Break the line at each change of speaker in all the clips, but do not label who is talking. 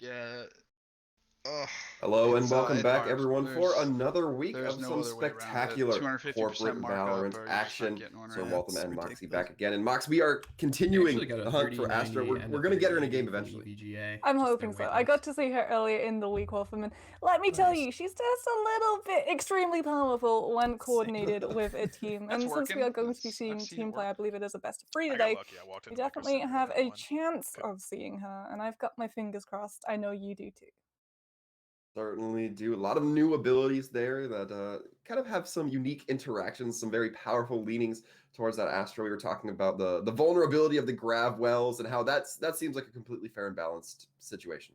Yeah. Ugh.
Hello and
It's
welcome
it's
back,
hard.
everyone, for
There's
anotk week
there's
of
no
some
other way around it.
spectacular
250%
corporate
markup,
Valorant
or you're just not
action.
getting one
So
right now.
welcome and
Let's
Moxie
predict
back
this.
again. And Mox, we are
I
continuing
actually got a
the hunt for
30-90
Astra. We're
end up
going to get her in a
hitting
game
full
eventually.
EVGA.
I'm
just
hoping
their
so.
weight
I got
list.
to see her earlier in the week, Wolfman. Let me tell you, she's just a little bit extremely powerful when coordinated with a team.
That's
And since we are
working.
going to be
I've
seeing
seen it
team play,
work.
I believe it is a best of 3
I got
today,
lucky. I walked
we
into my
definitely
casino
have
and
a
won.
chance
Good.
of seeing her. And I've got my fingers crossed. I know you do too.
Certainly do. A lot of new abilities there that kind of have some unique interactions, some very powerful leanings towards that Astra. We were talking about the vulnerability of the grav wells and how that seems like a completely fair and balanced situation.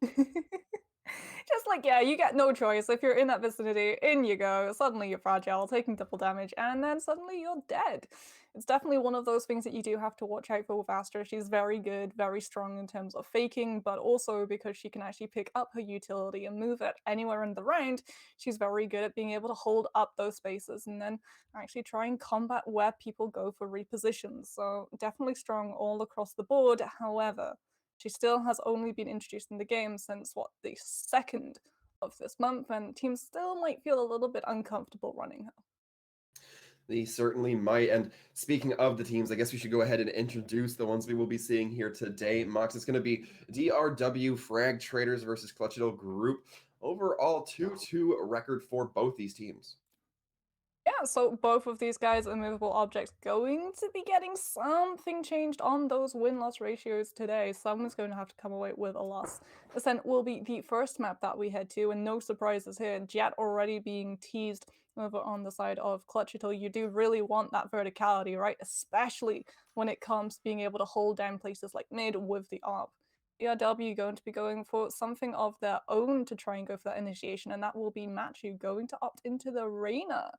Just like, yeah, you get no choice. If you're in that vicinity, in you go. Suddenly you're fragile, taking double damage, and then suddenly you're dead. It's definitely one of those things that you do have to watch out for with Astra. She's very good, very strong in terms of faking, but also because she can actually pick up her utility and move it anywhere in the round, she's very good at being able to hold up those spaces and then actually try and combat where people go for repositions. So definitely strong all across the board. However, she still has only been introduced in the game since, what, the 2nd of this month, and teams still might feel a little bit uncomfortable running her.
They certainly might. And speaking of the teams, I guess we should go ahead and introduce the ones we will be seeing here today. Mox, it's going to be DRW Frag Traders versus Clutchital Group. Overall, 2-2 record for both these teams.
Yeah, so both of these guys are movable objects going to be getting something changed on those win-loss ratios today. Someone's going to have to come away with a loss. Ascent will be the first map that we head to, and no surprises here. Jet already being teased over on the side of Clutchital. You do really want that verticality, right? Especially when it comes to being able to hold down places like mid with the ARP. DRW going to be going for something of their own to try and go for that initiation, and that will be Machu going to opt into the Reyna.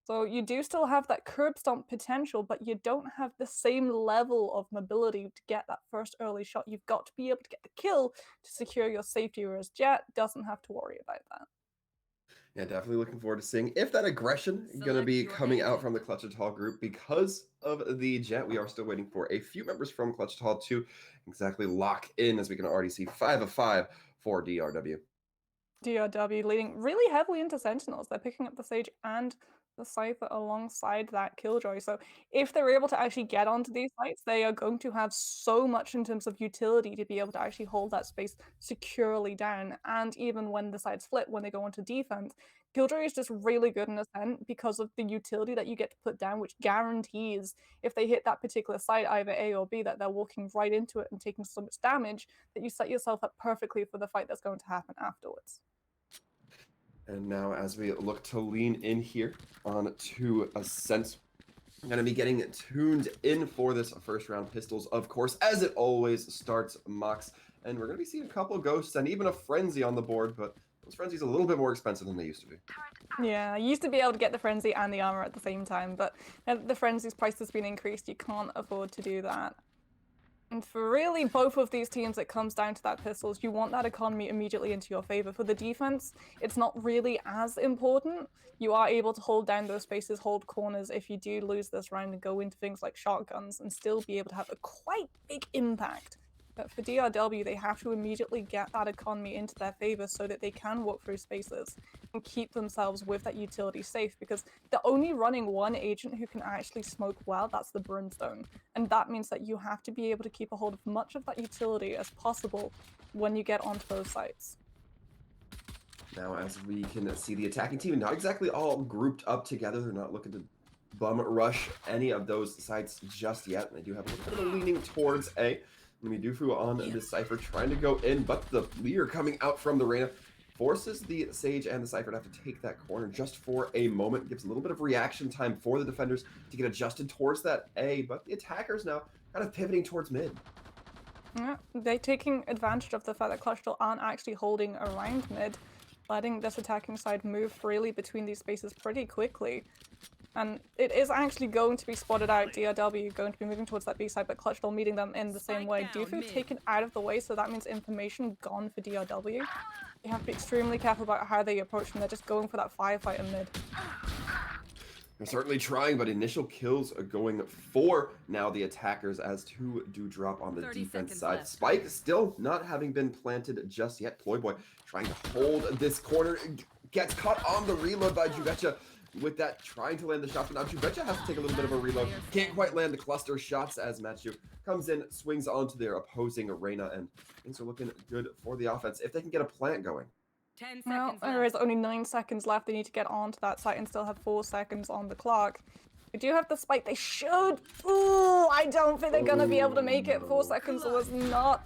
So you do still have that curb stomp potential, but you don't have the same level of mobility to get that first early shot. You've got to be able to get the kill to secure your safety, whereas Jet doesn't have to worry about that.
Yeah, definitely looking forward to seeing if that aggression is going to be coming out from the Clutchital group. Because of the Jet, we are still waiting for a few members from Clutchital to exactly lock in, as we can already see 5 of 5 for DRW.
DRW leading really heavily into Sentinels. They're picking up the Sage and the Cypher alongside that Killjoy. So if they're able to actually get onto these sites, they are going to have so much in terms of utility to be able to actually hold that space securely down. And even when the sides flip, when they go into defense, Killjoy is just really good in Ascent because of the utility that you get to put down, which guarantees if they hit that particular site, either A or B, that they're walking right into it and taking so much damage that you set yourself up perfectly for the fight that's going to happen afterwards.
And now as we look to lean in here on to Ascent, I'm going to be getting tuned in for this first round pistols, of course, as it always starts, Mox. And we're going to be seeing a couple ghosts and even a frenzy on the board, but those frenzies are a little bit more expensive than they used to be.
Yeah, I used to be able to get the frenzy and the armor at the same time, but now that the frenzy's price has been increased, you can't afford to do that. And for really both of these teams, it comes down to that pistols. You want that economy immediately into your favor. For the defense, it's not really as important. You are able to hold down those spaces, hold corners if you do lose this round and go into things like shotguns and still be able to have a quite big impact. But for DRW, they have to immediately get that economy into their favor so that they can walk through spaces and keep themselves with that utility safe, because they're only running one agent who can actually smoke well, that's the Brimstone. And that means that you have to be able to keep a hold of much of that utility as possible when you get onto those sites.
Now, as we can see, the attacking team not exactly all grouped up together. They're not looking to bum rush any of those sites just yet. They do have a little bit of a leaning towards A. Dufu on the Cypher trying to go in, but the leader coming out from the Reyna forces the Sage and the Cypher to have to take that corner just for a moment. Gives a little bit of reaction time for the defenders to get adjusted towards that A, but the attackers now kind of pivoting towards mid.
Yeah, they're taking advantage of the fact that Clutchital aren't actually holding around mid, letting this attacking side move freely between these spaces pretty quickly. And it is actually going to be spotted out. DRW going to be moving towards that B side, but Clutchital meeting them in the same way. Dufu taken out of the way, so that means information gone for DRW. You have to be extremely careful about how they approach them. They're just going for that firefight in mid.
They're certainly trying, but initial kills are going for now the attackers as two do drop on the
30
defense
seconds
side.
left.
Spike still not having been planted just yet. Ployboy trying to hold this corner. Gets caught on the reload by Juvecha with that trying to land the shot. But now Juvecha has to take a little bit of a reload. Can't quite land the cluster shots as Matthew comes in, swings onto their opposing arena, and things are looking good for the offense if they can get a plant going.
10
Well,
seconds
there
left.
is only 9 seconds left. They need to get onto that site and still have 4 seconds on the clock. We do have the spike. They should. Ooh, I don't think they're going to be able to make it. 4 seconds was not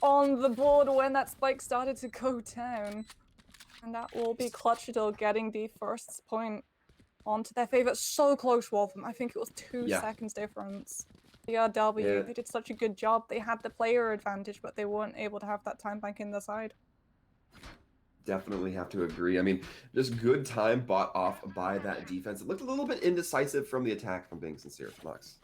on the board when that spike started to go down. And that will be Clutchital getting the first point onto their favor. So close, Wolfram. I think it was 2
Yeah.
seconds difference. DRW,
Yeah.
they did such a good job. They had the player advantage, but they weren't able to have that time bank in their side.
Definitely have to agree. I mean, just good time bought off by that defense. It looked a little bit indecisive from the attack, if I'm being sincere, Max.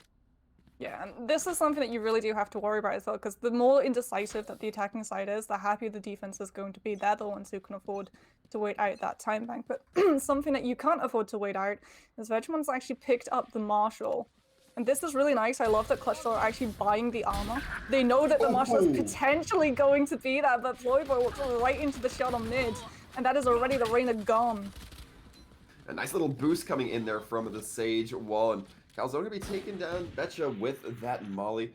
Yeah, and this is something that you really do have to worry about as well, because the more indecisive that the attacking side is, the happier the defense is going to be. They're the ones who can afford to wait out that time bank. But something that you can't afford to wait out is Vegemon's actually picked up the Marshall. And this is really nice. I love that Clutchital are actually buying the armor. They know that the Marshall is potentially going to be there, but Ployboy walks right into the shot on mid, and that is already the Reyna gone.
A nice little boost coming in there from the Sage wall, and Calzone gonna be taking down Betcha with that Molly.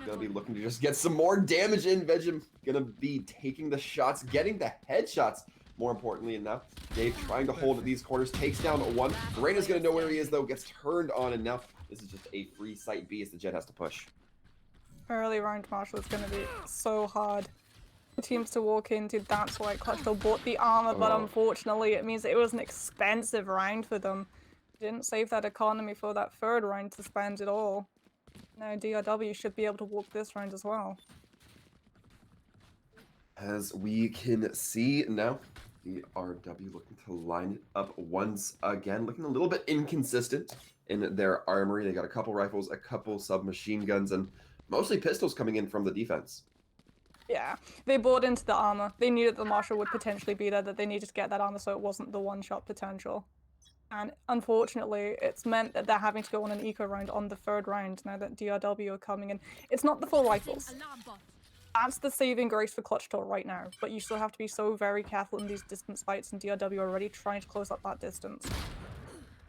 Gonna be looking to just get some more damage in. Vegem gonna be taking the shots, getting the headshots. More importantly enough, Dave trying to hold these corners, takes down one. Reyna's gonna know where he is though, gets turned on, and now this is just a free site B as the Jet has to push.
Early round Marshall is going to be so hard for teams to walk into. That's why Clutchital bought the armor, but unfortunately it means it was an expensive round for them. Didn't save that economy for that third round to spend it all. Now DRW should be able to walk this round as well.
As we can see now, DRW looking to line it up once again, looking a little bit inconsistent in their armory. They got a couple rifles, a couple submachine guns, and mostly pistols coming in from the defense.
Yeah, they bought into the armor. They knew that the Marshall would potentially be there, that they needed to get that armor so it wasn't the one-shot potential. And unfortunately, it's meant that they're having to go on an eco round on the third round now that DRW are coming in. It's not the full rifles. That's the saving grace for Clutchital right now, but you still have to be so very careful in these distance fights, and DRW are already trying to close up that distance.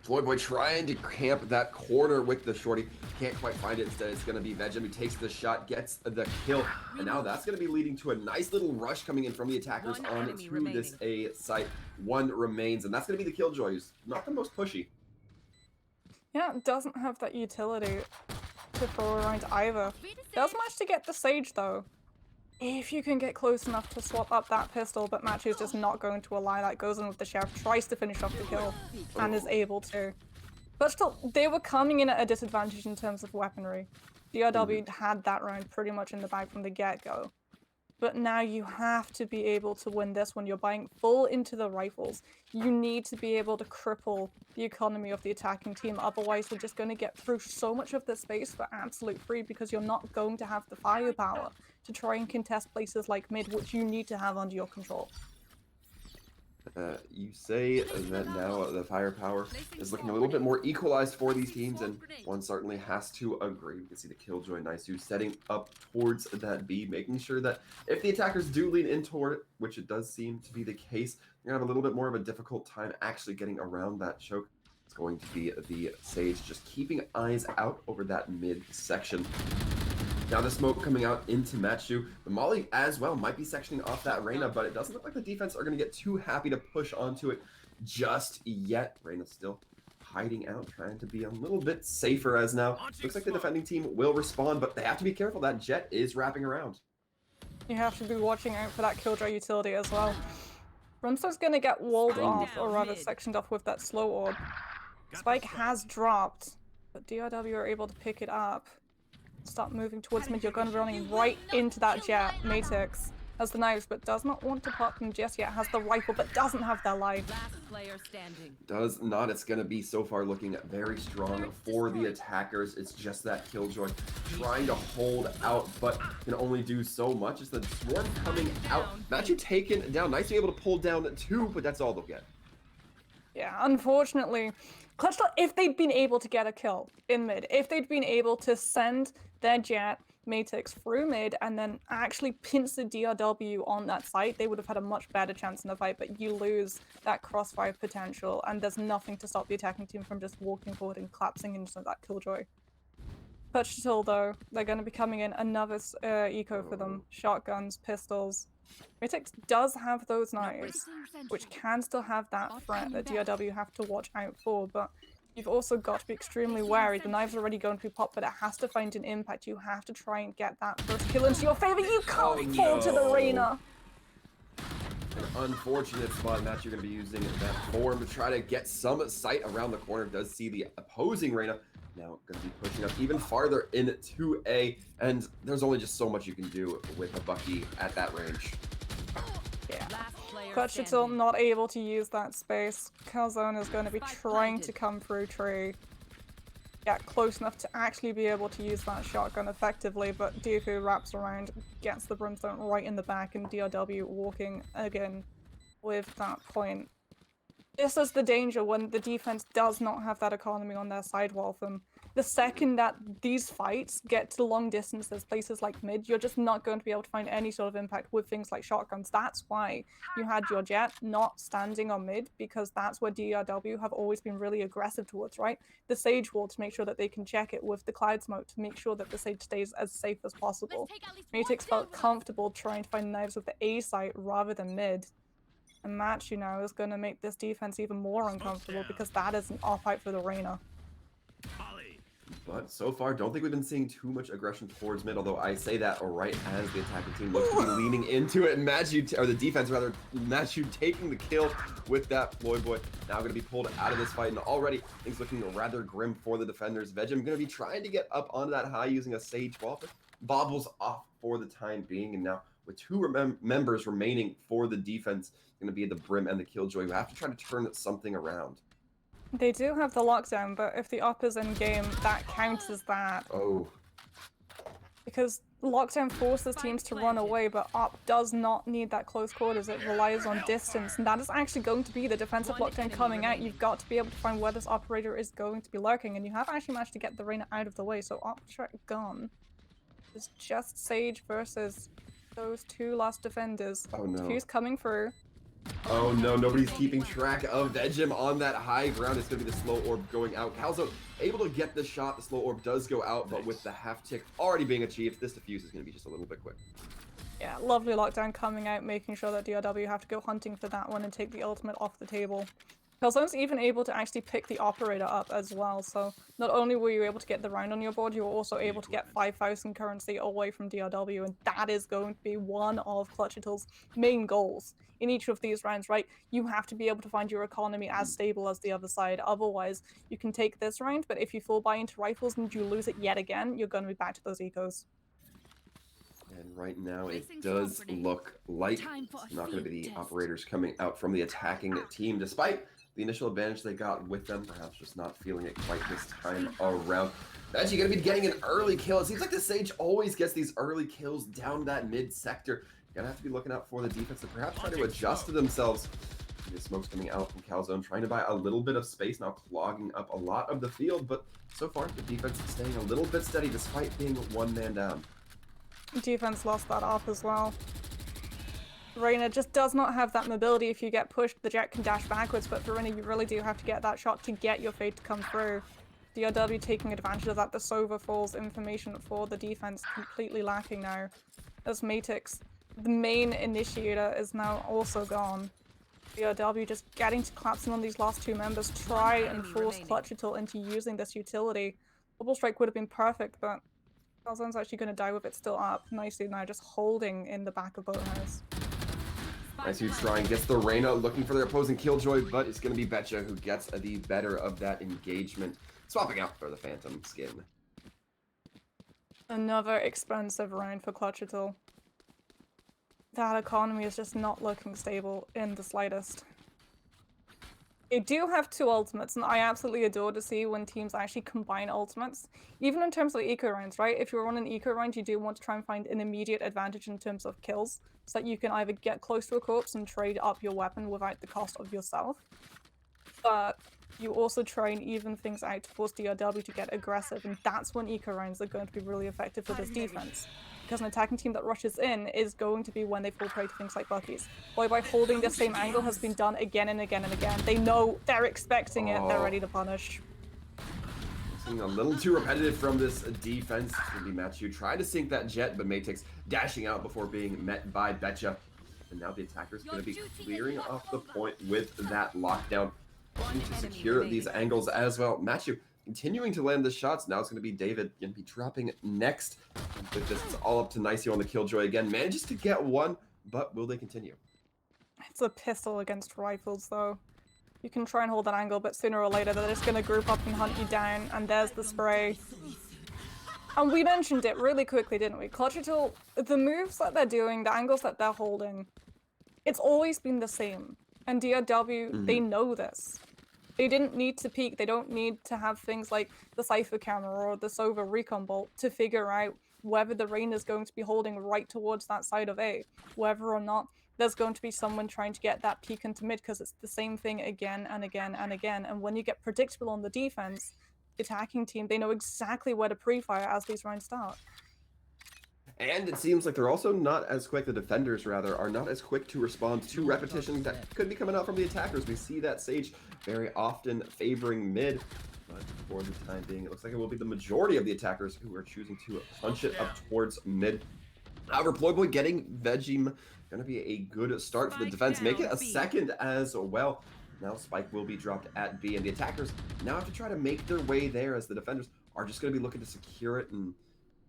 Ployboy trying to camp that corner with the shorty. Can't quite find it. Instead, it's going to be Vegem who takes the shot, gets the kill. And now that's going to be leading to a nice little rush coming in from the attackers onto this A site. One remains, and that's going to be the Killjoy, who's not the most pushy.
Yeah, it doesn't have that utility to throw around either. Does manage to get the Sage, though. If you can get close enough to swap up that pistol, but Machu's just not going to allow that. Goes in with the Sheriff, tries to finish off the kill, and is able to. But still, they were coming in at a disadvantage in terms of weaponry. DRW had that round pretty much in the bag from the get-go. But now you have to be able to win this when you're buying full into the rifles. You need to be able to cripple the economy of the attacking team, otherwise we're just going to get through so much of the space for absolute free because you're not going to have the firepower to try and contest places like mid, which you need to have under your control.
You say that now the firepower is looking a little bit more equalized for these teams, and one certainly has to agree. We can see the Killjoy Nisu setting up towards that B, making sure that if the attackers do lean in toward it, which it does seem to be the case, you're going to have a little bit more of a difficult time actually getting around that choke. It's going to be the Sage just keeping eyes out over that mid section. Now the smoke coming out into Matchu. The Molly as well might be sectioning off that Reyna, but it doesn't look like the defense are going to get too happy to push onto it just yet. Reyna's still hiding out, trying to be a little bit safer as now. Looks like the defending team will respond, but they have to be careful. That Jet is wrapping around.
You have to be watching out for that Killjoy utility as well. Brimstone's going to get walled off, or rather sectioned off with that slow orb. Spike has dropped, but DRW are able to pick it up. Start moving towards mid. You're going to be running right into that Jet. Matix has the knives, but does not want to pop them just yet. Has the rifle, but doesn't have their life.
Does not. It's going to be so far looking very strong for the attackers. It's just that Killjoy trying to hold out, but can only do so much. It's the swarm coming out. Matthew taken down. Nice to be able to pull down two, but that's all they'll get.
Yeah, unfortunately, Clutchital, if they'd been able to get a kill in mid, if they'd been able to send their Jet Matix through mid and then actually pinch the DRW on that site, they would have had a much better chance in the fight, but you lose that crossfire potential, and there's nothing to stop the attacking team from just walking forward and collapsing into that killjoy. Clutchital, though, they're going to be coming in another eco for them. Shotguns, pistols. Matix does have those knives, which can still have that threat that DRW have to watch out for, but you've also got to be extremely wary. The knives are already going to be popped, but it has to find an impact. You have to try and get that first kill into your favor. You can't fall to the Reyna.
An unfortunate spot in that you're going to be using that form to try to get some sight around the corner. Does see the opposing Reyna. Now going to be pushing up even farther into A, and there's only just so much you can do with a Bucky at that range.
Yeah. Clutchital not able to use that space. Calzone is going to be trying to come through tree. Get close enough to actually be able to use that shotgun effectively, but Doofu wraps around, gets the brimstone right in the back, and DRW walking again with that point. This is the danger when the defense does not have that economy on their side wall from. The second that these fights get to long distances, places like mid, you're just not going to be able to find any sort of impact with things like shotguns. That's why you had your Jet not standing on mid, because that's where DRW have always been really aggressive towards, right? The Sage wall to make sure that they can check it with the Cloud Smoke to make sure that the Sage stays as safe as possible. Matix felt comfortable trying to find knives with the A site rather than mid. And that, you know, is going to make this defense even more uncomfortable because that is an off-height for the Reyna.
But so far, don't think we've been seeing too much aggression towards mid, although I say that right as the attacking team looks to be leaning into it, and Matthew, or the defense rather, Matthew taking the kill with that Floyd Boy. Now going to be pulled out of this fight, and already things looking rather grim for the defenders. Vegem going to be trying to get up onto that high using a Sage wall, but bobbles off for the time being, and now with two members remaining for the defense, going to be the Brim and the Killjoy. We have to try to turn something around.
They do have the lockdown, but if the op is in game, that counts as that.
Oh.
Because lockdown forces teams to run away, but op does not need that close quarters. It relies on distance, and that is actually going to be the defensive lockdown coming out. You've got to be able to find where this operator is going to be lurking, and you have actually managed to get the Reyna out of the way, so op track gone. It's just Sage versus those two last defenders.
Oh no.
Diffuse coming through.
Oh no, nobody's keeping track of Vegem on that high ground. It's going to be the slow orb going out. Calzone able to get the shot. The slow orb does go out, but with the half tick already being achieved, this defuse is going to be just a little bit quick.
Yeah, lovely lockdown coming out, making sure that DRW have to go hunting for that one and take the ultimate off the table. Calzone's even able to actually pick the operator up as well, so not only were you able to get the round on your board, you were also able to get 5,000 currency away from DRW, and that is going to be one of Clutchital's main goals in each of these rounds, right? You have to be able to find your economy as stable as the other side, otherwise you can take this round, but if you fall by into rifles and you lose it yet again, you're going to be back to those ecos.
And right now it does look like it's not going to be the operators coming out from the attacking team, despite the initial advantage they got with them, perhaps just not feeling it quite this time around. Actually going to be getting an early kill. It seems like the Sage always gets these early kills down that mid sector. You're going to have to be looking out for the defense to perhaps try to adjust to themselves. The smoke's coming out from Calzone, trying to buy a little bit of space, now clogging up a lot of the field, but so far the defense is staying a little bit steady despite being one man down.
Defense lost that off as well. Reyna just does not have that mobility. If you get pushed, the Jet can dash backwards, but for Reyna, you really do have to get that shot to get your fate to come through. DRW taking advantage of that. The Sova falls information for the defense completely lacking now. As Matix, the main initiator, is now also gone. DRW just getting to collapsing on these last two members, try and force Clutchital into using this utility. Double strike would have been perfect, but Calzone's actually going to die with it still up. Nicely now, just holding in the back of Boathouse.
Nice huge trying, gets the Reyna looking for their opposing Killjoy, but it's going to be Betcha who gets the better of that engagement. Swapping out for the Phantom skin.
Another expensive round for Clutchital. That economy is just not looking stable in the slightest. They do have two ultimates, and I absolutely adore to see when teams actually combine ultimates. Even in terms of eco rounds, right? If you're on an eco round, you do want to try and find an immediate advantage in terms of kills, so that you can either get close to a corpse and trade up your weapon without the cost of yourself. But you also try and even things out to force DRW to get aggressive, and that's when eco rounds are going to be really effective for this defense. Because an attacking team that rushes in is going to be when they fall prey to things like buckies. By holding the same angle has been done again and again and again. They know, they're expecting it, they're ready to punish.
Seeing a little too repetitive from this defense. It's going to be Matthew trying to sink that jet, but Matex dashing out before being met by Betcha. And now the attacker's going to be clearing off the point with that lockdown. Looking to secure these angles as well. Matthew continuing to land the shots. Now it's going to be David going to be dropping next. With this, it's all up to Nicey on the Killjoy again. Manages to get one, but will they continue?
It's a pistol against rifles, though. You can try and hold that angle, but sooner or later they're just going to group up and hunt you down, and there's the spray. And we mentioned it really quickly, didn't we? Clutchital, the moves that they're doing, the angles that they're holding, it's always been the same. And DRW, they know this. They didn't need to peek, they don't need to have things like the Cypher camera or the Sova recon bolt to figure out whether the rain is going to be holding right towards that side of A, whether or not there's going to be someone trying to get that peek into mid, because it's the same thing again and again and again. And when you get predictable on the defense, the attacking team, they know exactly where to pre-fire as these rounds start.
And it seems like they're also not as quick, the defenders rather, are not as quick to respond to repetitions that could be coming out from the attackers. We see that Sage very often favoring mid, but for the time being, it looks like it will be the majority of the attackers who are choosing to punch it up towards mid. However, Ployboy getting Veggie going to be a good start for the defense, make it a second as well. Now Spike will be dropped at B, and the attackers now have to try to make their way there, as the defenders are just going to be looking to secure it and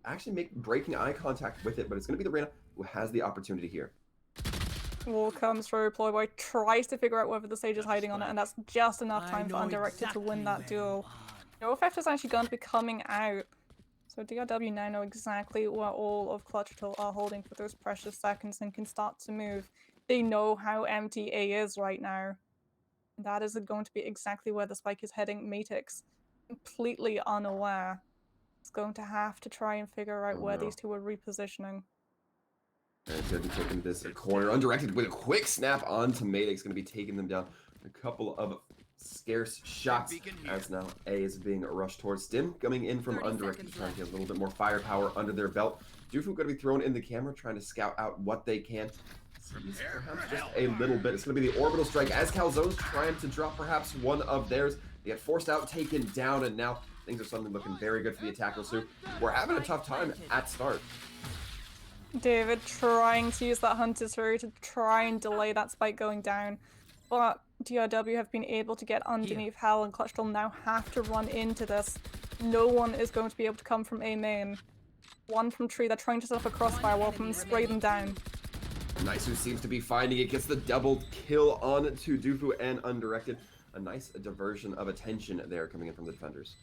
actually breaking eye contact with it, but it's going to be the Reyna who has the opportunity here.
Wall comes through, Ployboy tries to figure out whether the Sage is hiding on it, and that's just enough time for Undirected to win that duel. No effect is actually going to be coming out, so DRW now know exactly where all of Clutchital are holding for those precious seconds and can start to move. They know how empty A is right now. That is going to be exactly where the spike is heading. Matex, completely unaware, is going to have to try and figure out where these two are repositioning.
And it's going to be taking this corner undirected with a quick snap onto Matex, going to be taking them down. A couple of scarce shots as now A is being rushed towards. Stim coming in from undirected, trying to get a little bit more firepower under their belt. Dufu going to be thrown in the camera, trying to scout out what they can. Perhaps just a little bit. It's going to be the orbital strike as Calzone's trying to drop perhaps one of theirs. They get forced out, taken down, and now things are suddenly looking very good for the attackers who were having a tough time at start.
David trying to use that Hunter's Fury to try and delay that spike going down, but DRW have been able to get underneath Hell, and Clutchital now have to run into this. No one is going to be able to come from A main. One from tree, they're trying to set up a crossfire wall from spray them down.
Nice, who seems to be finding it, gets the double kill on to Dufu and undirected. A nice diversion of attention there coming in from the defenders.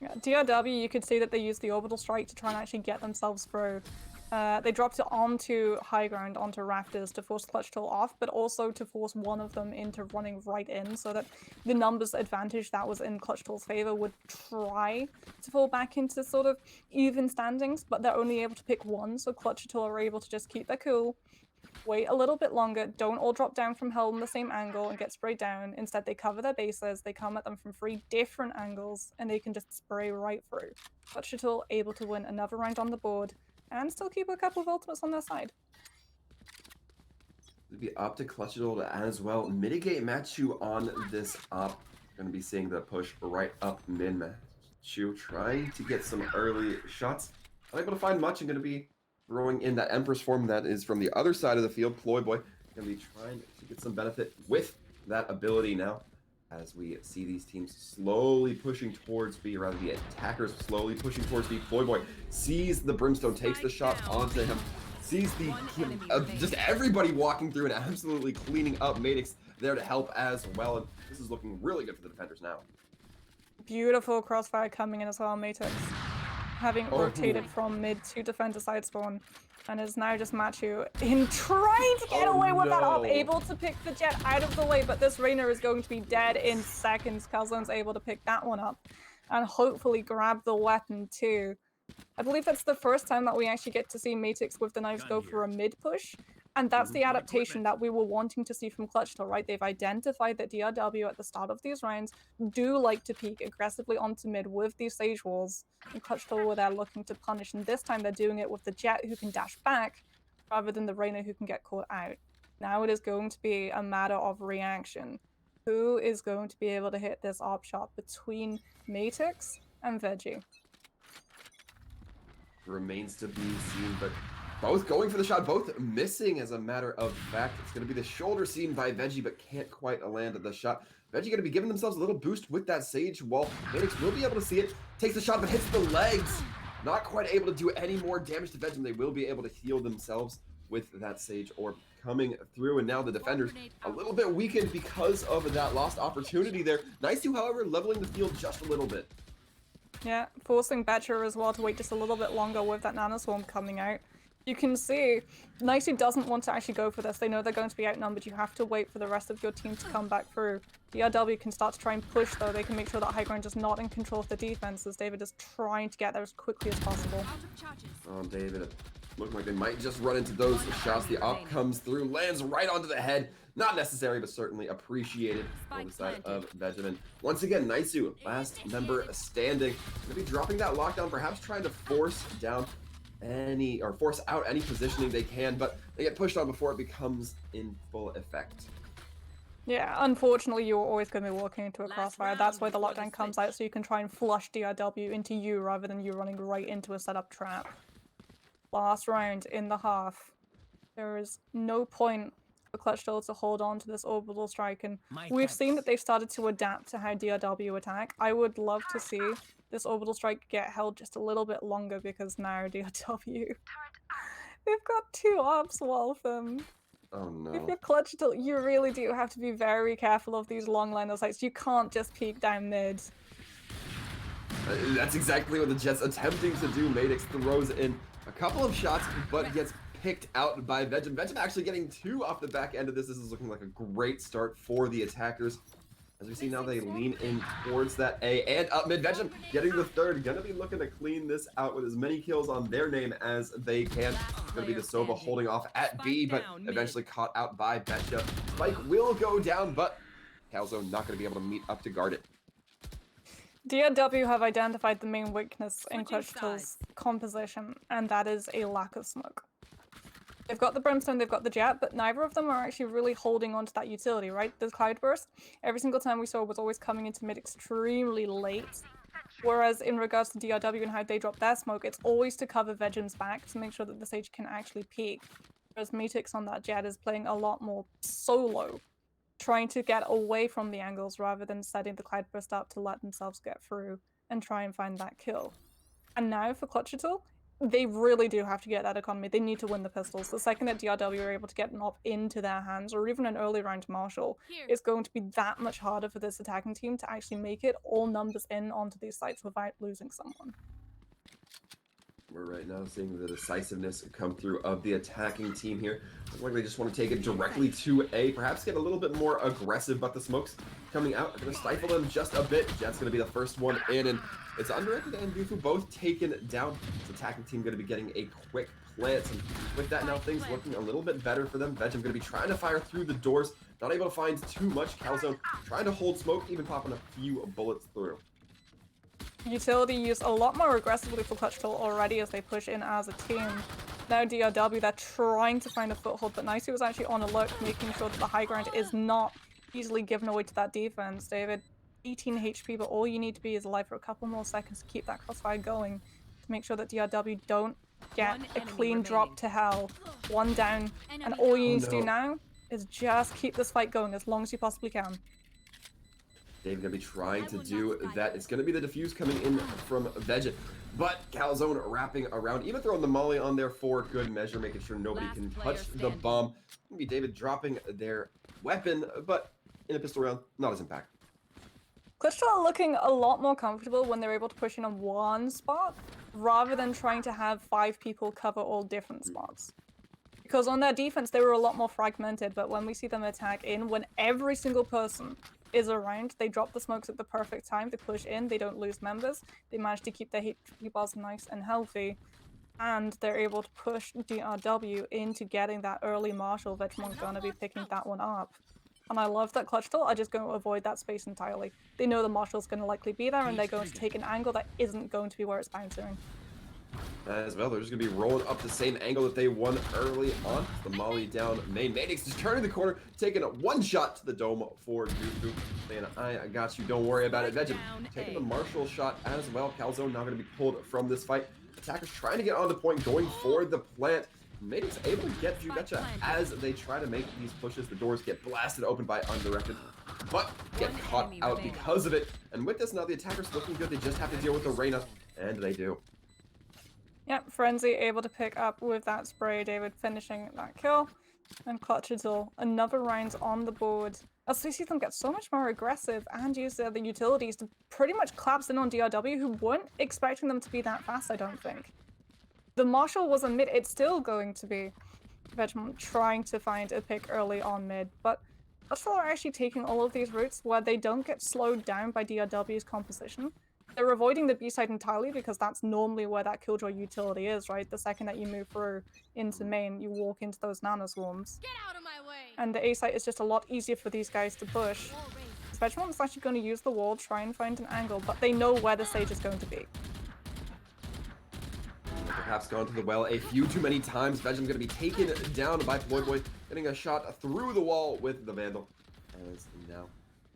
Yeah, DRW, you could see that they used the orbital strike to try and actually get themselves through. They dropped it onto high ground, onto rafters to force Clutchital off, but also to force one of them into running right in, so that the numbers advantage that was in Clutchital's favor would try to fall back into sort of even standings, but they're only able to pick one, so Clutchital are able to just keep their cool, wait a little bit longer, don't all drop down from hell in the same angle and get sprayed down. Instead, they cover their bases, they come at them from 3 different angles, and they can just spray right through. Clutchital able to win another round on the board, and still keep a couple of ultimates on their side.
It'll be up to Clutchital as well. Mitigate Matchu on this up. Going to be seeing the push right up mid. Matchu trying to get some early shots. Unable to find much, and going to be throwing in that Empress form that is from the other side of the field. Ployboy going to be trying to get some benefit with that ability now, as we see these teams slowly pushing towards B, or rather the attackers slowly pushing towards B. Ployboy sees the Brimstone, takes the shot onto him, sees the just everybody walking through and absolutely cleaning up. Matex there to help as well, and this is looking really good for the defenders now.
Beautiful crossfire coming in as well. Matex having rotated from mid to defender side spawn, and is now just Matchu in trying to get away with that up, able to pick the jet out of the way, but this Reyna is going to be dead in seconds. Calzone's able to pick that one up and hopefully grab the weapon too. I believe that's the first time that we actually get to see Matex with the knives go for a mid push. And that's the adaptation that we were wanting to see from Clutchital, right? They've identified that DRW at the start of these rounds do like to peek aggressively onto mid with these Sage walls, and Clutchital were there looking to punish, and this time they're doing it with the Jet who can dash back, rather than the Reyna who can get caught out. Now it is going to be a matter of reaction. Who is going to be able to hit this op shot between Matix and Veggie?
Remains to be seen, but both going for the shot, both missing as a matter of fact. It's going to be the shoulder seen by Veggie, but can't quite land the shot. Veggie going to be giving themselves a little boost with that Sage wall. Phoenix will be able to see it, takes the shot, but hits the legs. Not quite able to do any more damage to Veggie. They will be able to heal themselves with that Sage orb coming through, and now the defenders a little bit weakened because of that lost opportunity there. Nice, however, leveling the field just a little bit.
Yeah, forcing Betcher as well to wait just a little bit longer with that Nanoswarm coming out. You can see Nicey doesn't want to actually go for this. They know they're going to be outnumbered. You have to wait for the rest of your team to come back through. DRW can start to try and push, though. They can make sure that high ground is not in control of the defense, as David is trying to get there as quickly as possible.
Oh, David, looking like they might just run into those shots. The op comes through, lands right onto the head. Not necessary, but certainly appreciated on the side of Benjamin. Once again, Naisu, last member standing. Gonna be dropping that lockdown, perhaps trying to force down force out any positioning they can, but they get pushed on before it becomes in full effect.
Yeah, unfortunately, you're always going to be walking into a crossfire. That's why the lockdown comes out, so you can try and flush DRW into you rather than you running right into a setup trap. Last round in the half. There is no point for Clutchital to hold on to this orbital strike, and we've seen that they've started to adapt to how DRW attack. I would love to see this orbital strike get held just a little bit longer, because now DRW, they've got 2 ops wall them.
Oh no.
If you're Clutchital, you really do have to be very careful of these long line of sights. You can't just peek down mid.
That's exactly what the Jets attempting to do. Madix throws in a couple of shots, but gets picked out by Vegem. Vegem actually getting 2 off the back end of this. This is looking like a great start for the attackers. As we see now, they lean in towards that A and up mid. Vegem getting the 3rd. Gonna be looking to clean this out with as many kills on their name as they can. Gonna be the Sova holding off at B, but eventually caught out by Betcha. Spike will go down, but Calzone not gonna be able to meet up to guard it.
DRW have identified the main weakness in Clutchital's composition, and that is a lack of smoke. They've got the Brimstone, they've got the Jet, but neither of them are actually really holding on to that utility, right? The Cloudburst, every single time we saw, was always coming into mid extremely late. Whereas in regards to DRW and how they drop their smoke, it's always to cover Vegem's back to make sure that the Sage can actually peek. Whereas Matix on that Jet is playing a lot more solo, trying to get away from the angles rather than setting the Cloudburst up to let themselves get through and try and find that kill. And now for Clutchital, they really do have to get that economy. They need to win the pistols. The second that DRW are able to get an op into their hands, or even an early round Marshall, it's going to be that much harder for this attacking team to actually make it all numbers in onto these sites without losing someone.
We're right now seeing the decisiveness come through of the attacking team here. Looks like they just want to take it directly to A, perhaps get a little bit more aggressive, but the smokes coming out are going to stifle them just a bit. Jet's going to be the first one in, and it's Undirected and Bufu both taken down. This attacking team going to be getting a quick plant, and with that now things looking a little bit better for them. Vegem going to be trying to fire through the doors, not able to find too much. Calzone trying to hold smoke, even popping a few bullets through.
Utility used a lot more aggressively for Clutchital already as they push in as a team. Now DRW, they're trying to find a foothold, but Nicey was actually on alert, making sure that the high ground is not easily given away to that defense. David, 18 HP, but all you need to be is alive for a couple more seconds to keep that crossfire going, to make sure that DRW don't get a clean drop to hell. 1 down, and all you need to do now is just keep this fight going as long as you possibly can.
Dave's going to be trying to do that. It's going to be the defuse coming in from Veggie. But Calzone wrapping around, even throwing the molly on there for good measure, making sure nobody can touch the bomb. It's going to be David dropping their weapon, but in a pistol round, not as impactful.
Clutchital looking a lot more comfortable when they're able to push in on one spot, rather than trying to have 5 people cover all different spots. Because on their defense, they were a lot more fragmented, but when we see them attack in, when every single person is around, they drop the smokes at the perfect time, they push in, they don't lose members, they manage to keep their HP bars nice and healthy. and they're able to push DRW into getting that early Marshall. Vegemont's gonna be picking that one up. And I love that Clutchital are just going to avoid that space entirely. They know the Marshall's going to likely be there, and they're going to take an angle that isn't going to be where it's bouncing.
As well, they're just going to be rolling up the same angle that they won early on. The Molly down main. Manix just turning the corner, taking a one shot to the dome for Goofoo. Saying, I got you, don't worry about it. Vegem taking the Marshall shot as well. Calzone now going to be pulled from this fight. Attackers trying to get on the point, going for the plant. Manix able to get Jugacha as they try to make these pushes. The doors get blasted open by Undirected, but get caught out because of it. And with this, now the attackers looking good. They just have to deal with the Reyna, and they do.
Yep, Frenzy able to pick up with that spray, David finishing that kill. And Clutchital, another round on the board. As we see them get so much more aggressive and use the utilities to pretty much collapse in on DRW, who weren't expecting them to be that fast, I don't think. The Marshall was a mid, it's still going to be Vegemont trying to find a pick early on mid, but Clutchital are actually taking all of these routes where they don't get slowed down by DRW's composition. They're avoiding the B side entirely because that's normally where that Killjoy utility is, right? The second that you move through into main, you walk into those nano swarms.
Get out of my way.
And the A site is just a lot easier for these guys to push. Vegemont's actually going to use the wall, try and find an angle, but they know where the stage is going to be.
Perhaps gone to the well a few too many times. Vegem's going to be taken down by Boy, getting a shot through the wall with the Vandal. As now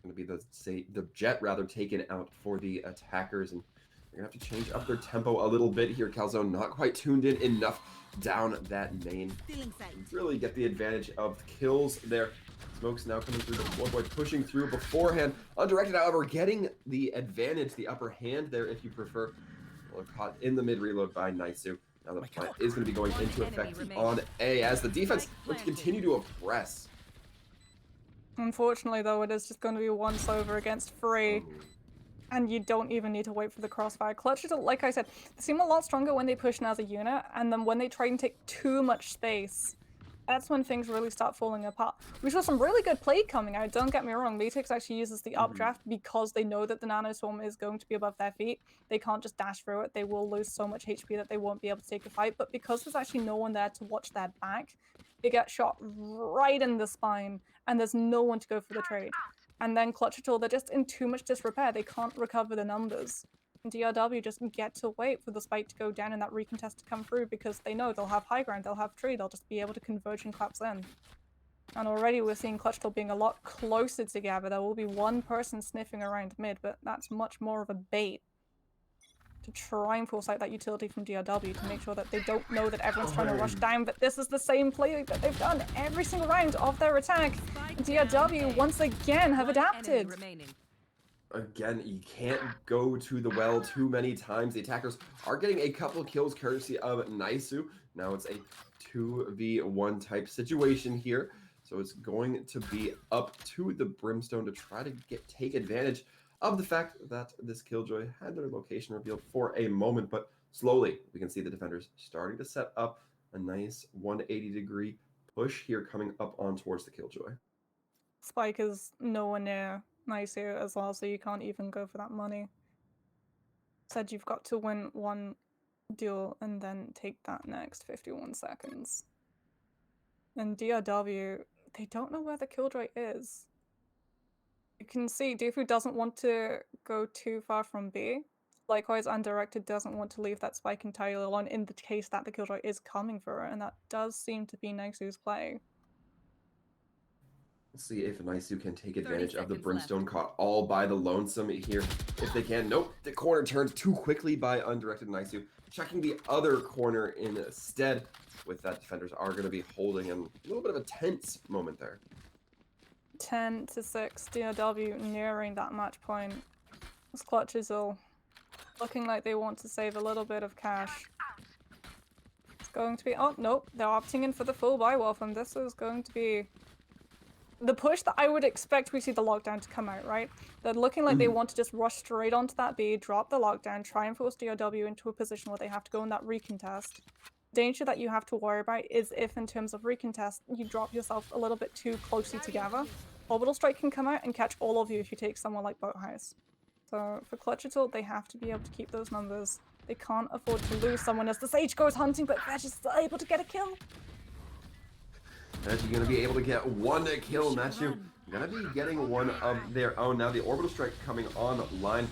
going to be the Jet rather taken out for the attackers, and they're going to have to change up their tempo a little bit here. Calzone not quite tuned in enough down that main. Really get the advantage of kills there. Smoke's now coming through, the Boy pushing through beforehand. Undirected, however, getting the advantage, the upper hand there if you prefer. Well, caught in the mid reload by Naisu. Now the plant is going to be going into effect on A as the defense looks to continue to oppress.
Unfortunately, though, it is just going to be once over against Free. And you don't even need to wait for the crossfire. Clutchital, like I said, they seem a lot stronger when they push as a unit, and then when they try and take too much space, that's when things really start falling apart. We saw some really good play coming out, don't get me wrong. Matrix actually uses the updraft because they know that the nanoswarm is going to be above their feet. They can't just dash through it. They will lose so much HP that they won't be able to take a fight. But because there's actually no one there to watch their back, they get shot right in the spine, and there's no one to go for the trade. And then Clutchital, they're just in too much disrepair. They can't recover the numbers. And DRW just get to wait for the spike to go down and that recontest to come through because they know they'll have high ground, they'll have tree, they'll just be able to converge and collapse in. And already we're seeing Clutchital being a lot closer together. There will be one person sniffing around mid, but that's much more of a bait to try and force out that utility from DRW to make sure that they don't know that everyone's trying to rush down. But this is the same play that they've done every single round of their attack. DRW once again have adapted.
Again, you can't go to the well too many times. The attackers are getting a couple kills courtesy of Naisu. Now it's a 2v1 type situation here. So it's going to be up to the Brimstone to try to take advantage of the fact that this Killjoy had their location revealed for a moment, but slowly we can see the defenders starting to set up a nice 180-degree push here coming up on towards the Killjoy.
Spike is nowhere near nice here as well, so you can't even go for that money. Said you've got to win one duel and then take that next 51 seconds. And DRW, they don't know where the Killjoy is. You can see Dufu doesn't want to go too far from B. Likewise, Undirected doesn't want to leave that spike entirely alone in the case that the Killjoy is coming for it, and that does seem to be Naisu's play.
Let's see if Naisu can take advantage of the Brimstone caught all by the Lonesome here. If they can. Nope, the corner turned too quickly by Undirected Naisu. Checking the other corner instead. With that, defenders are going to be holding him. A little bit of a tense moment there.
10-6, DRW nearing that match point. This Clutchital looking like they want to save a little bit of cash. It's going to be, oh nope, they're opting in for the full buy wolf, and this is going to be the push that I would expect we see the lockdown to come out, right? They're looking like they want to just rush straight onto that B, drop the lockdown, try and force DRW into a position where they have to go in that recontest. Danger that you have to worry about is if, in terms of recontest, you drop yourself a little bit too closely together. Orbital Strike can come out and catch all of you if you take someone like Boathouse. So for Clutchital, they have to be able to keep those numbers. They can't afford to lose someone as the Sage goes hunting, but Veg is still able to get a kill.
Actually going to be able to get one kill. Matthew going to be getting one of their own. Now the orbital strike coming online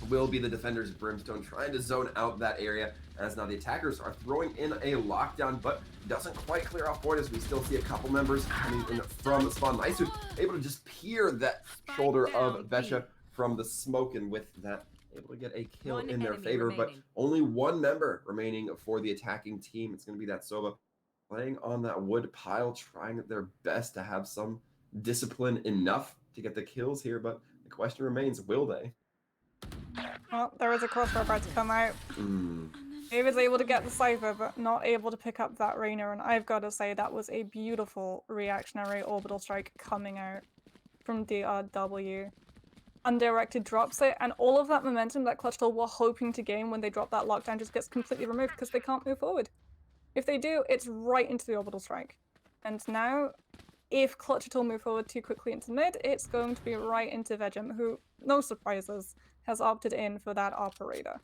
will be the defenders Brimstone trying to zone out that area, as now the attackers are throwing in a lockdown, but doesn't quite clear off point as we still see a couple members coming in from spawn. Nice, able to just peer that shoulder of Vesha from the smoke, and with that able to get a kill in their favor, but only one member remaining for the attacking team. It's going to be that Sova playing on that wood pile, trying their best to have some discipline enough to get the kills here, but the question remains, will they?
Well, there is a crossfire about to come out. David's able to get the Cypher, but not able to pick up that Reyna, and I've got to say that was a beautiful reactionary orbital strike coming out from DRW. Undirected drops it, and all of that momentum that Clutchital were hoping to gain when they drop that lockdown just gets completely removed because they can't move forward. If they do, it's right into the orbital strike. And now, if Clutchital move forward too quickly into mid, it's going to be right into Vegem, who, no surprises, has opted in for that operator.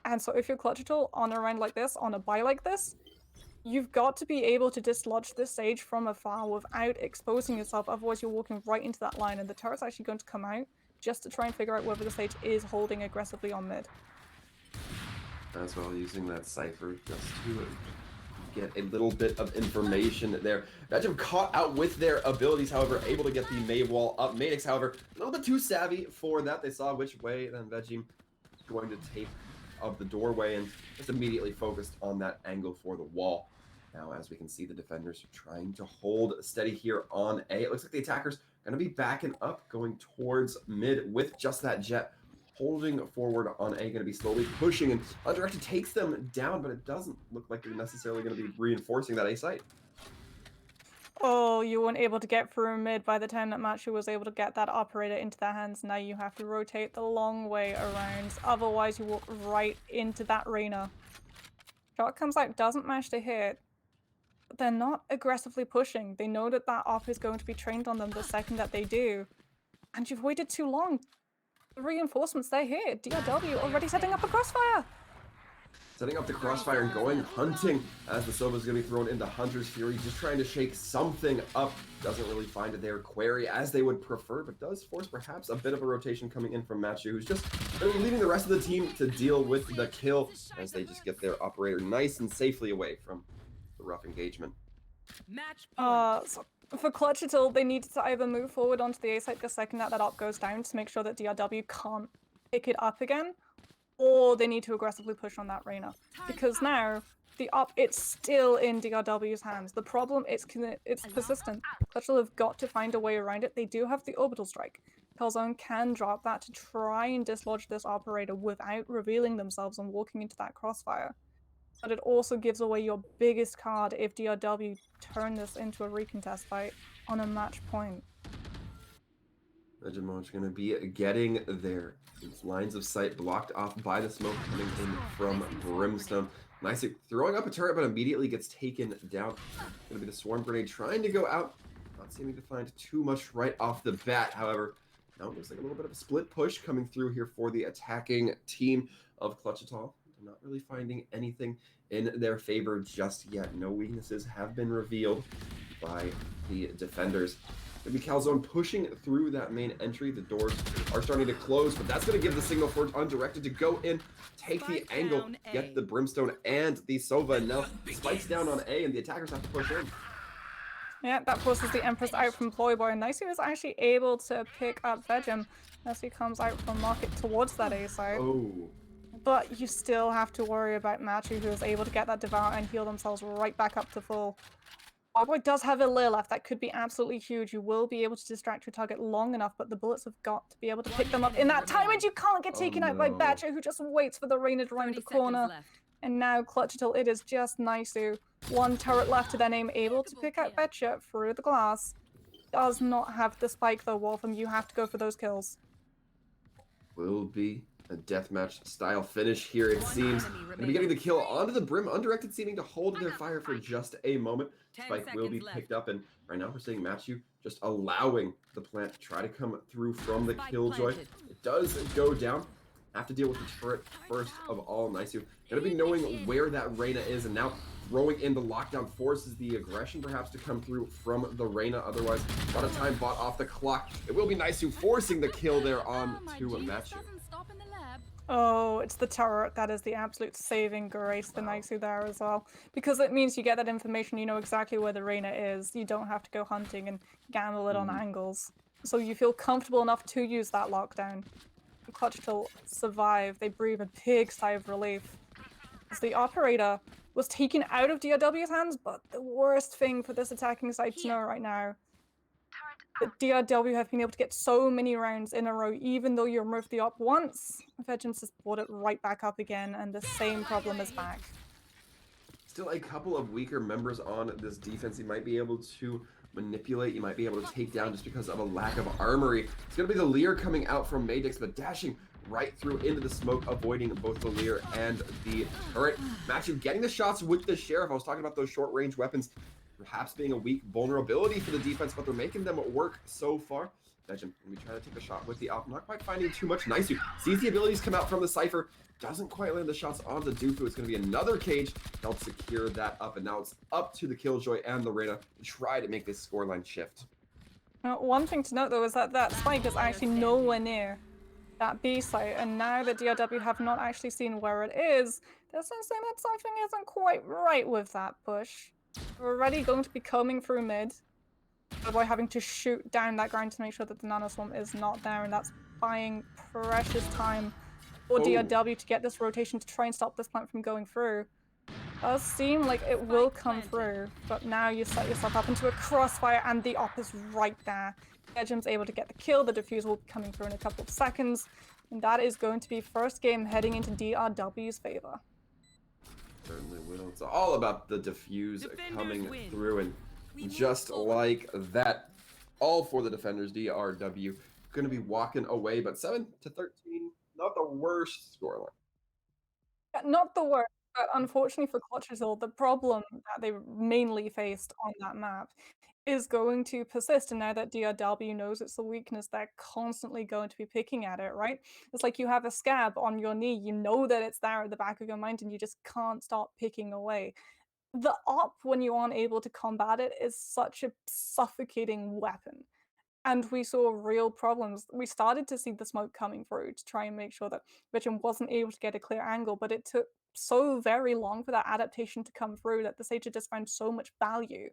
And so if you're Clutchital on a round like this, on a buy like this, you've got to be able to dislodge this Sage from afar without exposing yourself, otherwise you're walking right into that line, and the turret's actually going to come out just to try and figure out whether the Sage is holding aggressively on mid.
As well, using that Cypher just to get a little bit of information there. Vegem caught out with their abilities, however, able to get the Mave wall up. Manix, however, a little bit too savvy for that. They saw which way then Vegem going to tape of the doorway and just immediately focused on that angle for the wall. Now, as we can see, the defenders are trying to hold steady here on A. It looks like the attackers are going to be backing up, going towards mid with just that jet. Holding forward on A, going to be slowly pushing, and Undirected takes them down, but it doesn't look like they're necessarily going to be reinforcing that A site.
Oh, you weren't able to get through mid by the time that Machu was able to get that operator into their hands. Now you have to rotate the long way around, otherwise you walk right into that Reyna. Shot comes out, doesn't manage to hit. But they're not aggressively pushing. They know that that op is going to be trained on them the second that they do. And you've waited too long. The reinforcements, they're here. DRW already setting up a crossfire.
Setting up the crossfire and going hunting as the Sova is going to be thrown into Hunter's Fury, just trying to shake something up. Doesn't really find their query as they would prefer, but does force perhaps a bit of a rotation coming in from Machu, who's just going to be leaving the rest of the team to deal with the kill as they just get their operator nice and safely away from the rough engagement.
So for Clutchital, they needed to either move forward onto the A site the second that op goes down to make sure that DRW can't pick it up again, or they need to aggressively push on that Reyna. Because now, the op, it's still in DRW's hands. The problem, it's persistent. Clutchital have got to find a way around it. They do have the orbital strike. Calzone can drop that to try and dislodge this operator without revealing themselves and walking into that crossfire. But it also gives away your biggest card if DRW turn this into a recontest fight on a match point.
Vegemon's going to be getting their lines of sight blocked off by the smoke coming in from Brimstone. Nicely throwing up a turret, but immediately gets taken down. Going to be the Swarm Grenade trying to go out. Not seeming to find too much right off the bat, however. Now it looks like a little bit of a split push coming through here for the attacking team of Clutchital. Not really finding anything in their favor just yet. No weaknesses have been revealed by the defenders. Maybe Calzone pushing through that main entry. The doors are starting to close, but that's going to give the signal for Undirected to go in, take the angle, get the Brimstone and the Sova. And now spikes down on A, and the attackers have to push in.
Yeah, that forces the Empress out from Ployboy, and Nicey was actually able to pick up Vegem as he comes out from Market towards that A side.
Oh.
But you still have to worry about Machu, who is able to get that Devour and heal themselves right back up to full. Ployboy does have a Leer left. That could be absolutely huge. You will be able to distract your target long enough, but the bullets have got to be able to pick them up in that time, and you can't get taken out by Batcher, who just waits for the Reyna to round the corner. And now Clutchital, it is just Nisu. One turret left to their name, able to pick out Batcher through the glass. Does not have the spike though, Wolfram. You have to go for those kills.
Will be a deathmatch style finish here, it seems. Gonna be getting the kill onto the Brim. Undirected seeming to hold their fire for just a moment. Spike will be picked up, and right now we're seeing Machu just allowing the plant to try to come through from the Killjoy. It does go down. have to deal with the turret first of all. Nice. You're going to be knowing where that Reyna is, and now throwing in the lockdown forces the aggression perhaps to come through from the Reyna. Otherwise, a lot of time bought off the clock. It will be Nice forcing the kill there on to Matchu.
Oh, it's the turret that is the absolute saving grace for Naisu there as well. Because it means you get that information, you know exactly where the Reyna is. You don't have to go hunting and gamble it on angles. So you feel comfortable enough to use that lockdown. Clutchital survive. They breathe a big sigh of relief. As the operator was taken out of DRW's hands, but the worst thing for this attacking side to know right now, that DRW have been able to get so many rounds in a row, even though you removed the op once, Vengeance has brought it right back up again, and the same problem is back.
Still a couple of weaker members on this defense you might be able to manipulate, you might be able to take down just because of a lack of armory. It's going to be the Lear coming out from Madix, but dashing right through into the smoke, avoiding both the Lear and the turret. Matchu getting the shots with the Sheriff. I was talking about those short-range weapons perhaps being a weak vulnerability for the defense, but they're making them work so far. Legend, we try to take a shot with the op, not quite finding too much. Nice. Sees the abilities come out from the Cypher, doesn't quite land the shots onto Dooku. It's going to be another cage to help secure that up, and now it's up to the Killjoy and the Reyna to try to make this scoreline shift.
Now, one thing to note though is that that spike is actually nowhere near that B site, and now that DRW have not actually seen where it is, they're sensing that something isn't quite right with that push. We're already going to be combing through mid, by having to shoot down that ground to make sure that the nanoswarm is not there, and that's buying precious time for DRW to get this rotation to try and stop this plant from going through. Does seem like it will come through, but now you set yourself up into a crossfire and the op is right there. Edgem's able to get the kill, the defuse will be coming through in a couple of seconds, and that is going to be first game heading into DRW's favor.
Certainly will. It's all about the defuse coming through, and just like that, all for the defenders. DRW going to be walking away, but 7-13, not the worst scoreline.
Yeah, not the worst, but unfortunately for Clutchital, the problem that they mainly faced on that map is going to persist, and now that DRW knows it's a weakness, they're constantly going to be picking at it, right? It's like you have a scab on your knee, you know that it's there at the back of your mind, and you just can't stop picking away. The op, when you aren't able to combat it, is such a suffocating weapon. And we saw real problems. We started to see the smoke coming through to try and make sure that Vision wasn't able to get a clear angle, but it took so very long for that adaptation to come through that the Sage just found so much value.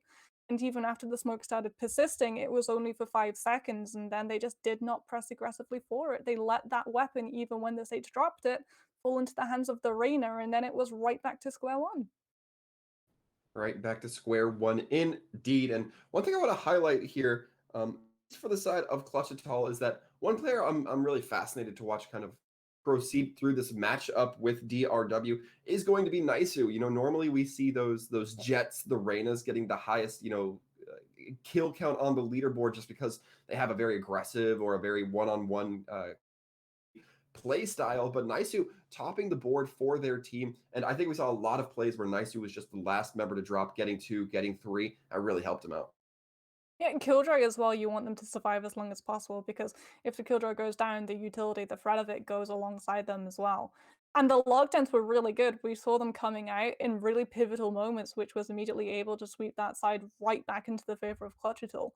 And even after the smoke started persisting, it was only for 5 seconds, and then they just did not press aggressively for it. They let that weapon, even when the Sage dropped it, fall into the hands of the Reyna, and then it was right back to square one.
Right back to square one indeed. And one thing I want to highlight here, for the side of Clutchital, is that one player I'm really fascinated to watch kind of proceed through this matchup with DRW is going to be Naisu. You know, normally we see those Jets, the Reynas, getting the highest, kill count on the leaderboard just because they have a very aggressive or a very one-on-one play style, but Naisu topping the board for their team. And I think we saw a lot of plays where Naisu was just the last member to drop, getting 2, getting 3. That really helped him out.
Yeah, and Killjoy as well, you want them to survive as long as possible, because if the Killjoy goes down, the utility, the threat of it goes alongside them as well. And the lockdowns were really good. We saw them coming out in really pivotal moments, which was immediately able to sweep that side right back into the favor of Clutchital.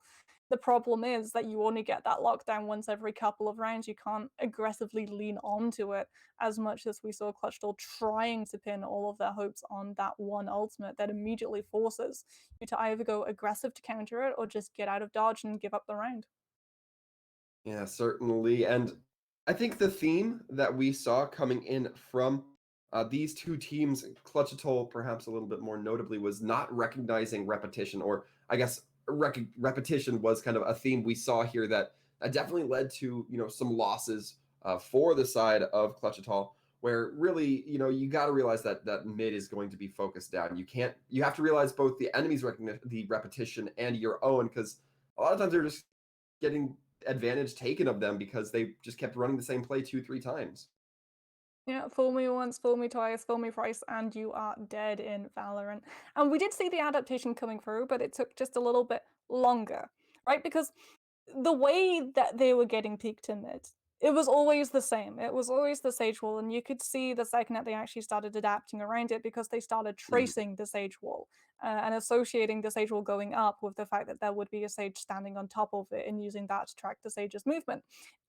The problem is that you only get that lockdown once every couple of rounds. You can't aggressively lean onto it as much as we saw Clutchital trying to pin all of their hopes on that one ultimate that immediately forces you to either go aggressive to counter it or just get out of dodge and give up the round.
Yeah, certainly. And I think the theme that we saw coming in from these two teams, Clutchital perhaps a little bit more notably, was not recognizing repetition, or I guess repetition was kind of a theme we saw here that definitely led to some losses for the side of Clutchital, where really you got to realize that mid is going to be focused down. You have to realize both the enemy's the repetition and your own, because a lot of times they're just getting advantage taken of them because they just kept running the same play 2-3 times.
Yeah, fool me once, fool me twice, fool me thrice, and you are dead in Valorant. And we did see the adaptation coming through, but it took just a little bit longer, right? Because the way that they were getting peaked in mid it was always the same. It was always the Sage Wall, and you could see the second that they actually started adapting around it because they started tracing the Sage Wall and associating the Sage Wall going up with the fact that there would be a Sage standing on top of it and using that to track the Sage's movement.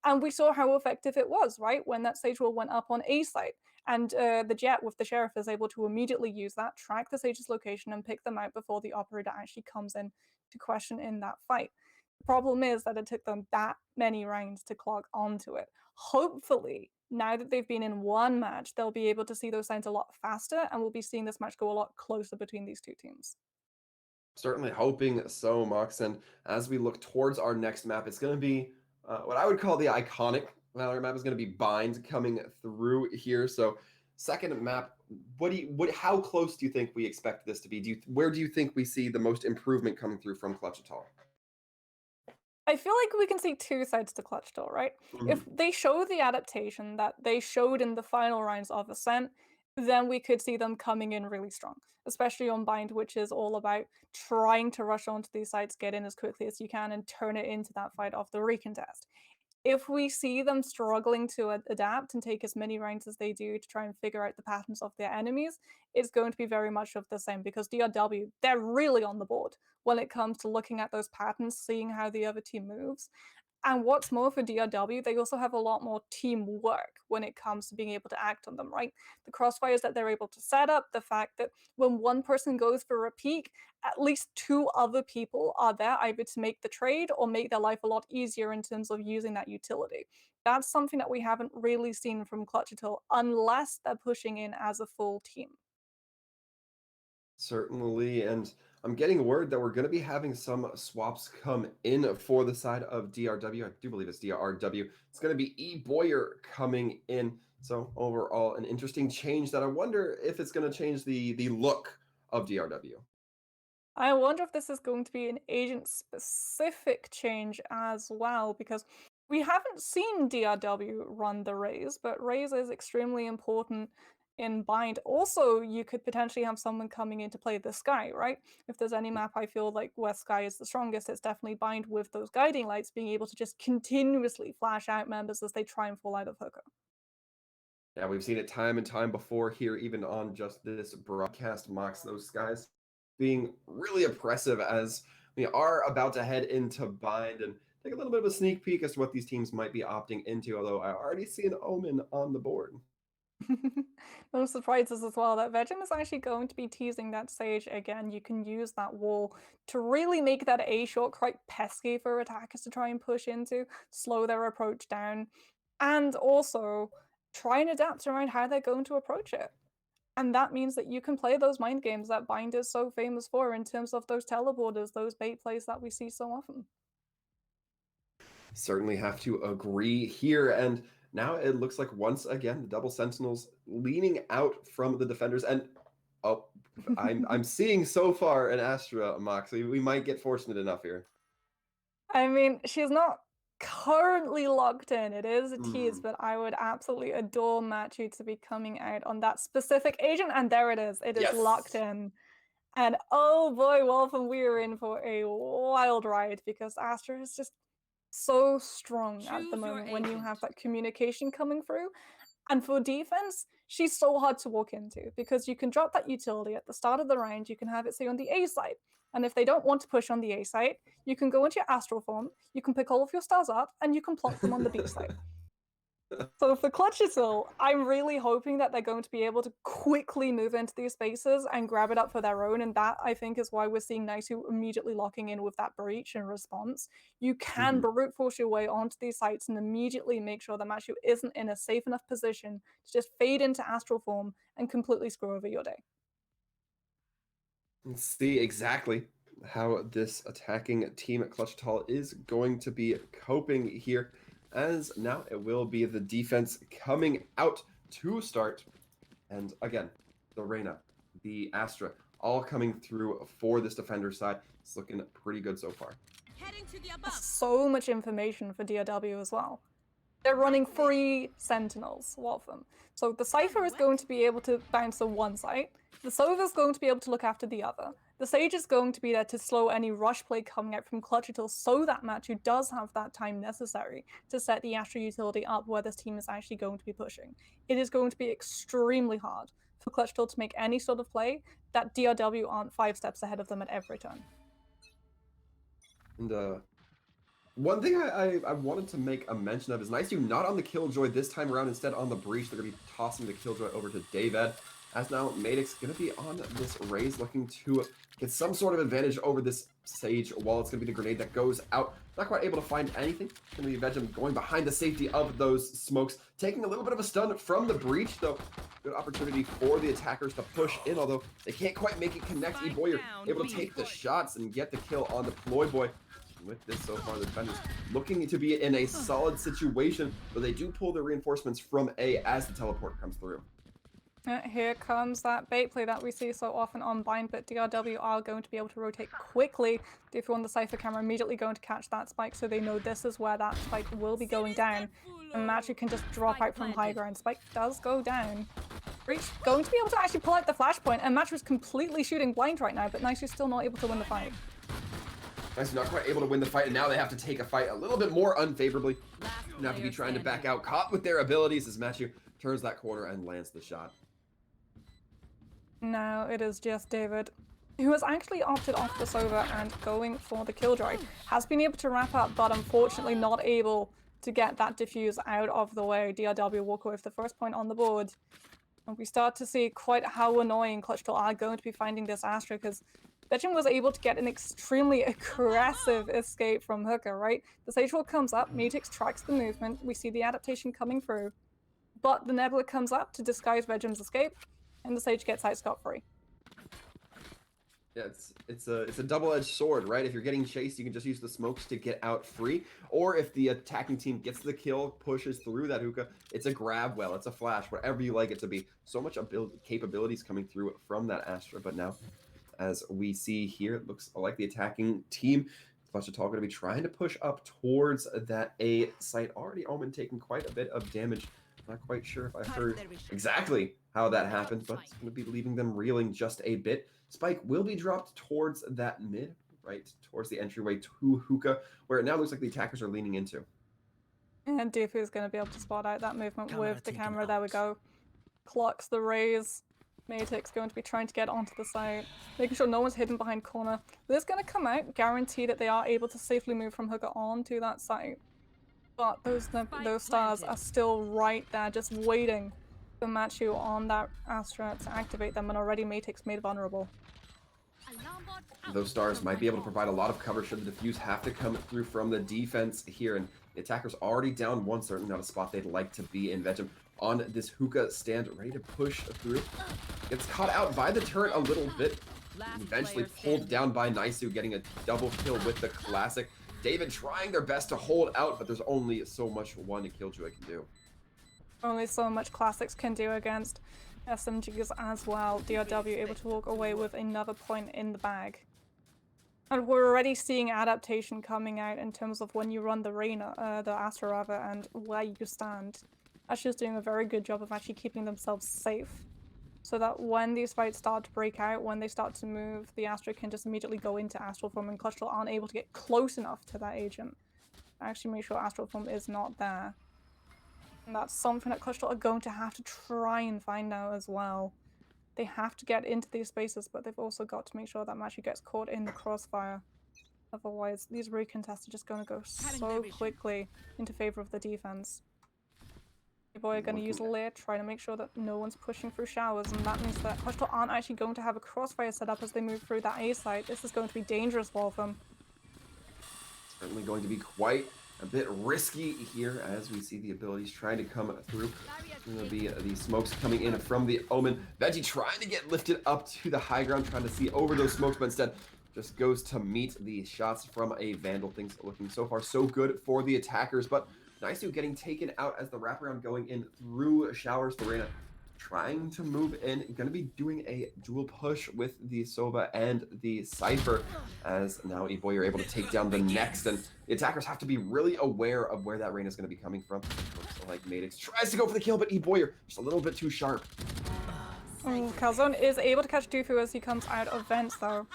And we saw how effective it was, right? When that Sage Wall went up on A site, and the Jet with the Sheriff is able to immediately use that, track the Sage's location, and pick them out before the Operator actually comes in to question in that fight. The problem is that it took them that many rounds to clog onto it. Hopefully, now that they've been in one match, they'll be able to see those signs a lot faster, and we'll be seeing this match go a lot closer between these two teams.
Certainly hoping so, Mox. And as we look towards our next map, it's going to be what I would call the iconic Valorant map. Is going to be Bind coming through here. So, second map, how close do you think we expect this to be? Where do you think we see the most improvement coming through from Clutchital?
I feel like we can see two sides to Clutchital, right? If they show the adaptation that they showed in the final rounds of Ascent, then we could see them coming in really strong, especially on Bind, which is all about trying to rush onto these sites, get in as quickly as you can, and turn it into that fight off the recontest. If we see them struggling to adapt and take as many rounds as they do to try and figure out the patterns of their enemies, it's going to be very much of the same because DRW, they're really on the board when it comes to looking at those patterns, seeing how the other team moves. And what's more for DRW, they also have a lot more teamwork when it comes to being able to act on them, right? The crossfires that they're able to set up, the fact that when one person goes for a peak, at least two other people are there either to make the trade or make their life a lot easier in terms of using that utility. That's something that we haven't really seen from Clutchital unless they're pushing in as a full team.
Certainly, and I'm getting word that we're going to be having some swaps come in for the side of DRW. I do believe it's DRW. It's going to be E. Boyer coming in. So overall, an interesting change that I wonder if it's going to change the look of DRW.
I wonder if this is going to be an agent-specific change as well, because we haven't seen DRW run the Raze, but Raze is extremely important in Bind. Also, you could potentially have someone coming in to play the Sky, right? If there's any map I feel like where Sky is the strongest, it's definitely Bind with those guiding lights, being able to just continuously flash out members as they try and fall out of hooker.
Yeah, we've seen it time and time before here, even on just this broadcast, Mox. Those guys being really oppressive as we are about to head into Bind and take a little bit of a sneak peek as to what these teams might be opting into, although I already see an Omen on the board.
No surprises as well that Vegem is actually going to be teasing that Sage again. You can use that wall to really make that A shot quite pesky for attackers to try and push into, slow their approach down, and also try and adapt around how they're going to approach it. And that means that you can play those mind games that Bind is so famous for in terms of those teleporters, those bait plays that we see so often.
Certainly have to agree here. And now it looks like once again the double sentinels leaning out from the defenders. And oh, I'm seeing so far an Astra, Mox. So we might get fortunate enough here.
I mean, she's not currently locked in. It is a tease, but I would absolutely adore Matthew to be coming out on that specific agent. And there it is. It is locked in. And oh boy, Wolfen, we are in for a wild ride because Astra is just so strong at the moment when you have that communication coming through. And for defense, she's so hard to walk into because you can drop that utility at the start of the round, you can have it say on the A side. And if they don't want to push on the A side, you can go into your astral form, you can pick all of your stars up, and you can plot them on the B side. So for Clutchital, I'm really hoping that they're going to be able to quickly move into these spaces and grab it up for their own, and that, I think, is why we're seeing Naisu immediately locking in with that breach in response. You can brute force your way onto these sites and immediately make sure that Matthew isn't in a safe enough position to just fade into astral form and completely screw over your day.
Let's see exactly how this attacking team at Clutchital is going to be coping here, as now it will be the defense coming out to start. And again, the Reyna, the Astra, all coming through for this defender side. It's looking pretty good so far.
So much information for DRW as well. They're running 3 Sentinels, a lot of them. So the Cypher is going to be able to bounce on one site. The Sova's going to be able to look after the other. The Sage is going to be there to slow any rush play coming out from Clutchital so that Matthew does have that time necessary to set the Astra utility up where this team is actually going to be pushing. It is going to be extremely hard for Clutchital to make any sort of play that DRW aren't 5 steps ahead of them at every turn.
And one thing I wanted to make a mention of is Nice2 not on the Killjoy this time around, instead on the Breach. They're going to be tossing the Killjoy over to David. As now Madix going to be on this Raze, looking to get some sort of advantage over this Sage wall. It's going to be the grenade that goes out. Not quite able to find anything. Going to be Vegem going behind the safety of those smokes, taking a little bit of a stun from the Breach, though. Good opportunity for the attackers to push in, although they can't quite make it connect. E-Boy able to take the shots and get the kill on the Ploy. With this so far, the defenders looking to be in a solid situation, but they do pull the reinforcements from A as the teleport comes through.
Here comes that bait play that we see so often on Bind, but DRW are going to be able to rotate quickly. If you want the Cypher camera, immediately going to catch that spike, so they know this is where that spike will be going down. And Matthew can just drop out from high ground. Spike does go down. Breach going to be able to actually pull out the flashpoint, and Matthew's completely shooting blind right now, but Nice2 still not able to win the fight.
Nice not quite able to win the fight, and now they have to take a fight a little bit more unfavorably. Now to be trying to back out, caught with their abilities as Matthew turns that corner and lands the shot.
Now it is just David, who has actually opted off the Sova and going for the Killjoy. Has been able to wrap up, but unfortunately not able to get that diffuse out of the way. DRW walk away with the first point on the board. And we start to see quite how annoying Clutchital are going to be finding this Astra, because Vegem was able to get an extremely aggressive escape from Hooker, right? The Sage Wall comes up, Mutix tracks the movement, we see the adaptation coming through, but the Nebula comes up to disguise Vegem's escape, and the Sage gets out scot-free.
Yeah, it's a double-edged sword, right? If you're getting chased, you can just use the smokes to get out free, or if the attacking team gets the kill, pushes through that hookah, it's a grab well, it's a flash, whatever you like it to be. So much capabilities coming through from that Astra, but now, as we see here, it looks like the attacking team, Clutchital, going to be trying to push up towards that A site. Already Omen taking quite a bit of damage. Not quite sure if I heard exactly how that happened, but it's going to be leaving them reeling just a bit. Spike will be dropped towards that mid, right towards the entryway to hookah, where it now looks like the attackers are leaning into.
And Diffu is going to be able to spot out that movement with the camera. There we go. Clocks the raise. Matix going to be trying to get onto the site, making sure no one's hidden behind corner. This is going to come out, guarantee that they are able to safely move from hookah onto that site. But those stars are still right there, just waiting for Matthew on that Astra to activate them, and already Matix made vulnerable.
Those stars might be able to provide a lot of cover should the defuse have to come through from the defense here, and the attacker's already down one, certainly not a spot they'd like to be in. Vegem on this hookah stand, ready to push through. Gets caught out by the turret a little bit, eventually pulled down by Nice2, getting a double kill with the classic. David trying their best to hold out, but there's only so much one Killjoy can do.
Only so much classics can do against SMGs as well. DRW able to walk away with another point in the bag. And we're already seeing adaptation coming out in terms of when you run the Astra rather, and where you stand. Astra's doing a very good job of actually keeping themselves safe, so that when these fights start to break out, when they start to move, the Astra can just immediately go into Astral Form, and Clutchital aren't able to get close enough to that agent. Actually make sure Astral Form is not there. And that's something that Clutchital are going to have to try and find out as well. They have to get into these spaces, but they've also got to make sure that Matthew gets caught in the crossfire. Otherwise, these recontests are just going to go so quickly into favor of the defense. Boy are going to use Leer, trying to make sure that no one's pushing through showers, and that means that Clutchital aren't actually going to have a crossfire set up as they move through that A site. This is going to be dangerous for them.
Certainly going to be quite a bit risky here as we see the abilities trying to come through. Going to be the smokes coming in from the Omen. Veggie trying to get lifted up to the high ground, trying to see over those smokes, but instead just goes to meet the shots from a Vandal. Things looking so far so good for the attackers, but Nice2 getting taken out as the wraparound going in through showers. Lorena trying to move in, going to be doing a dual push with the Sova and the Cypher, as now E-Boy are able to take down the next, and the attackers have to be really aware of where that rain is going to be coming from. Looks like Madix tries to go for the kill, but E-Boy just a little bit too sharp.
Calzone is able to catch Dufu as he comes out of vents though.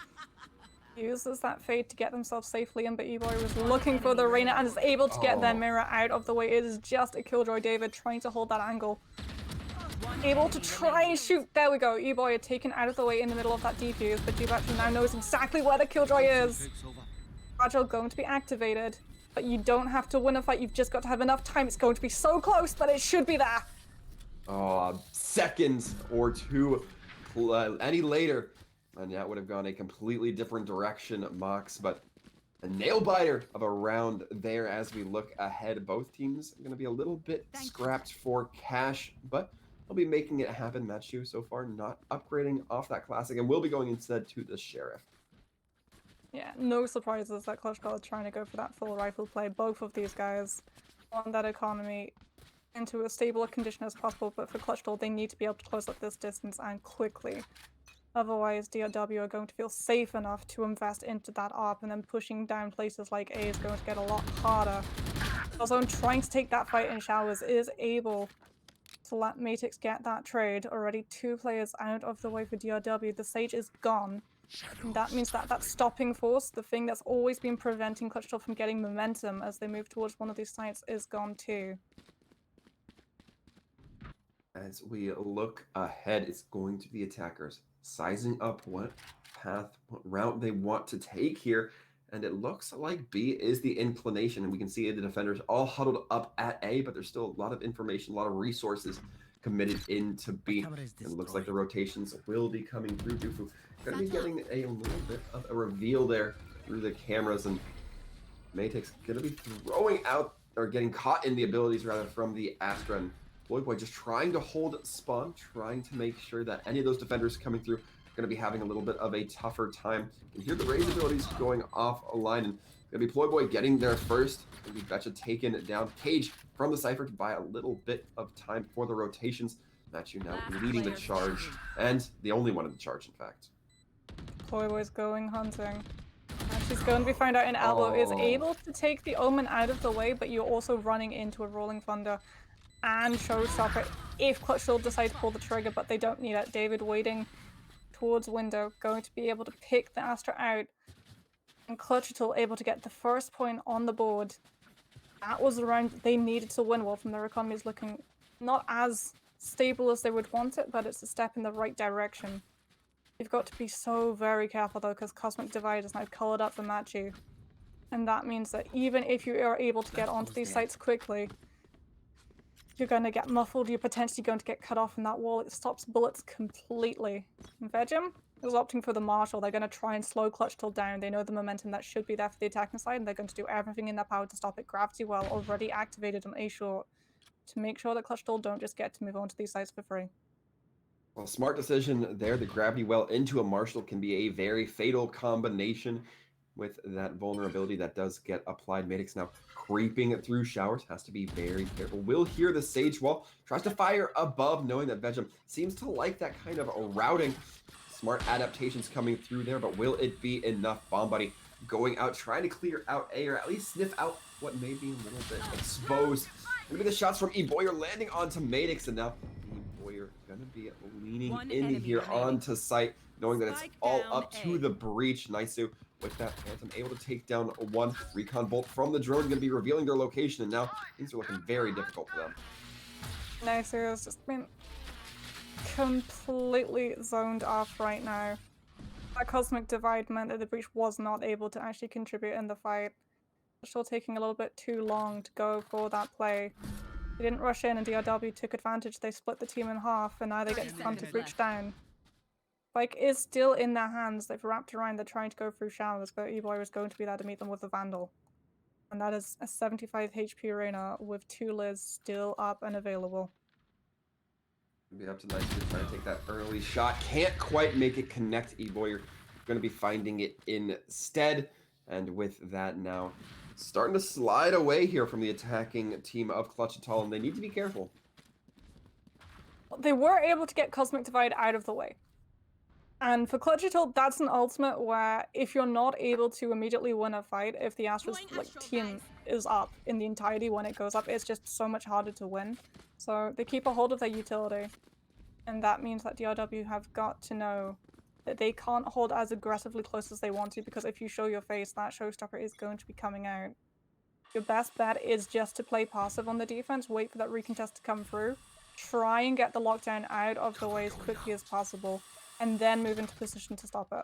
Uses that fade to get themselves safely in, but E-Boy was looking for the Reyna and is able to get their mirror out of the way. It is just a Killjoy David trying to hold that angle. Able to try and shoot. There we go. E-Boy are taken out of the way in the middle of that defuse, but Jubachi now knows exactly where the Killjoy is. Fragile going to be activated, but you don't have to win a fight. You've just got to have enough time. It's going to be so close, but it should be there.
Seconds or two any later, and that would have gone a completely different direction, Mox, but a nail-biter of a round there as we look ahead. Both teams are going to be a little bit scrapped for cash, but they'll be making it happen. Matchu so far not upgrading off that classic, and will be going instead to the Sheriff.
Yeah, no surprises that Clutchital is trying to go for that full rifle play. Both of these guys want that economy into as stable a condition as possible, but for Clutchital, they need to be able to close up this distance and quickly. Otherwise, DRW are going to feel safe enough to invest into that ARP, and then pushing down places like A is going to get a lot harder. Also, trying to take that fight in showers is able to let Matix get that trade. Already 2 players out of the way for DRW. The Sage is gone. And that means that that stopping force, the thing that's always been preventing Clutchital from getting momentum as they move towards one of these sites, is gone too.
As we look ahead, it's going to the attackers sizing up what path, what route they want to take here. And it looks like B is the inclination, and we can see the defenders all huddled up at A, but there's still a lot of information, a lot of resources committed into B. It looks like the rotations will be coming through. Dufu going to be getting a little bit of a reveal there through the cameras, and Matix going to be throwing out, or getting caught in the abilities rather, from the Astra. And Boy just trying to hold spawn, trying to make sure that any of those defenders coming through are going to be having a little bit of a tougher time. You can hear the raise abilities going off a line, and going to be Ployboy getting there first. Going to be Betcha taken down. Cage from the Cypher to buy a little bit of time for the rotations. Matchu now leading the charge, and the only one in the charge, in fact.
Ployboy's going hunting. And she's going to be found out in Elbow. Is able to take the Omen out of the way, but you're also running into a Rolling Thunder and Showstopper if Clutchital decides to pull the trigger, but they don't need it. David waiting towards window, going to be able to pick the Astra out, and Clutchital able to get the first point on the board. That was the round they needed to win. Well, from their economy is looking not as stable as they would want it, but it's a step in the right direction. You've got to be so very careful though, because Cosmic Divide is now colored up for Matchu, and that means that even if you are able to get onto these sites quickly, you're going to get muffled, you're potentially going to get cut off in that wall. It stops bullets completely. And Vegem is opting for the Marshal. They're going to try and slow Clutchital down. They know the momentum that should be there for the attacking side, and they're going to do everything in their power to stop it. Gravity Well already activated on A short to make sure that Clutchital don't just get to move on to these sites for free.
Well, smart decision there. The Gravity Well into a Marshal can be a very fatal combination with that vulnerability that does get applied. Matix now creeping through showers, has to be very careful. Will hear the Sage Wall, tries to fire above, knowing that Vegem seems to like that kind of routing. Smart adaptations coming through there, but will it be enough? Bomb Buddy going out, trying to clear out A, or at least sniff out what may be a little bit exposed. Gonna be the shots from E-Boyer landing onto Matix, and now E-Boyer gonna be leaning in here onto site, knowing that it's all up to the breach. Naisu with that Phantom able to take down one. Recon Bolt from the drone going to be revealing their location, and now things are looking very difficult for them.
Naisu has just been completely zoned off right now. That Cosmic Divide meant that the breach was not able to actually contribute in the fight. Still taking a little bit too long to go for that play. They didn't rush in, and DRW took advantage. They split the team in half, and now they get to hunt the breach down. Spike is still in their hands. They've wrapped around. They're trying to go through showers, but E-Boy is going to be there to meet them with the Vandal. And that is a 75 HP Reyna with 2 lids still up and available.
Be up to Naisu trying to take that early shot. Can't quite make it connect. E-Boyer going to be finding it instead. And with that now, starting to slide away here from the attacking team of Clutchital, and they need to be careful.
They were able to get Cosmic Divide out of the way. And for Clutchital, that's an ultimate where if you're not able to immediately win a fight, if the Astra's team is up in the entirety when it goes up, it's just so much harder to win. So they keep a hold of their utility. And that means that DRW have got to know that they can't hold as aggressively close as they want to, because if you show your face, that showstopper is going to be coming out. Your best bet is just to play passive on the defense, wait for that recontest to come through, try and get the lockdown out of the way as quickly as possible, and then move into position to stop it.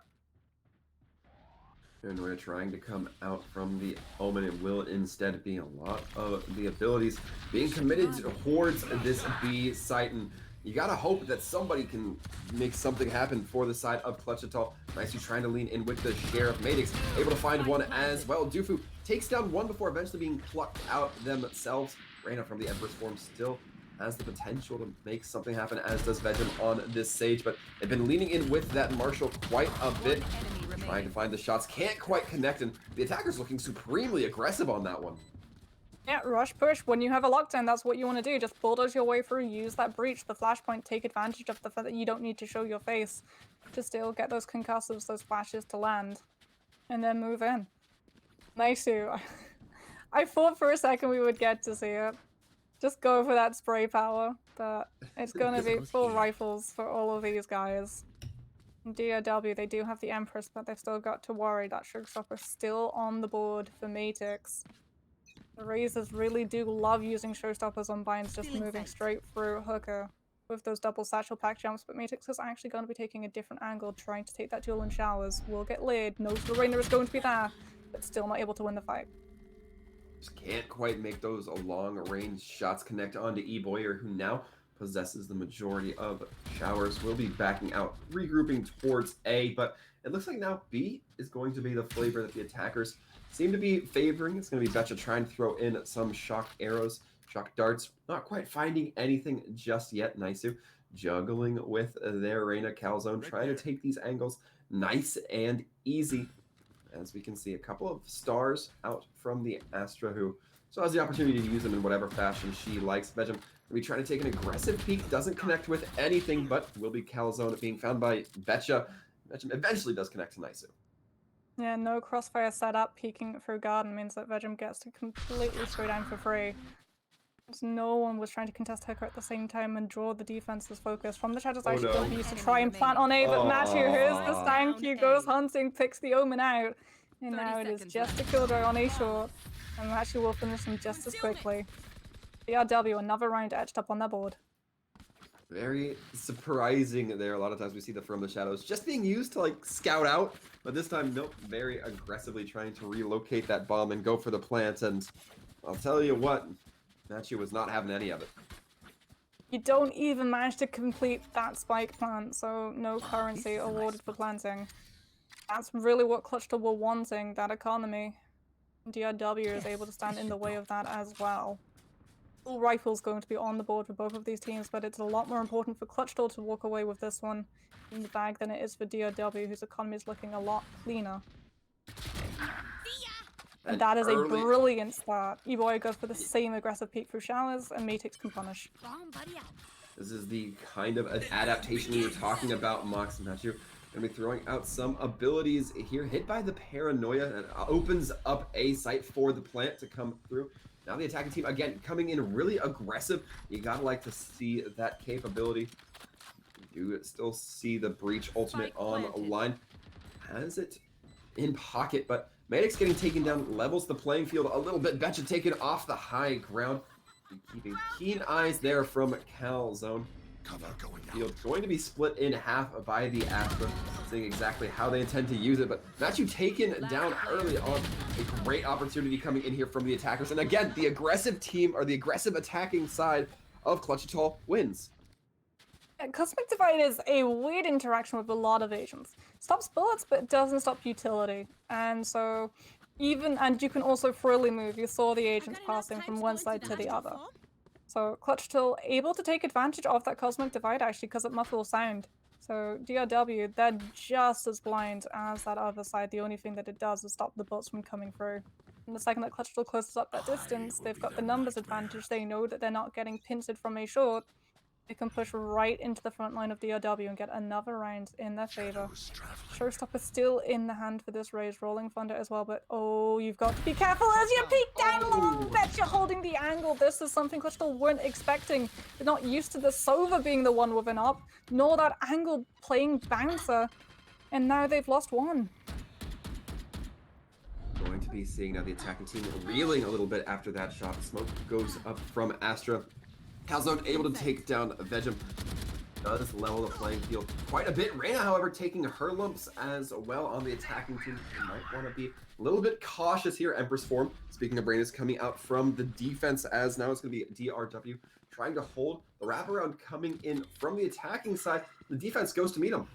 And we're trying to come out from the Omen. It will instead be a lot of the abilities being committed towards this B site. And you gotta hope that somebody can make something happen for the side of Clutchital. Nicely trying to lean in with the Sheriff. Madix able to find one as well. Dufu takes down one before eventually being plucked out themselves. Reyna from the Empress form still has the potential to make something happen, as does Vegem on this Sage, but they've been leaning in with that Marshall quite a bit. Trying to find the shots, can't quite connect, and the attacker's looking supremely aggressive on that one.
Yeah, rush push. When you have a lockdown, that's what you want to do. Just bulldoze your way through, use that breach, the flashpoint, take advantage of the fact that you don't need to show your face to still get those concussives, those flashes to land, and then move in. Nice. I thought for a second we would get to see it. Just go for that spray power, but it's gonna be full rifles for all of these guys. DRW, they do have the Empress, but they've still got to worry. That Showstopper still on the board for Matix. The Razors really do love using Showstoppers on binds, just moving straight through Hooker with those double satchel pack jumps, but Matix is actually going to be taking a different angle, trying to take that duel in showers. Will get laid, knows the Reyna is going to be there, but still not able to win the fight.
Just can't quite make those long-range shots connect onto E-Boyer, who now possesses the majority of showers. Will be backing out, regrouping towards A, but it looks like now B is going to be the flavor that the attackers seem to be favoring. It's going to be Betcha trying to throw in some shock arrows, shock darts. Not quite finding anything just yet. Naisu juggling with their Reyna Calzone, trying to take these angles nice and easy. As we can see, a couple of stars out from the Astra, who still has the opportunity to use them in whatever fashion she likes. Vegem will be trying to take an aggressive peek, doesn't connect with anything, but will be Calzone being found by Betcha. Vegem eventually does connect to Naisu.
Yeah, no crossfire setup, peeking through garden means that Vegem gets to completely spray down for free. Because no one was trying to contest Hooker at the same time and draw the defense's focus. From the shadows, actually going to be used to try and plant on A, but Matthew, here's the stank, he goes hunting, picks the Omen out. And now it is just a killjoy on A short, and Matthew will finish him just as quickly. DRW, another round etched up on their board.
Very surprising there. A lot of times we see the From the Shadows just being used to like scout out, but this time, nope, very aggressively trying to relocate that bomb and go for the plant. And I'll tell you what, Matthew was not having any of it.
You don't even manage to complete that spike plant, so no currency awarded for planting. That's really what Clutchital were wanting, that economy. DRW is able to stand in the way of that as well. Full rifle's going to be on the board for both of these teams, but it's a lot more important for Clutchital to walk away with this one in the bag than it is for DRW, whose economy is looking a lot cleaner. And that is a brilliant start. E-Boy goes for the same aggressive peek through showers, and Matix can punish.
This is the kind of adaptation we were talking about, Mox and Matthew. Gonna be throwing out some abilities here. Hit by the Paranoia, and opens up a site for the plant to come through. Now the attacking team, again, coming in really aggressive. You gotta like to see that capability. You do still see the Breach ultimate on line. Has it in pocket, but Madix getting taken down levels the playing field a little bit. Betcha taken off the high ground. Keeping keen eyes there from Calzone. Field going to be split in half by the Astra, seeing exactly how they intend to use it, but Matthew taken down early on. A great opportunity coming in here from the attackers, and again, the aggressive team, or the aggressive attacking side of Clutchital wins.
Cosmic Divide is a weird interaction with a lot of agents. Stops bullets, but doesn't stop utility. And so, and you can also freely move. You saw the agents passing from one side to the other. So Clutchital able to take advantage of that Cosmic Divide actually, because it muffles sound. So DRW, they're just as blind as that other side. The only thing that it does is stop the bullets from coming through. And the second that Clutchital closes up that distance, they've got the numbers advantage. They know that they're not getting pincered from a short. they can push right into the front line of DRW and get another round in their favor. Showstopper still in the hand for this raise, Rolling Thunder as well, but oh, you've got to be careful as you peek down low. Bet you're holding the angle. This is something Clutchital weren't expecting. They're not used to the Sova being the one with an up, nor that angle playing bouncer, and now they've lost one.
Going to be seeing now the attacking team reeling a little bit after that shot. Smoke goes up from Astra. Calzone able to take down Vegem. Does level the playing field quite a bit. Reyna, however, taking her lumps as well on the attacking team. They might want to be a little bit cautious here. Empress form. Speaking of Reyna's coming out from the defense, as now it's going to be DRW trying to hold the wraparound coming in from the attacking side. The defense goes to meet them.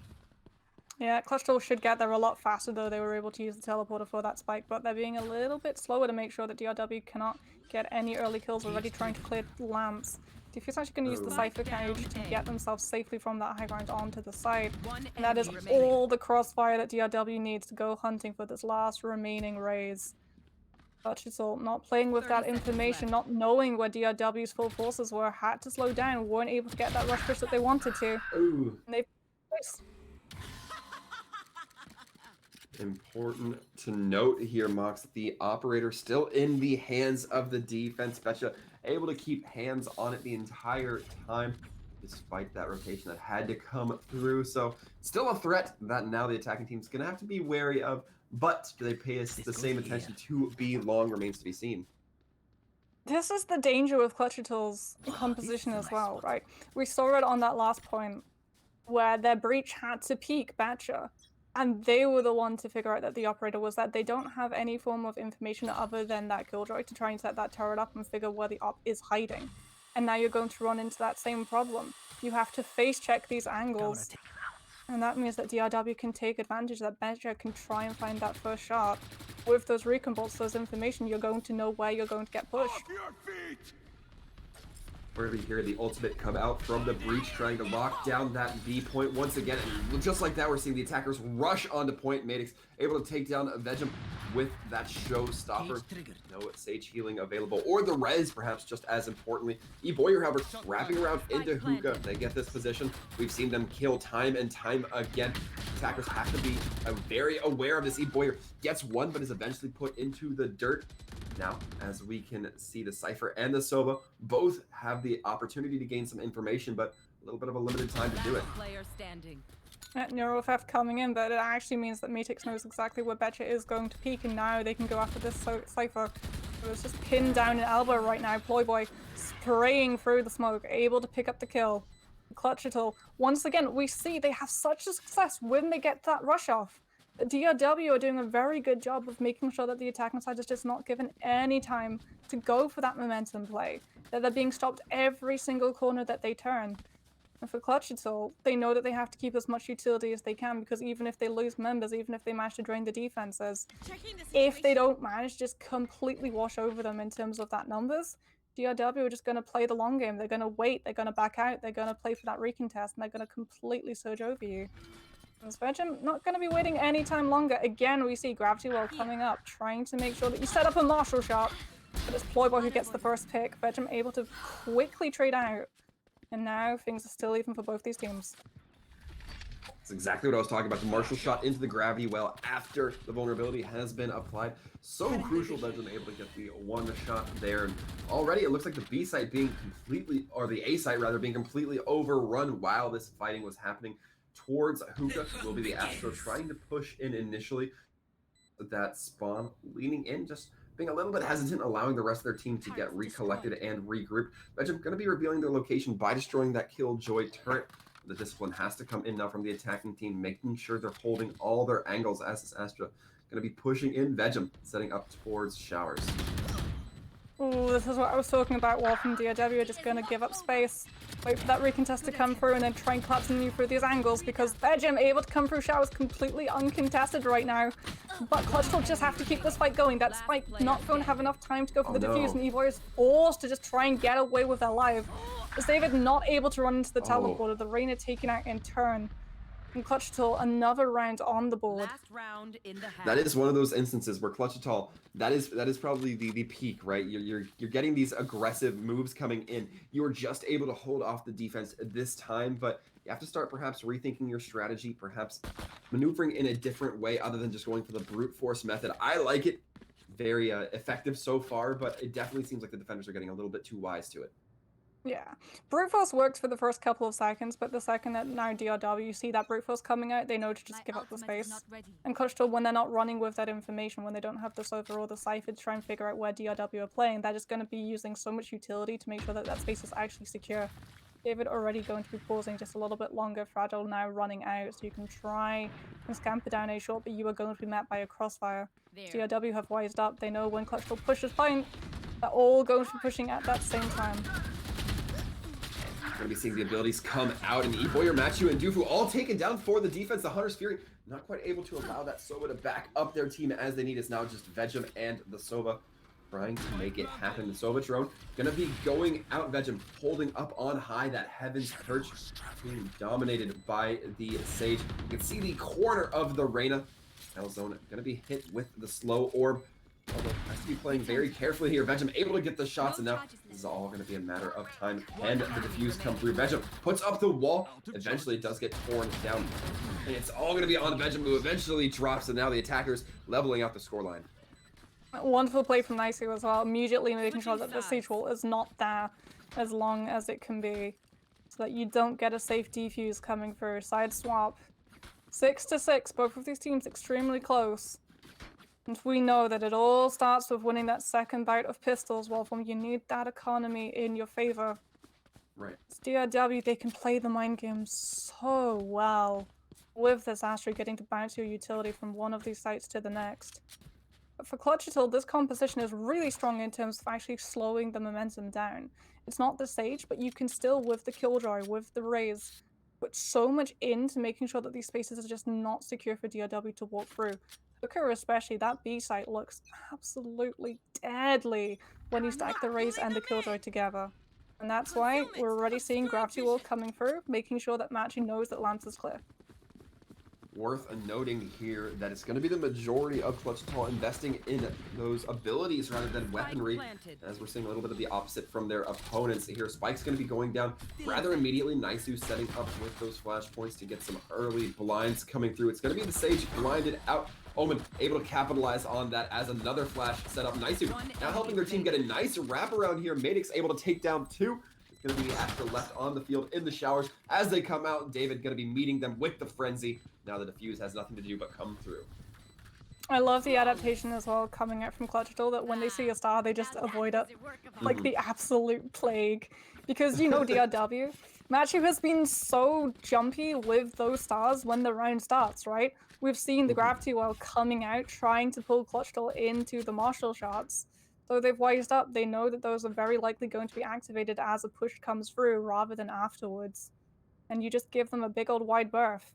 Yeah, Clutchital should get there a lot faster though. They were able to use the teleporter for that spike, but they're being a little bit slower to make sure that DRW cannot get any early kills. Already trying to clear lamps. Defense actually going to use the Cypher cage to get themselves safely from that high ground onto the side. And that is all the crossfire that DRW needs to go hunting for this last remaining raise. Clutchital not playing with that information, not knowing where DRW's full forces were, had to slow down, weren't able to get that rush push that they wanted to.
Ooh.
And they
Important to note here, Mox, that the operator still in the hands of the defense. Betcha able to keep hands on it the entire time, despite that rotation that had to come through. So still a threat that now the attacking team is going to have to be wary of, but do they pay us the same attention to be long remains to be seen.
This is the danger with Clutchital's composition as well, right? We saw it on that last point where their breach had to peek Batcher. And they were the one to figure out that the operator was that they don't have any form of information other than that Killjoy to try and set that turret up and figure where the op is hiding. And now you're going to run into that same problem. You have to face check these angles. And that means that DRW can take advantage, that Bencher can try and find that first shot. With those recon bolts, those information, you're going to know where you're going to get pushed.
We're going to hear the ultimate come out from the breach, trying to lock down that B point once again. And just like that, we're seeing the attackers rush onto point. Madix able to take down Vegem with that showstopper. No Sage healing available, or the res, perhaps just as importantly. E-Boyer, however, wrapping around into Hookah. They get this position. We've seen them kill time and time again. Attackers have to be very aware of this. E-Boyer gets one, but is eventually put into the dirt. Now, as we can see, the Cypher and the Sova both have the opportunity to gain some information, but a little bit of a limited time to do it.
NeuroFF coming in, but it actually means that Metix knows exactly where Betcha is going to peak, and now they can go after this Cypher. So it's just pinned down in elbow right now. Ployboy spraying through the smoke, able to pick up the kill. Clutchital, once again, we see they have such a success when they get that rush off. DRW are doing a very good job of making sure that the attacking side is just not given any time to go for that momentum play. That they're being stopped every single corner that they turn. And for Clutchital, they know that they have to keep as much utility as they can, because even if they lose members, even if they manage to drain the defenses, if they don't manage to just completely wash over them in terms of that numbers, DRW are just going to play the long game. They're going to wait, they're going to back out, they're going to play for that recontest, and they're going to completely surge over you. Vegem not going to be waiting any time longer. Again, we see Gravity Well coming up, trying to make sure that you set up a Marshall shot. But it's Ployboy who gets the first pick. Vegem able to quickly trade out. And now things are still even for both these teams.
That's exactly what I was talking about. The Marshall shot into the Gravity Well after the vulnerability has been applied. So crucial. Vegem able to get the one shot there. And already it looks like the B site being completely, or the A site rather, being completely overrun while this fighting was happening. Towards Hookah will be the Astro trying to push in initially. That spawn leaning in, just being a little bit hesitant, allowing the rest of their team to get recollected and regrouped. Vegem going to be revealing their location by destroying that Killjoy turret. The discipline has to come in now from the attacking team, making sure they're holding all their angles as this Astra going to be pushing in. Vegem setting up towards Showers.
Oh, this is what I was talking about. Walking DRW are just going to give up space. Wait for that recontest to come through and then try and continue through these angles, because Vegem able to come through Showers completely uncontested right now. But Clutchital just have to keep this fight going. That Spike not going to have enough time to go for the defuse, and Evoy is forced to just try and get away with their life. As David not able to run into the teleporter, the Reyna taken out in turn. And Clutchital, another round on the board.
Last round in the half.
That is one of those instances where Clutchital, that is probably the peak, right? You're getting these aggressive moves coming in. You are just able to hold off the defense this time, but you have to start perhaps rethinking your strategy, perhaps maneuvering in a different way other than just going for the brute force method. I like it. Very effective so far, but it definitely seems like the defenders are getting a little bit too wise to it.
Yeah. Brute force works for the first couple of seconds, but the second that now DRW see that brute force coming out, they know to just give up the space. And Clutchital, when they're not running with that information, when they don't have the Sova or the Cypher to try and figure out where DRW are playing, they're just going to be using so much utility to make sure that that space is actually secure. David already going to be pausing just a little bit longer. Fragile now running out, so you can try and scamper down a short, but you are going to be met by a crossfire. DRW have wised up. They know when Clutchital pushes point, they're all going to be pushing at that same time.
Going to be seeing the abilities come out, and Eboyer, Matthew, and Dufu all taken down for the defense. The Hunter's Fury not quite able to allow that Sova to back up their team as they need. It's now just Vegem and the Sova trying to make it happen. The Sova drone going to be going out. Vegem holding up on high, that Heaven's Perch being dominated by the Sage. You can see the corner of the Reyna. Hellzone going to be hit with the slow orb. Although has to be playing very carefully here. Vegem able to get the shots, and now this is all going to be a matter of time. And the defuse come through. Vegem puts up the wall. Eventually, it does get torn down. And it's all going to be on Vegem, who eventually drops, and now the attackers leveling out the scoreline.
Wonderful play from Nicey as well, immediately making sure that the siege wall is not there as long as it can be, so that you don't get a safe defuse coming through. Side swap. 6-6, both of these teams extremely close. And we know that it all starts with winning that second bout of pistols, Wolfram. You need that economy in your favor.
Right.
It's DRW, they can play the mind game so well with this Astro getting to bounce your utility from one of these sites to the next. But for Clutchital, this composition is really strong in terms of actually slowing the momentum down. It's not the Sage, but you can still, with the Killjoy, with the Raze, put so much into making sure that these spaces are just not secure for DRW to walk through. Hooker especially, that B site looks absolutely deadly when you stack the Raze and the Killjoy together. And that's why we're already seeing Gravity Wall coming through, making sure that Matchy knows that Lance is clear.
Worth noting here that it's going to be the majority of Clutchital investing in those abilities rather than weaponry, as we're seeing a little bit of the opposite from their opponents here. Spike's going to be going down rather immediately. Niceu setting up with those flash points to get some early blinds coming through. It's going to be the Sage blinded out. Omen able to capitalize on that as another flash set up. Niceu now helping their team get a nice wraparound here. Madix able to take down two. It's going to be Astra left on the field in the showers. As they come out, David going to be meeting them with the Frenzy. Now the defuse has nothing to do but come through.
I love the adaptation as well coming out from Clutchital, that when they see a star, they just avoid it like the absolute plague. Because, you know, DRW, Matthew has been so jumpy with those stars when the round starts, right? We've seen the Gravity Well coming out, trying to pull Clutchital into the Marshall shots. So they've wised up. They know that those are very likely going to be activated as a push comes through rather than afterwards. And you just give them a big old wide berth.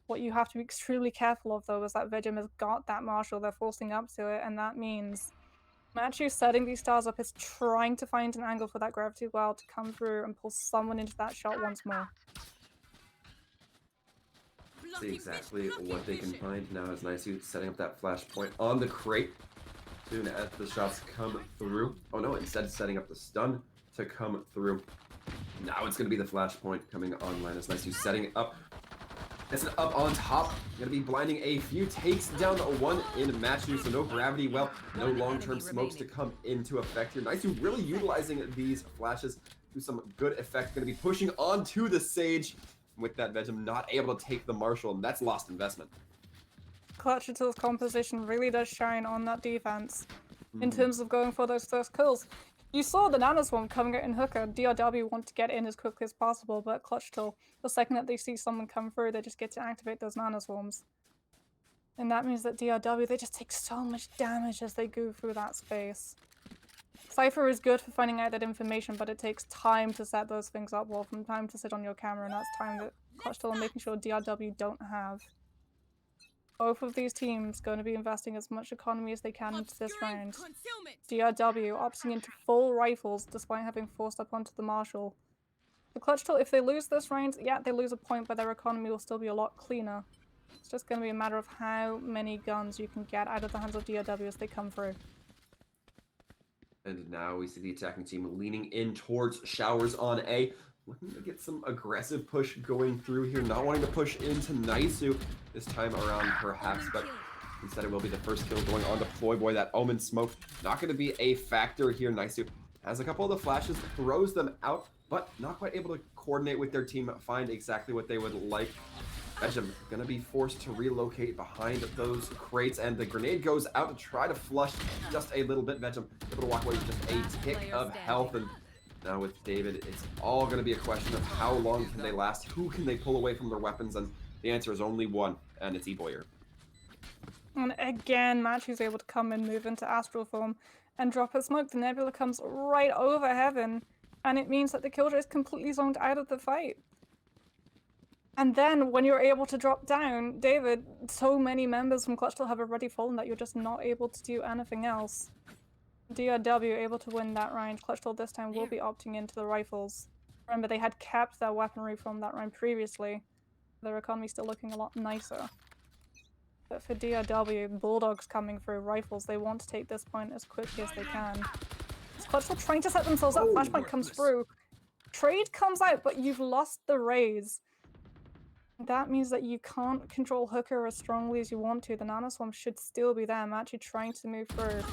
What you have to be extremely careful of, though, is that Vegem has got that Marshall. They're forcing up to it, and that means Matthew setting these stars up is trying to find an angle for that Gravity Well to come through and pull someone into that shot once more.
See exactly what they can find now as Niceu setting up that flash point on the crate. Soon as the shots come through. Oh no, instead setting up the stun to come through. Now it's going to be the flash point coming online as Niceu setting it up. It's an up on top. Going to be blinding a few. Takes down one in Matthew, so no Gravity Well, no long-term smokes to come into effect here. Niceu really utilizing these flashes to some good effect. Going to be pushing onto the Sage. With that, Vegem not able to take the Marshall, and that's lost investment.
Clutchital's composition really does shine on that defense in terms of going for those first kills. You saw the Nanoswarm coming out in Hooker. DRW want to get in as quickly as possible, but Clutchital, the second that they see someone come through, they just get to activate those Nanoswarms. And that means that DRW, they just take so much damage as they go through that space. Cypher is good for finding out that information, but it takes time to set those things up, well, from time to sit on your camera, and that's time that Clutchital are making sure DRW don't have. Both of these teams going to be investing as much economy as they can into this round. DRW opting into full rifles despite having forced up onto the Marshall. The Clutchital, if they lose this round, yeah, they lose a point, but their economy will still be a lot cleaner. It's just going to be a matter of how many guns you can get out of the hands of DRW as they come through.
And now we see the attacking team leaning in towards Showers on A. Looking to get some aggressive push going through here. Not wanting to push into Naisu this time around, perhaps, but instead it will be the first kill going on to Ployboy. That Omen smoke not going to be a factor here. Naisu has a couple of the flashes, throws them out, but not quite able to coordinate with their team, find exactly what they would like. Vegem gonna be forced to relocate behind those crates, and the grenade goes out to try to flush just a little bit. Vegem able to walk away with just a tick of health, and now with David, it's all gonna be a question of how long can they last, who can they pull away from their weapons, and the answer is only one, and it's Eboyer.
And again, Machi's able to come and move into astral form and drop a smoke. The nebula comes right over heaven, and it means that the Killjoy is completely zoned out of the fight. And then when you're able to drop down, David, so many members from Clutchital have already fallen that you're just not able to do anything else. DRW able to win that round. Clutchital this time will be opting into the rifles. Remember, they had kept their weaponry from that round previously. Their economy still looking a lot nicer. But for DRW, Bulldogs coming through rifles, they want to take this point as quickly as they can. Clutchital trying to set themselves up. Flashpoint comes through. Trade comes out, but you've lost the raise. That means that you can't control Hooker as strongly as you want to. The Nanoswarm should still be there. I'm actually trying to move through.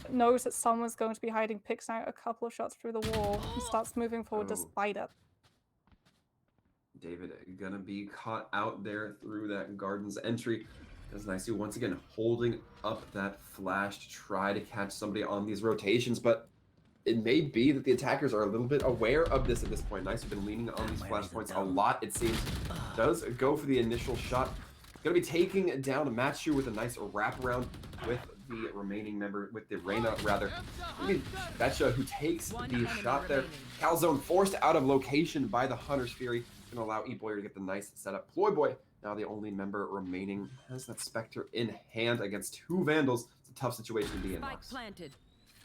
Knows that someone's going to be hiding, picks out a couple of shots through the wall, and starts moving forward despite it.
David gonna be caught out there through that garden's entry. As Naisu once again holding up that flash to try to catch somebody on these rotations, but it may be that the attackers are a little bit aware of this at this point. Naisu been leaning on these flashpoints a lot, it seems. Does go for the initial shot. Gonna be taking down Machu with a nice wraparound with the remaining member, with the Reyna rather. Betcha who takes the shot there. Calzone forced out of location by the Hunter's Fury. Gonna allow Eboyer to get the nice setup. Ployboy, now the only member remaining, has that Spectre in hand against two Vandals. It's a tough situation to be in.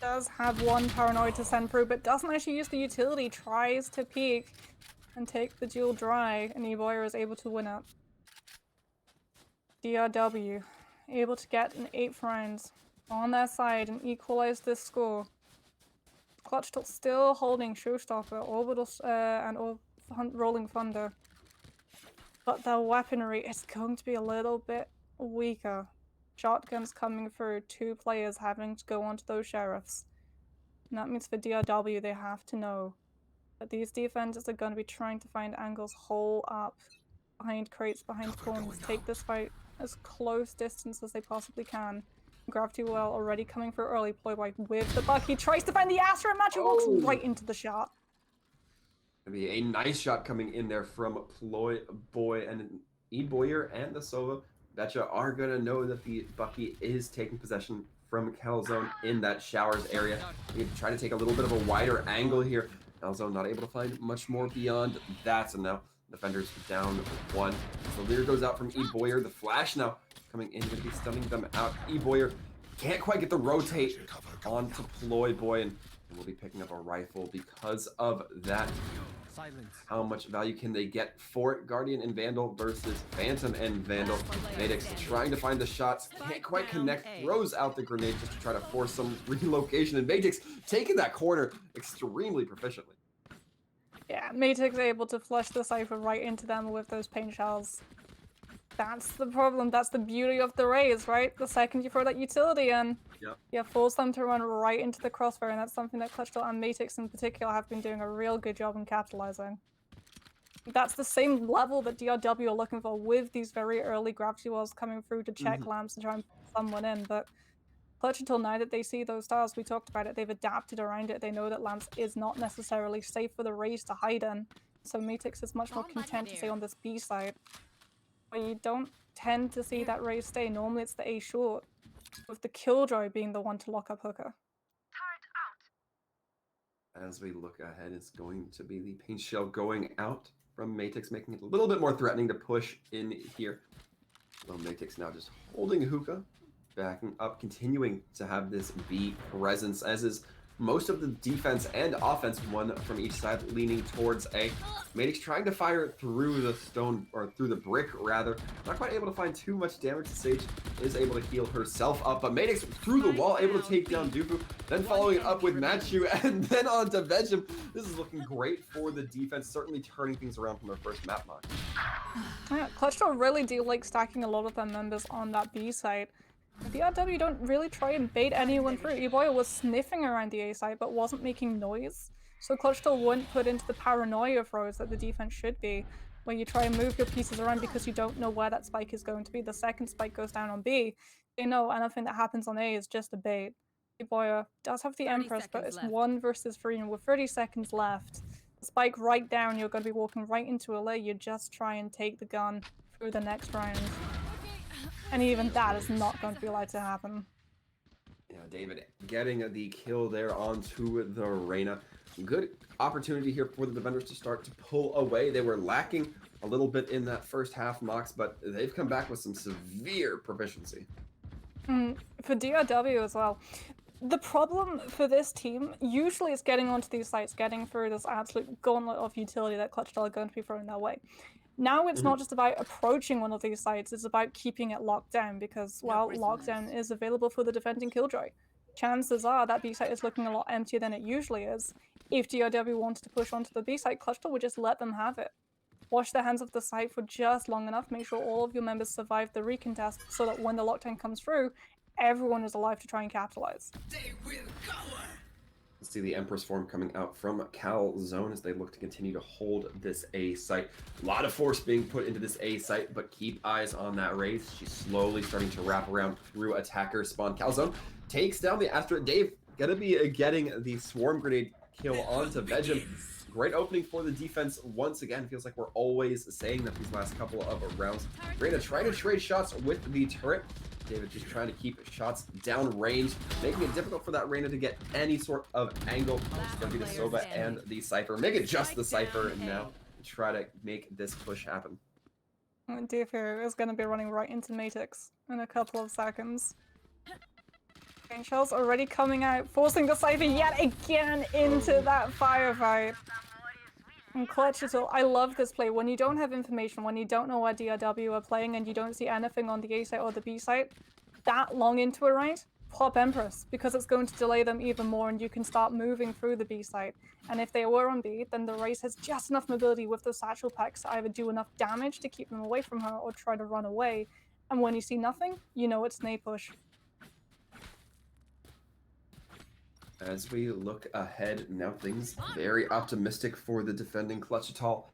Does have one paranoid to send through, but doesn't actually use the utility. Tries to peek and take the duel dry, and Eboyer is able to win it. DRW able to get an 8th round on their side and equalize this score. Clutchital still holding Showstopper, Orbital, and Rolling Thunder, but their weaponry is going to be a little bit weaker. Shotguns coming through, 2 players having to go onto those sheriffs. And that means for DRW, they have to know that these defenders are going to be trying to find angles, hole up behind crates, behind corners, take this fight as close distance as they possibly can. Gravity Well already coming through early. Ployboy with the buck. He tries to find the Astra, and Matthew walks right into the shot.
Gonna be a nice shot coming in there from Ployboy, and Eboyer and the Sova. Betcha are gonna know that the Bucky is taking possession from Calzone in that Showers area. We need to try to take a little bit of a wider angle here. Calzone not able to find much more beyond that, so now defenders down 1. So Lear goes out from Eboyer. The flash now coming in, gonna be stunning them out. Eboyer can't quite get the rotate onto Ployboy, and we'll be picking up a rifle because of that. How much value can they get for it? Guardian and Vandal versus Phantom and Vandal. Madix trying to find the shots, can't quite connect, throws out the grenade just to try to force some relocation, and Madix taking that corner extremely proficiently.
Yeah, Matix able to flush the Cypher right into them with those paint shells. That's the problem, that's the beauty of the raise, right? The second you throw that utility in, you force them to run right into the crossfire, and that's something that Clutchital and Matix in particular have been doing a real good job in capitalizing. That's the same level that DRW are looking for with these very early gravity wells coming through to check lamps and try and put someone in, but Clutchital, now that they see those stars, we talked about it, they've adapted around it. They know that lamps is not necessarily safe for the raise to hide in, so Matix is much more content to stay on this B side. But you don't tend to see that raise stay. Normally it's the A short, with the Killjoy being the one to lock up Hooker.
As we look ahead, it's going to be the paint shell going out from Matix, making it a little bit more threatening to push in here. Well, Matix now just holding Hookah, backing up, continuing to have this B presence, as is most of the defense and offense, one from each side, leaning towards A. Madix trying to fire through the stone, or through the brick rather. Not quite able to find too much damage. Sage is able to heal herself up, but Madix through the wall, able to take down Dufu, then following it up with Matchu, and then on to Vegem. This is looking great for the defense, certainly turning things around from their first map knock.
Yeah, Clutchital really do like stacking a lot of their members on that B side. DRW don't really try and bait anyone through. Eboya was sniffing around the A side but wasn't making noise. So Clutchital wouldn't put into the paranoia throws that the defense should be, where you try and move your pieces around because you don't know where that spike is going to be. The second spike goes down on B, they know anything that happens on A is just a bait. Eboya does have the Empress, but it's 1 versus 3, and with 30 seconds left, spike right down, you're going to be walking right into a lay. You just try and take the gun through the next round. And even that is not going to be allowed to happen.
Yeah, David getting the kill there onto the Reyna. Good opportunity here for the defenders to start to pull away. They were lacking a little bit in that first half, Mox, but they've come back with some severe proficiency.
For DRW as well. The problem for this team, usually it's getting onto these sites, getting through this absolute gauntlet of utility that Clutchital are going to be throwing their way. Now it's not just about approaching one of these sites, it's about keeping it locked down, because, well, lockdown is available for the defending Killjoy. Chances are that B site is looking a lot emptier than it usually is. If DRW wanted to push onto the B site, Clutchital would just let them have it. Wash their hands off the site for just long enough, make sure all of your members survive the recontest, so that when the lockdown comes through, everyone is alive to try and capitalize.
Let's see the Empress form coming out from Cal Zone as they look to continue to hold this A site. A lot of force being put into this A site, but keep eyes on that Wraith. She's slowly starting to wrap around through attacker spawn. Cal Zone takes down the Astra. Dave gonna be getting the swarm grenade kill onto Vegem. Great opening for the defense once again. Feels like we're always saying that these last couple of rounds. Reyna trying to trade shots with the turret. David just trying to keep shots down range, making it difficult for that Reyna to get any sort of angle. It's going to be the Sova and the Cypher. Make it just the Cypher now to try to make this push happen.
Dufu is going to be running right into Matix in a couple of seconds. Rain shells already coming out, forcing the Cypher yet again into that firefight. And Clutchital, I love this play. When you don't have information, when you don't know where DRW are playing and you don't see anything on the A site or the B site, that long into a round, pop Empress, because it's going to delay them even more and you can start moving through the B site. And if they were on B, then the Race has just enough mobility with the satchel packs to either do enough damage to keep them away from her or try to run away. And when you see nothing, you know it's an A push.
As we look ahead, now things very optimistic for the defending Clutchital,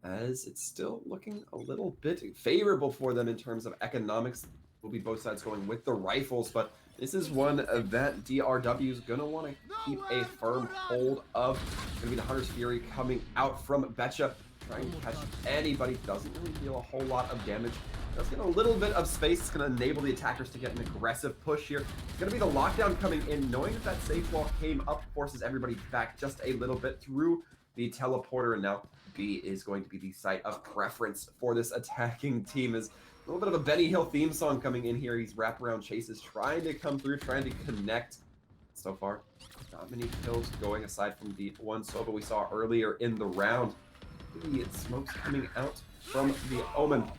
as it's still looking a little bit favorable for them in terms of economics. Will be both sides going with the rifles, but this is one that DRW is going to want to keep a firm hold of. It's going to be the Hunter's Fury coming out from Betcha, trying to catch anybody. Doesn't really deal a whole lot of damage. Does get a little bit of space. It's going to enable the attackers to get an aggressive push here. It's going to be the lockdown coming in, knowing that that safe wall came up, forces everybody back just a little bit through the teleporter, and now B is going to be the site of preference for this attacking team. Is a little bit of a Benny Hill theme song coming in here. He's wraparound chases, trying to come through, trying to connect. So far, not many kills going aside from the one Sova we saw earlier in the round. The smokes coming out from the Omen.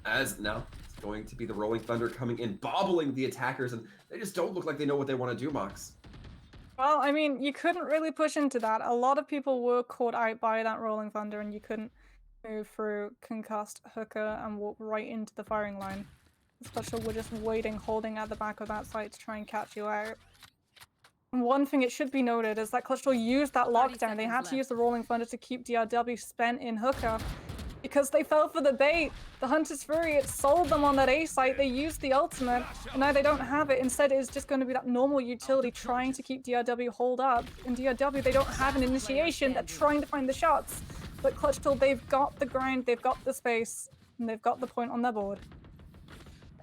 As now, it's going to be the Rolling Thunder coming in, bobbling the attackers, and they just don't look like they know what they want to do, Mox.
Well, I mean, you couldn't really push into that. A lot of people were caught out by that Rolling Thunder, and you couldn't move through concussed hooker and walk right into the firing line. Especially we're just waiting, holding at the back of that site to try and catch you out. And one thing it should be noted is that Clutchital used that lockdown. They had to use the Rolling Thunder to keep DRW spent in hooker because they fell for the bait. The Hunter's Fury, it sold them on that A site. They used the ultimate, and now they don't have it. Instead, it's just going to be that normal utility trying to keep DRW hold up. In DRW, they don't have an initiation. They're trying to find the shots. But Clutchital, they've got the ground, they've got the space, and they've got the point on their board.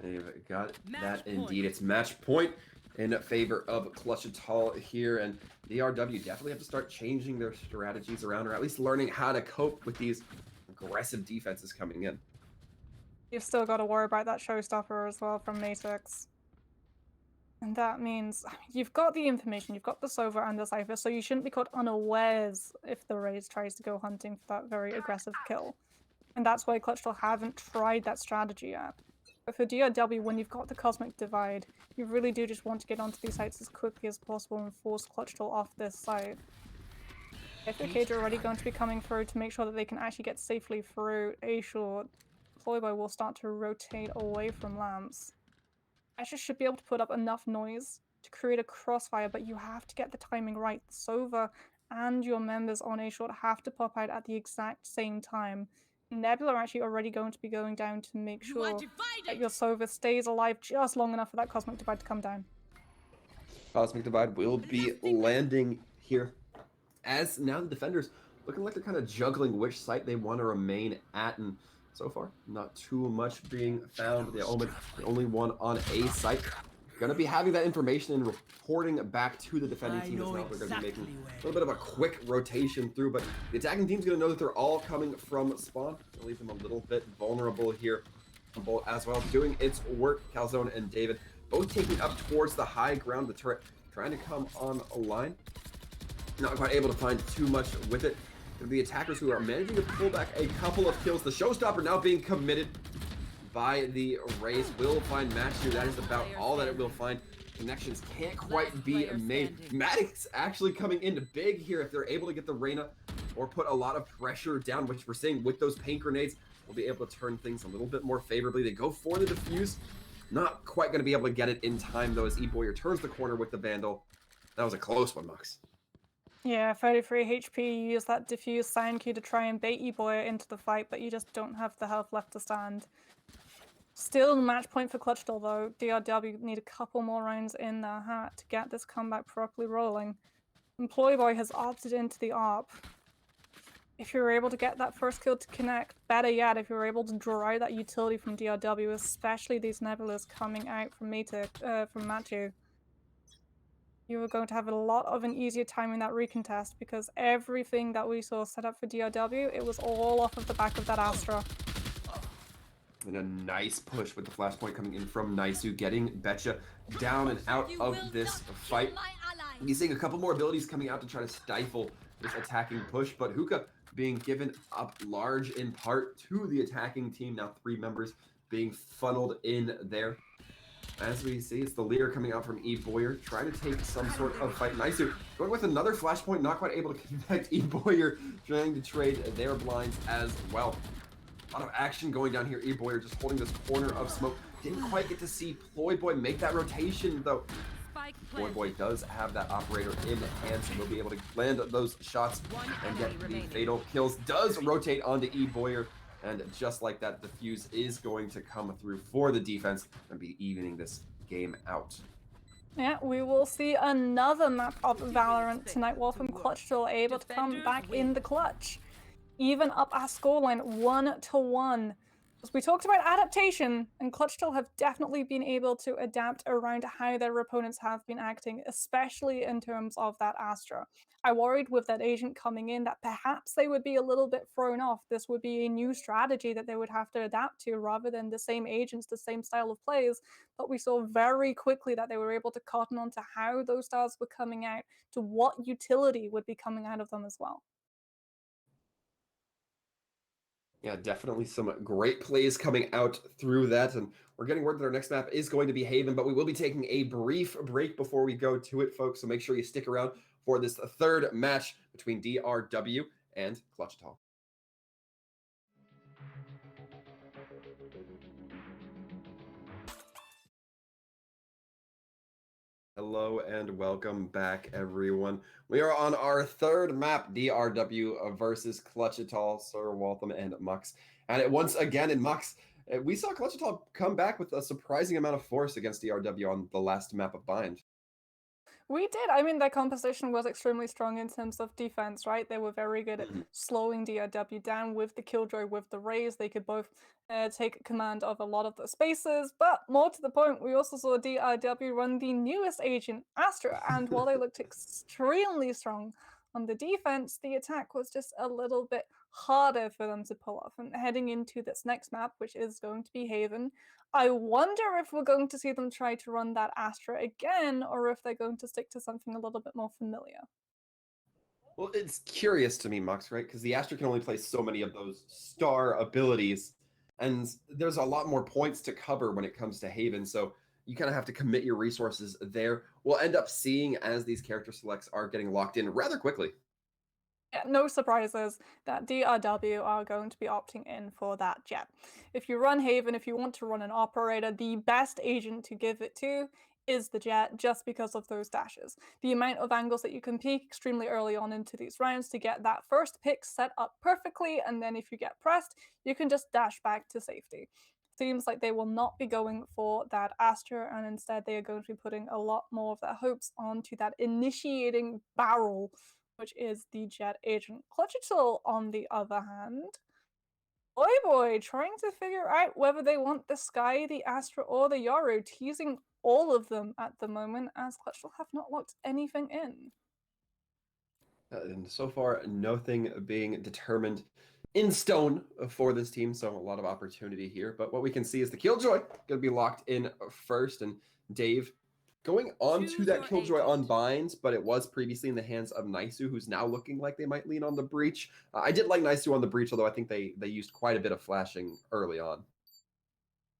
They've got that indeed. It's match point in favor of Clutchital here, and DRW definitely have to start changing their strategies around, or at least learning how to cope with these aggressive defenses coming in.
You've still got to worry about that showstopper as well from Matix. And that means you've got the information, you've got the Sova and the Cypher, so you shouldn't be caught unawares if the Raze tries to go hunting for that very aggressive kill. And that's why Clutchital haven't tried that strategy yet. But for DRW, when you've got the Cosmic Divide, you really do just want to get onto these sites as quickly as possible and force Clutchital off this site. If the cage are already going to be coming through to make sure that they can actually get safely through A short, Ployboy will start to rotate away from Lamps. Asher should be able to put up enough noise to create a crossfire, but you have to get the timing right. Sova and your members on A short have to pop out at the exact same time. Nebula are actually already going to be going down to make sure that your Sova stays alive just long enough for that Cosmic Divide to come down.
Cosmic Divide will be landing here. As now the defenders looking like they're kind of juggling which site they want to remain at, and so far not too much being found. The Omen, the only one on A site. Going to be having that information and reporting back to the defending team as well. They're going to be making a little bit of a quick rotation through, but the attacking team's going to know that they're all coming from spawn. Gonna leave them a little bit vulnerable here. Bolt as well doing its work. Calzone and David both taking up towards the high ground, the turret trying to come on a line. Not quite able to find too much with it. The attackers who are managing to pull back a couple of kills. The showstopper now being committed by the Raze will find match here. That is about all that it will find. Connections can't quite be made. Maddox actually coming in big here if they're able to get the Reyna or put a lot of pressure down, which we're seeing with those paint grenades. We'll be able to turn things a little bit more favorably. They go for the defuse. Not quite going to be able to get it in time though as eBoyer turns the corner with the Vandal. That was a close one, Mux.
Yeah, 33 HP, you use that diffuse sound cue to try and bait eBoyer into the fight, but you just don't have the health left to stand. Still match point for Clutchital though. DRW need a couple more rounds in their hat to get this comeback properly rolling. And Ployboy has opted into the ARP. If you're able to get that first kill to connect, better yet, if you're able to draw out that utility from DRW, especially these Nebulas coming out from Matthew, you are going to have a lot of an easier time in that recontest because everything that we saw set up for DRW, it was all off of the back of that Astra.
And a nice push with the flashpoint coming in from Naisu, getting Betcha down and out of this fight. He's seeing a couple more abilities coming out to try to stifle this attacking push, but Hookah being given up large in part to the attacking team. Now 3 members being funneled in there. As we see, it's the leader coming out from eBoyer, trying to take some sort of fight. Naisu going with another flashpoint, not quite able to connect. eBoyer trying to trade their blinds as well. A lot of action going down here. eBoyer just holding this corner of smoke. Didn't quite get to see Ployboy make that rotation though. Ployboy does have that operator in hand, so he'll be able to land those shots and get the fatal kills. Does rotate onto eBoyer, and just like that, the fuse is going to come through for the defense and be evening this game out.
Yeah, we will see another map of Valorant tonight. Wolfram Clutchital able to come back in the clutch. Even up our scoreline 1-1. As we talked about adaptation, and Clutchital have definitely been able to adapt around how their opponents have been acting, especially in terms of that Astra. I worried with that agent coming in that perhaps they would be a little bit thrown off. This would be a new strategy that they would have to adapt to rather than the same agents, the same style of plays. But we saw very quickly that they were able to cotton on to how those styles were coming out, to what utility would be coming out of them as well.
Yeah, definitely some great plays coming out through that. And we're getting word that our next map is going to be Haven, but we will be taking a brief break before we go to it, folks. So make sure you stick around for this third match between DRW and Clutchital. Hello and welcome back, everyone. We are on our third map, DRW versus Clutchital, Sir Waltham and Mux. And once again in Mux, we saw Clutchital come back with a surprising amount of force against DRW on the last map of Bind.
We did. I mean, their composition was extremely strong in terms of defense, right? They were very good at slowing DRW down with the Killjoy, with the Raze. They could both take command of a lot of the spaces. But more to the point, we also saw DRW run the newest agent, Astra. And while they looked extremely strong On the defense, the attack was just a little bit harder for them to pull off. And heading into this next map, which is going to be Haven, I wonder if we're going to see them try to run that Astra again, or if they're going to stick to something a little bit more familiar.
Well, it's curious to me, Mux, right? Because the Astra can only play so many of those star abilities, and there's a lot more points to cover when it comes to Haven, so you kind of have to commit your resources there. We'll end up seeing as these character selects are getting locked in rather quickly.
Yeah, no surprises that DRW are going to be opting in for that jet. If you run Haven, if you want to run an operator, the best agent to give it to is the jet just because of those dashes. The amount of angles that you can peek extremely early on into these rounds to get that first pick set up perfectly, and then if you get pressed, you can just dash back to safety. Seems like they will not be going for that Astra, and instead they are going to be putting a lot more of their hopes onto that initiating barrel, which is the jet agent. Clutchital, on the other hand, boy, trying to figure out whether they want the Sky, the Astra, or the Yoru, teasing all of them at the moment, as Clutchital have not locked anything in.
And so far, nothing being determined in stone for this team, so a lot of opportunity here. But what we can see is the Killjoy going to be locked in first, and Dave going on to that Killjoy on binds, but it was previously in the hands of Naisu, who's now looking like they might lean on the breach. I did like Naisu on the breach, although I think they used quite a bit of flashing early on.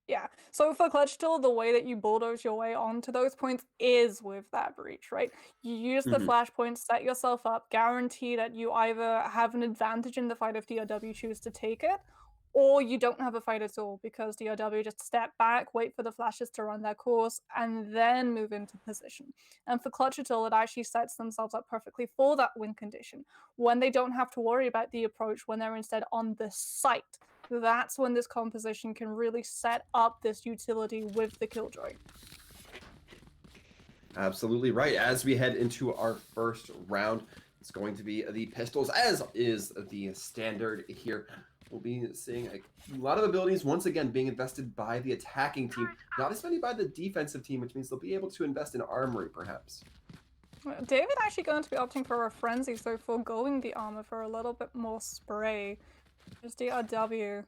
Yeah, so for Clutchital, the way that you bulldoze your way onto those points is with that breach, right? You use the flash points, set yourself up, guarantee that you either have an advantage in the fight if DRW choose to take it, or you don't have a fight at all because DRW just step back, wait for the flashes to run their course, and then move into position. And for Clutchital, it actually sets themselves up perfectly for that win condition when they don't have to worry about the approach, when they're instead on the site. That's when this composition can really set up this utility with the Killjoy.
Absolutely right. As we head into our first round, it's going to be the pistols, as is the standard here. We'll be seeing a lot of abilities once again being invested by the attacking team, not as many by the defensive team, which means they'll be able to invest in armory, perhaps.
David actually going to be opting for a frenzy, so foregoing the armor for a little bit more spray. There's DRW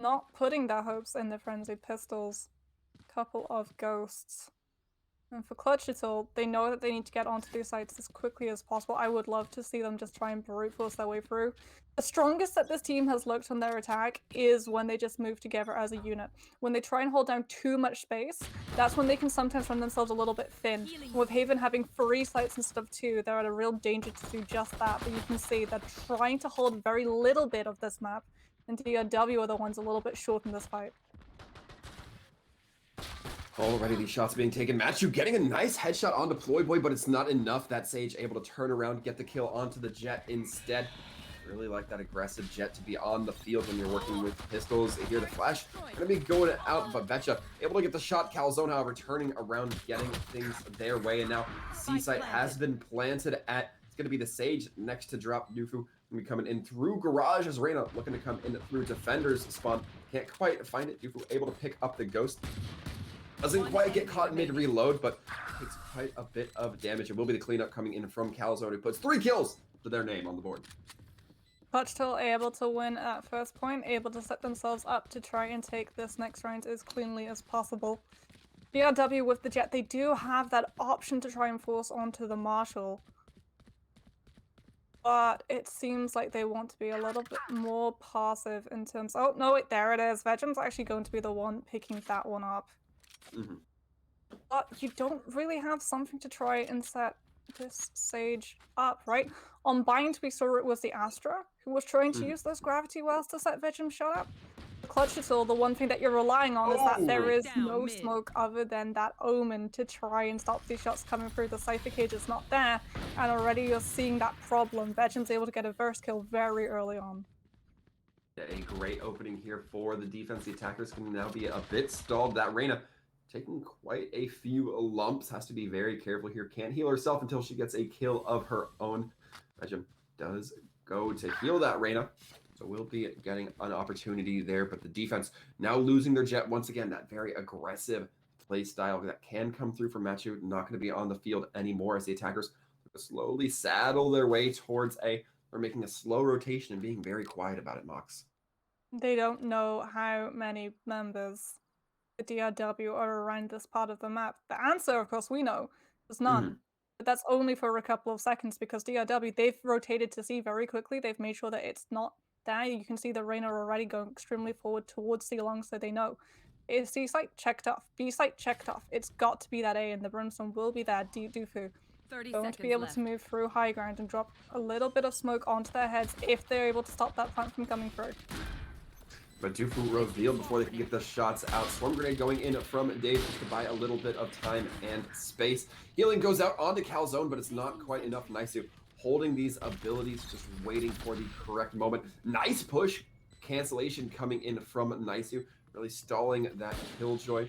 not putting their hopes in the frenzy pistols. Couple of ghosts. And for Clutchital, they know that they need to get onto these sites as quickly as possible. I would love to see them just try and brute force their way through. The strongest that this team has looked on their attack is when they just move together as a unit. When they try and hold down too much space, that's when they can sometimes run themselves a little bit thin. With Haven having 3 sites instead of 2, they're at a real danger to do just that. But you can see they're trying to hold very little bit of this map, and DRW are the ones a little bit short in this fight.
Already these shots being taken. Matthew getting a nice headshot on Deploy Boy, but it's not enough. That Sage able to turn around, get the kill onto the Jet instead. Really like that aggressive Jet to be on the field when you're working with pistols. Here the flash gonna be going out, but Betcha able to get the shot. Calzone, however, turning around, getting things their way, and now C-site has been planted at. It's gonna be the Sage next to drop. Nufu gonna be coming in through garage as Reyna looking to come in through defenders spawn. Can't quite find it. Nufu able to pick up the ghost. Doesn't quite get caught mid-reload, but takes quite a bit of damage. It will be the cleanup coming in from Calzone, who puts 3 kills to their name on the board.
Clutchital able to win at first point, able to set themselves up to try and take this next round as cleanly as possible. DRW with the Jet, they do have that option to try and force onto the Marshal. But it seems like they want to be a little bit more passive in terms... Oh, no, wait, there it is. Vegem's actually going to be the one picking that one up. But you don't really have something to try and set this Sage up, right? On Bind, we saw it was the Astra who was trying to use those gravity wells to set Vegem shot up. The Clutchital, the one thing that you're relying on is that there is no smoke other than that Omen to try and stop these shots coming through. The Cypher cage is not there, and already you're seeing that problem. Vegem's able to get a burst kill very early on.
Yeah, a great opening here for the defense. The attackers can now be a bit stalled. That Reyna taking quite a few lumps. Has to be very careful here. Can't heal herself until she gets a kill of her own. Vegem does go to heal that Reyna. So we'll be getting an opportunity there. But the defense now losing their Jet once again. That very aggressive play style that can come through from Matthew. Not going to be on the field anymore as the attackers slowly saddle their way towards A. They're making a slow rotation and being very quiet about it, Mox.
They don't know how many members the DRW are around this part of the map. The answer, of course, we know. There's none. But that's only for a couple of seconds because DRW, they've rotated to C very quickly. They've made sure that it's not there. You can see the Reyna already going extremely forward towards C long, so they know. Is C site checked off? B site checked off. It's got to be that A, and the Brimstone will be there. Dufu
30
going
seconds
to be able
left.
to move through high ground and drop a little bit of smoke onto their heads if they're able to stop that plant from coming through.
But Dufu revealed before they can get the shots out. Swarm Grenade going in from Dave to buy a little bit of time and space. Healing goes out onto Calzone, but it's not quite enough. Nice holding these abilities, just waiting for the correct moment. Nice push. Cancellation coming in from Nisu, really stalling that Killjoy,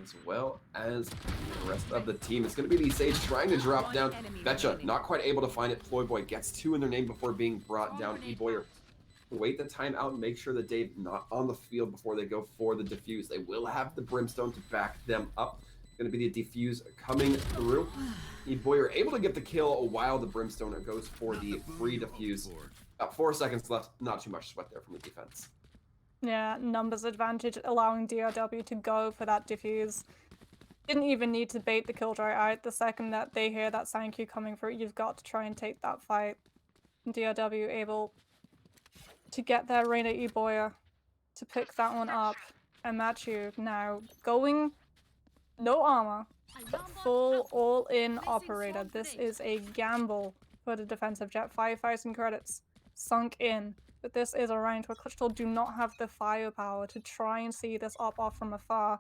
as well as the rest of the team. It's going to be the Sage trying to drop down. Betcha not quite able to find it. Ployboy gets 2 in their name before being brought down. E-Boyer wait the time out and make sure that Dave not on the field before they go for the defuse. They will have the Brimstone to back them up. Going to be the defuse coming through. E-Boyer able to get the kill while the Brimstone goes for the free defuse. About 4 seconds left. Not too much sweat there from the defense.
Yeah, numbers advantage allowing DRW to go for that defuse. Didn't even need to bait the Killjoy out. The second that they hear that sign queue coming through, you've got to try and take that fight. DRW able to get their Reyna E-Boyer to pick that one up and match you now. Going no armor, but full all-in operator. This is a gamble for the defensive jet. 5,000 credits sunk in. But this is a round where Clutchital do not have the firepower to try and see this op off from afar.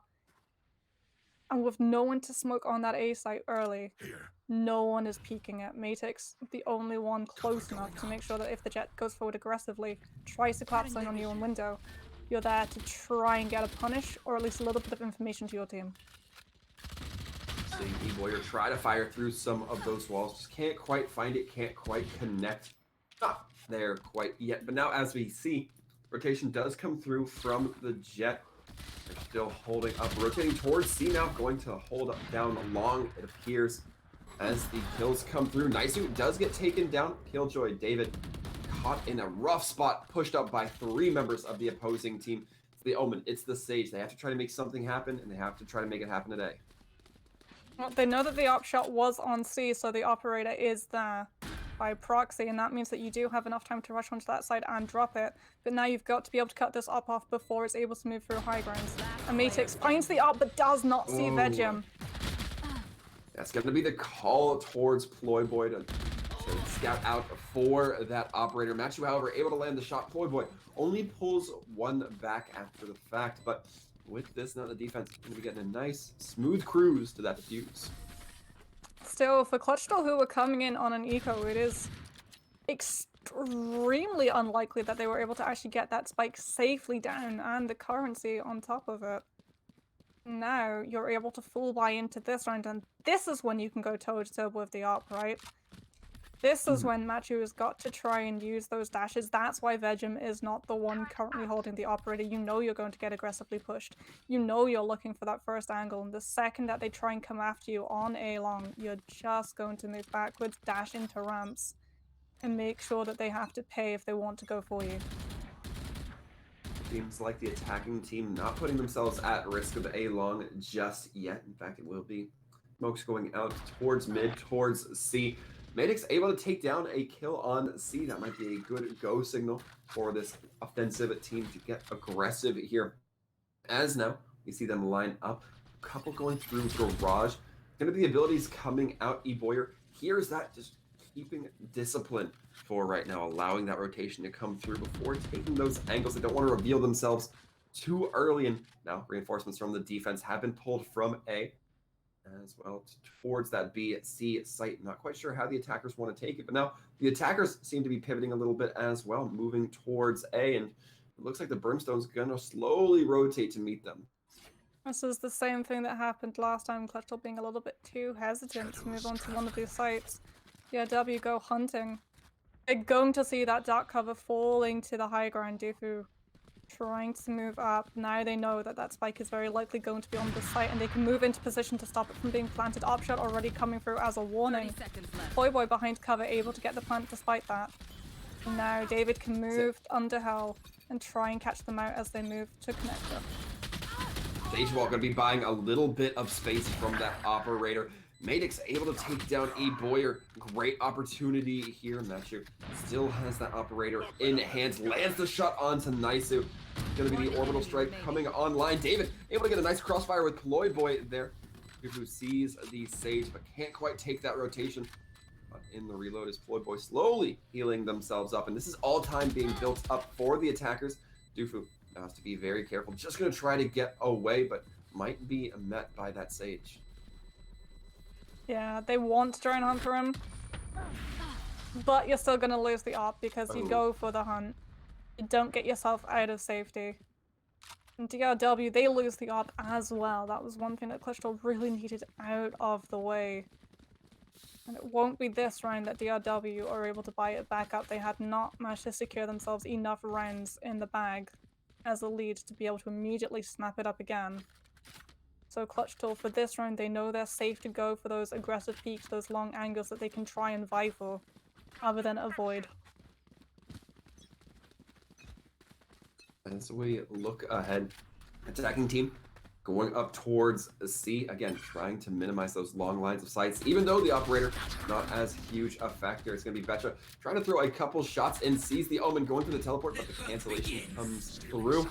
And with no one to smoke on that A site early, no one is peeking it. Matix, the only one close enough to make sure that if the jet goes forward aggressively, tries to collapse in on you in window, you're there to try and get a punish or at least a little bit of information to your team.
Seeing E-Boyer try to fire through some of those walls, just can't quite find it, can't quite connect. Not there quite yet, but now as we see, rotation does come through from the jet. They're still holding up, rotating towards C now, going to hold up down long, it appears, as the kills come through. Nisu does get taken down. Killjoy David caught in a rough spot, pushed up by 3 members of the opposing team. It's the Omen, it's the Sage. They have to try to make something happen, and they have to try to make it happen today.
Well, they know that the op shot was on C, so the operator is there by proxy, and that means that you do have enough time to rush onto that side and drop it. But now you've got to be able to cut this op off before it's able to move through high grounds. And Matix finds the op but does not see Vegem.
That's going to be the call towards Ployboy to scout out for that operator. Matchu, however, able to land the shot. Ployboy only pulls 1 back after the fact, but with this, now the defense is going to be getting a nice, smooth cruise to that defuse.
Still, for Clutchital, who were coming in on an eco, it is extremely unlikely that they were able to actually get that spike safely down and the currency on top of it. Now you're able to full buy into this round, and this is when you can go toe-to-toe with the op, right? This is when Matthew has got to try and use those dashes. That's why Vegem is not the one currently holding the operator. You know you're going to get aggressively pushed. You know you're looking for that first angle, and the second that they try and come after you on A long, you're just going to move backwards, dash into ramps, and make sure that they have to pay if they want to go for you.
Seems like the attacking team not putting themselves at risk of A long just yet. In fact, it will be. Smoke's going out towards mid, towards C. Madix able to take down a kill on C. That might be a good go signal for this offensive team to get aggressive here. As now, we see them line up. A couple going through garage. Going to be the abilities coming out. E-Boyer, here's that just keeping discipline for right now, allowing that rotation to come through before taking those angles. They don't want to reveal themselves too early. And now reinforcements from the defense have been pulled from A as well towards that B C site. Not quite sure how the attackers want to take it, but now the attackers seem to be pivoting a little bit as well, moving towards A, and it looks like the Brimstone's gonna slowly rotate to meet them.
This is the same thing that happened last time, Clutchital being a little bit too hesitant to move on to one of these sites. Yeah, W go hunting. They're going to see that dark cover falling to the high ground. Dufu Trying to move up. Now they know that that spike is very likely going to be on the site, and they can move into position to stop it from being planted. Opshot already coming through as a warning. Playboy behind cover, able to get the plant despite that. Now David can move under hell and try and catch them out as they move to connector.
Sagewall gonna be buying a little bit of space from that operator. Madix able to take down E. Boyer. Great opportunity here. Matchu still has that operator in hands. Lands the shot onto Naisu. Gonna be the orbital strike coming online. David able to get a nice crossfire with Ployboy there. Who sees the Sage but can't quite take that rotation. But in the reload is Ployboy slowly healing themselves up. And this is all time being built up for the attackers. Dufu has to be very careful. Just gonna try to get away, but might be met by that Sage.
Yeah, they want to try and hunt for him, but you're still gonna lose the op because you go for the hunt. You don't get yourself out of safety. And DRW, they lose the op as well. That was one thing that Clutchital really needed out of the way. And it won't be this round that DRW are able to buy it back up. They had not managed to secure themselves enough rounds in the bag as a lead to be able to immediately snap it up again. So Clutchital, for this round, they know they're safe to go for those aggressive peaks, those long angles that they can try and vie for, other than avoid.
As we look ahead, attacking team going up towards C, again, trying to minimize those long lines of sights, even though the operator, not as huge a factor. It's going to be Betcha trying to throw a couple shots and sees the Omen going for the teleport, but the cancellation comes through.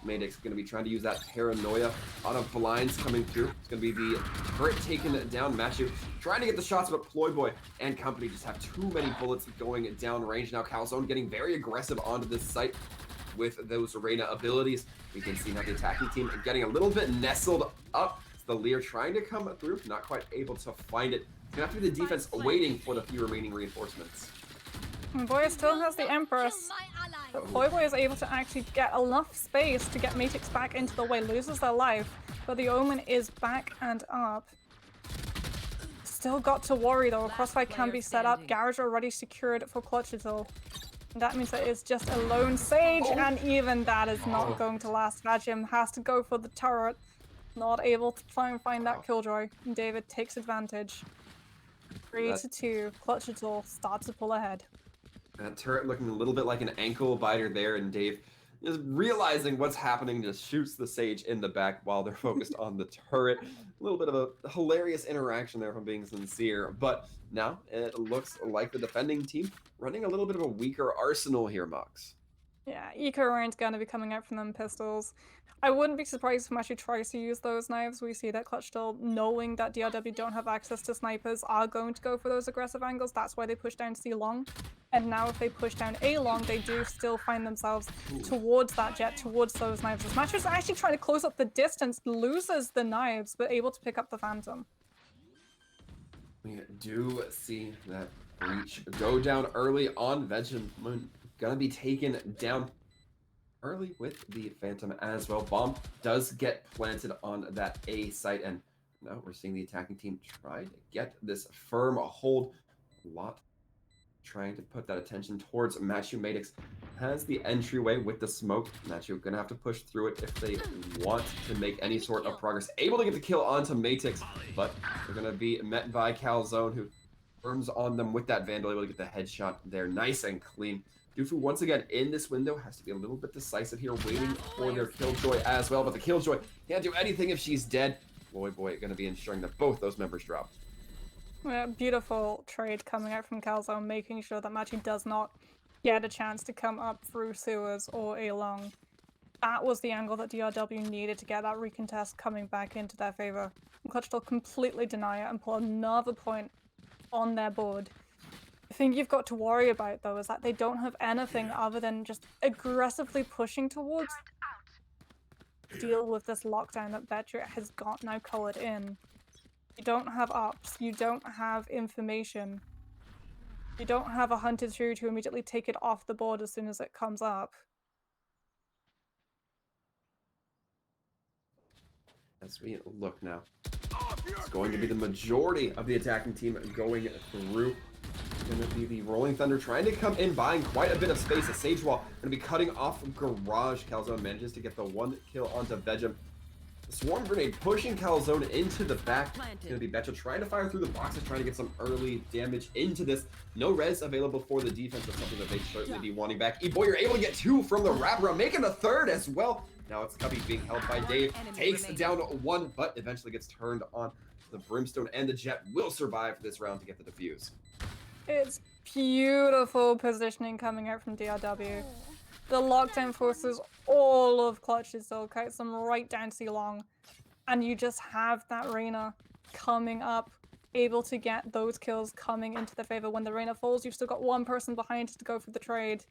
Madix going to be trying to use that paranoia. A lot of blinds coming through. It's going to be the turret taken down. Matchu trying to get the shots, but Ployboy and company just have too many bullets going down range. Now Calzone getting very aggressive onto this site with those arena abilities. We can see now the attacking team getting a little bit nestled up. It's the Lear trying to come through, not quite able to find it. It's going to have to be the defense waiting for the few remaining reinforcements.
Boy still has the Empress, but Ployboy is able to actually get enough space to get Matix back into the way, loses their life, but the Omen is back and up. Still got to worry though, a crossfire can be set up, Garage already secured for Clutchital. That means that it's just a lone Sage, and even that is not going to last. Vajim has to go for the turret, not able to try and find that killjoy, and David takes advantage. 3-2, Clutchital starts to pull ahead.
That turret looking a little bit like an ankle biter there, and Dave just realizing what's happening, just shoots the Sage in the back while they're focused on the turret. A little bit of a hilarious interaction there, if I'm being sincere. But now it looks like the defending team running a little bit of a weaker arsenal here, Mox.
Yeah, Eco aren't going to be coming out from them pistols. I wouldn't be surprised if Mashi tries to use those knives. We see that Clutchital, knowing that DRW don't have access to snipers, are going to go for those aggressive angles. That's why they push down C long. And now if they push down A long, they do still find themselves towards that jet, towards those knives. As Machi's actually trying to close up the distance, loses the knives, but able to pick up the Phantom.
We do see that breach go down early on. Vegemoon gonna be taken down early with the Phantom as well. Bomb does get planted on that A site, and now we're seeing the attacking team try to get this firm hold. A lot trying to put that attention towards Matthew. Madix has the entryway with the smoke. Matthew gonna have to push through it if they want to make any sort of progress. Able to get the kill onto Matix, but they're gonna be met by Calzone, who burns on them with that Vandal, able to get the headshot there, nice and clean. Dufu once again in this window has to be a little bit decisive here, waiting for their Killjoy as well, but the Killjoy can't do anything if she's dead. Boy gonna be ensuring that both those members drop.
Yeah, beautiful trade coming out from Calzone, making sure that Machi does not get a chance to come up through sewers or A long. That was the angle that DRW needed to get that recontest coming back into their favor. And Clutchital completely deny it and pull another point on their board. The thing you've got to worry about though is that they don't have anything other than just aggressively pushing towards deal with this lockdown that Vetra has got now colored in. You don't have ops, you don't have information, you don't have a hunted through to immediately take it off the board as soon as it comes up.
As we look now, it's going to be the majority of the attacking team going through. gonna be the Rolling Thunder trying to come in, buying quite a bit of space. A Sage Wall gonna be cutting off Garage. Calzone manages to get the 1 kill onto Vegem. The Swarm Grenade pushing Calzone into the back. It's gonna be Betcha trying to fire through the boxes, trying to get some early damage into this. No res available for the defense. That's something that they'd certainly be wanting back. E-Boy, you're able to get 2 from the wraparound, making a 3rd as well. Now it's Cubby being held by Dave. Takes down 1, but eventually gets turned on. The Brimstone and the Jet will survive this round to get the defuse.
It's beautiful positioning coming out from DRW. The lockdown forces all of Clutchital, kites them right down to long, and you just have that Reyna coming up, able to get those kills coming into their favor. When the Reyna falls, you've still got 1 person behind to go for the trade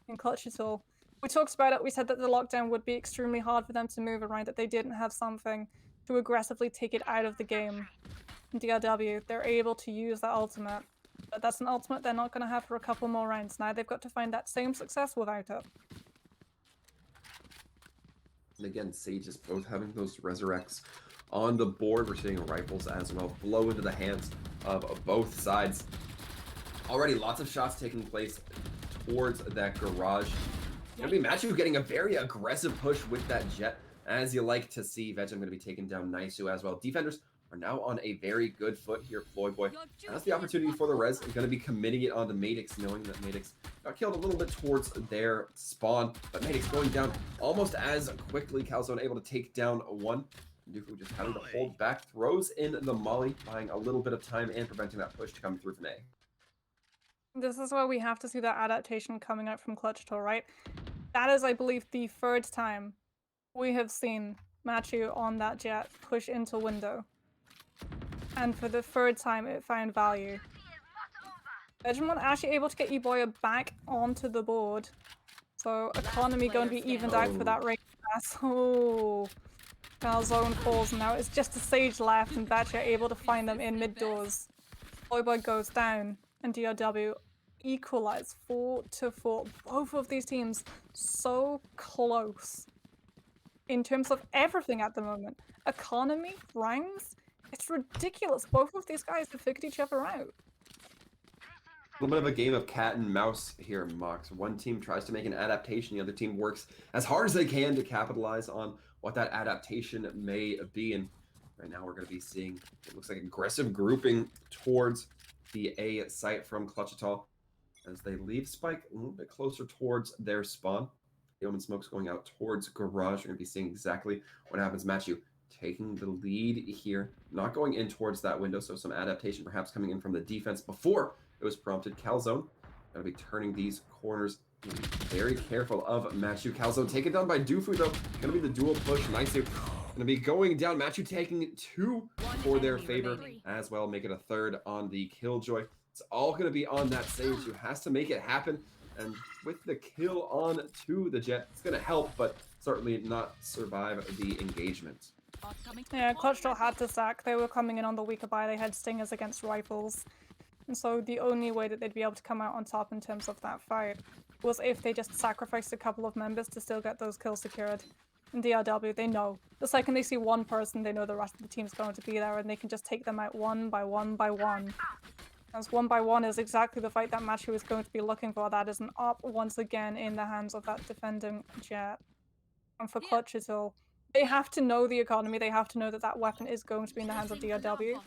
in Clutchital. We talked about it, we said that the lockdown would be extremely hard for them to move around, that they didn't have something to aggressively take it out of the game. In DRW, they're able to use that ultimate. But that's an ultimate they're not going to have for a couple more rounds. Now they've got to find that same success without it.
And again, Sage is both having those resurrects on the board. We're seeing rifles as well blow into the hands of both sides. Already lots of shots taking place towards that Garage. Gonna be Machu getting a very aggressive push with that Jet, as you like to see. Vegem going to be taking down Naisu as well. Defenders are now on a very good foot here. Floyd Boy has the opportunity for the res, and going to be committing it onto Madix, knowing that Madix got killed a little bit towards their spawn, but Madix going down almost as quickly. Calzone able to take down 1. Dufu just having to hold back, throws in the Molly, buying a little bit of time and preventing that push to come through from A.
This is where we have to see that adaptation coming out from Clutchital, right? That is, I believe, the 3rd time we have seen Machu on that Jet push into window. And for the 3rd time, it found value. Vegemon actually able to get Eboya back onto the board. So economy going to be evened out for that race pass. Oh, Calzone falls now. It's just a Sage left, and Batcha able to find them in mid doors. Boy goes down, and DRW equalize 4-4. Both of these teams so close in terms of everything at the moment. Economy, ranks, it's ridiculous. Both of these guys have figured each other out.
A little bit of a game of cat and mouse here, Mox. One team tries to make an adaptation, the other team works as hard as they can to capitalize on what that adaptation may be. And right now we're going to be seeing, it looks like, aggressive grouping towards the A site from Clutchital as they leave Spike a little bit closer towards their spawn. The Omen Smoke's going out towards Garage. You're going to be seeing exactly what happens. Machu taking the lead here, not going in towards that window, so some adaptation perhaps coming in from the defense before it was prompted. Calzone going to be turning these corners. Very careful of Machu. Calzone taken down by Dufu, though. Going to be the dual push. Naisu going to be going down. Machu taking 2 for their favor as well, make it a 3rd on the Killjoy. It's all going to be on that Sage, who has to make it happen. And with the kill on to the Jet, it's going to help, but certainly not survive the engagement.
Yeah, Clutchital had to sack. They were coming in on the weaker buy. They had stingers against rifles. And so the only way that they'd be able to come out on top in terms of that fight was if they just sacrificed a couple of members to still get those kills secured. In DRW, they know. The second they see 1 person, they know the rest of the team's going to be there, and they can just take them out 1 by 1 by 1. As 1 by 1 is exactly the fight that Machu is going to be looking for. That is an op once again in the hands of that defending Jet. And for Clutchital, they have to know the economy. They have to know that that weapon is going to be in the hands of DRW.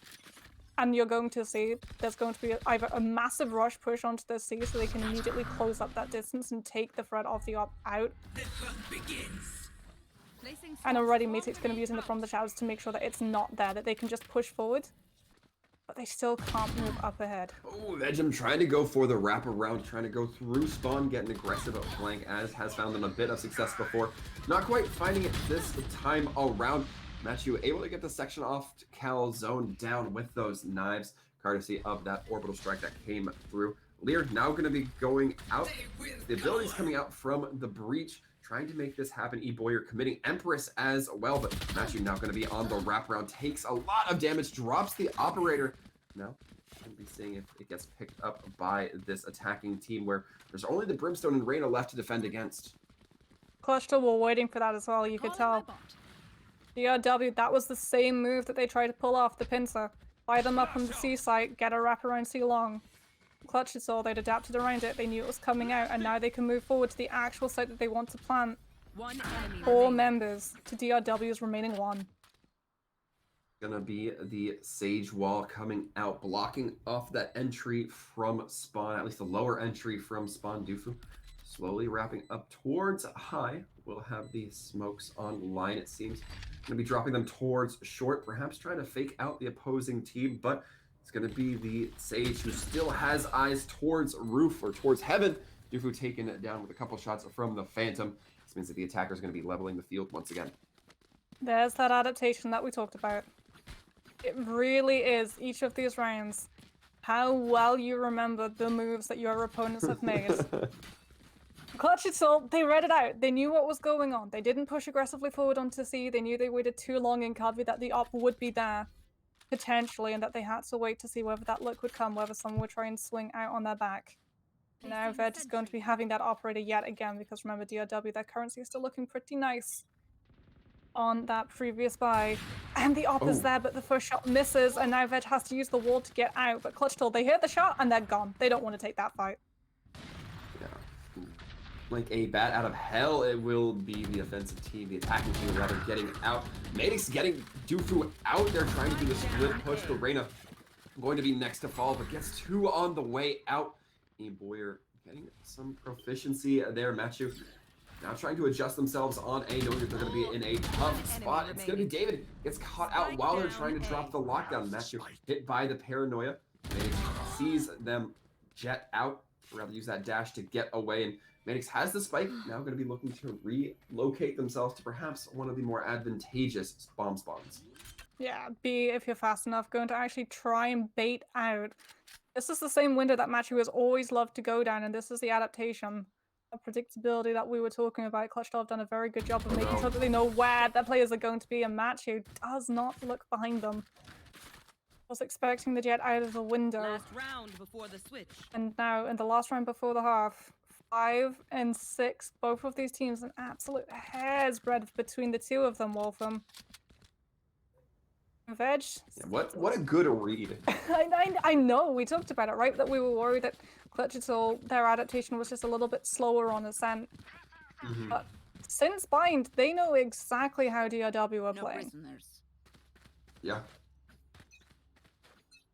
And you're going to see there's going to be either a massive rush push onto the C so they can immediately close up that distance and take the threat of the op out. And already Matrix going to be using the From the Shadows to make sure that it's not there, that they can just push forward. But they still can't move up ahead.
Oh, Vegem trying to go for the wraparound, trying to go through spawn, getting aggressive at flank, as has found them a bit of success before. Not quite finding it this time around. Machu able to get the section off to Calzone down with those knives, courtesy of that orbital strike that came through. Lear now going to be going out. The abilities coming out from the breach, trying to make this happen. E-Boyer committing Empress as well, but Machu now going to be on the wraparound, takes a lot of damage, drops the operator. Now, we'll be seeing if it gets picked up by this attacking team, where there's only the Brimstone and Reyna left to defend against.
Clutchital were waiting for that as well, you could tell. DRW, that was the same move that they tried to pull off, the pincer. Buy them up on the C site, get a wraparound C long. Clutchital, they'd adapted around it, they knew it was coming out, and now they can move forward to the actual site that they want to plant.
One enemy
4
remaining.
members to DRW's remaining 1.
Gonna be the Sage Wall coming out, blocking off that entry from spawn, at least the lower entry from spawn. Dufu slowly wrapping up towards high. We'll have the smokes online, it seems. Gonna be dropping them towards short, perhaps trying to fake out the opposing team, but it's gonna be the Sage who still has eyes towards roof or towards heaven. Dufu taken it down with a couple shots from the Phantom. This means that the attacker is gonna be leveling the field once again.
There's that adaptation that we talked about. It really is, each of these rounds, how well you remember the moves that your opponents have made. Clutchital, they read it out. They knew what was going on. They didn't push aggressively forward onto C. They knew they waited too long in Covey, that the op would be there, potentially, and that they had to wait to see whether that look would come, whether someone would try and swing out on their back. Now they're just going to be having that operator yet again, because remember, DRW, their currency is still looking pretty nice on that previous buy. And the op is there, but the first shot misses, and now Veg has to use the wall to get out. But Clutchital, they hit the shot, and they're gone. They don't want to take that fight.
Yeah. Like a bat out of hell, it will be the offensive team, the attacking team rather, getting out. Madix getting Dufu out there, trying to do the split push. The Reyna going to be next to fall, but gets 2 on the way out. Boyer getting some proficiency there. Machu now trying to adjust themselves on A, knowing that they're going to be in a tough spot. It's going to be David gets caught out while they're trying to drop the lockdown. Machu hit by the paranoia. Madix sees them jet out, or rather use that dash to get away, and Madix has the spike, now going to be looking to relocate themselves to perhaps one of the more advantageous bomb spawns.
Yeah, B, if you're fast enough, going to actually try and bait out. This is the same window that Machu has always loved to go down, and this is the adaptation. A predictability that we were talking about. Clutchital have done a very good job of making sure that they know where their players are going to be, and Machu does not look behind them. Was expecting the jet out of the window.
Last round before the switch.
And now, in the last round before the half, 5 and 6, both of these teams, an absolute hair's breadth between the two of them, Wolfram. Veg.
Yeah, what a good read.
I know, we talked about it, right? That we were worried that Clutchital, their adaptation was just a little bit slower on ascent. But since Bind, they know exactly how DRW are playing.
Yeah.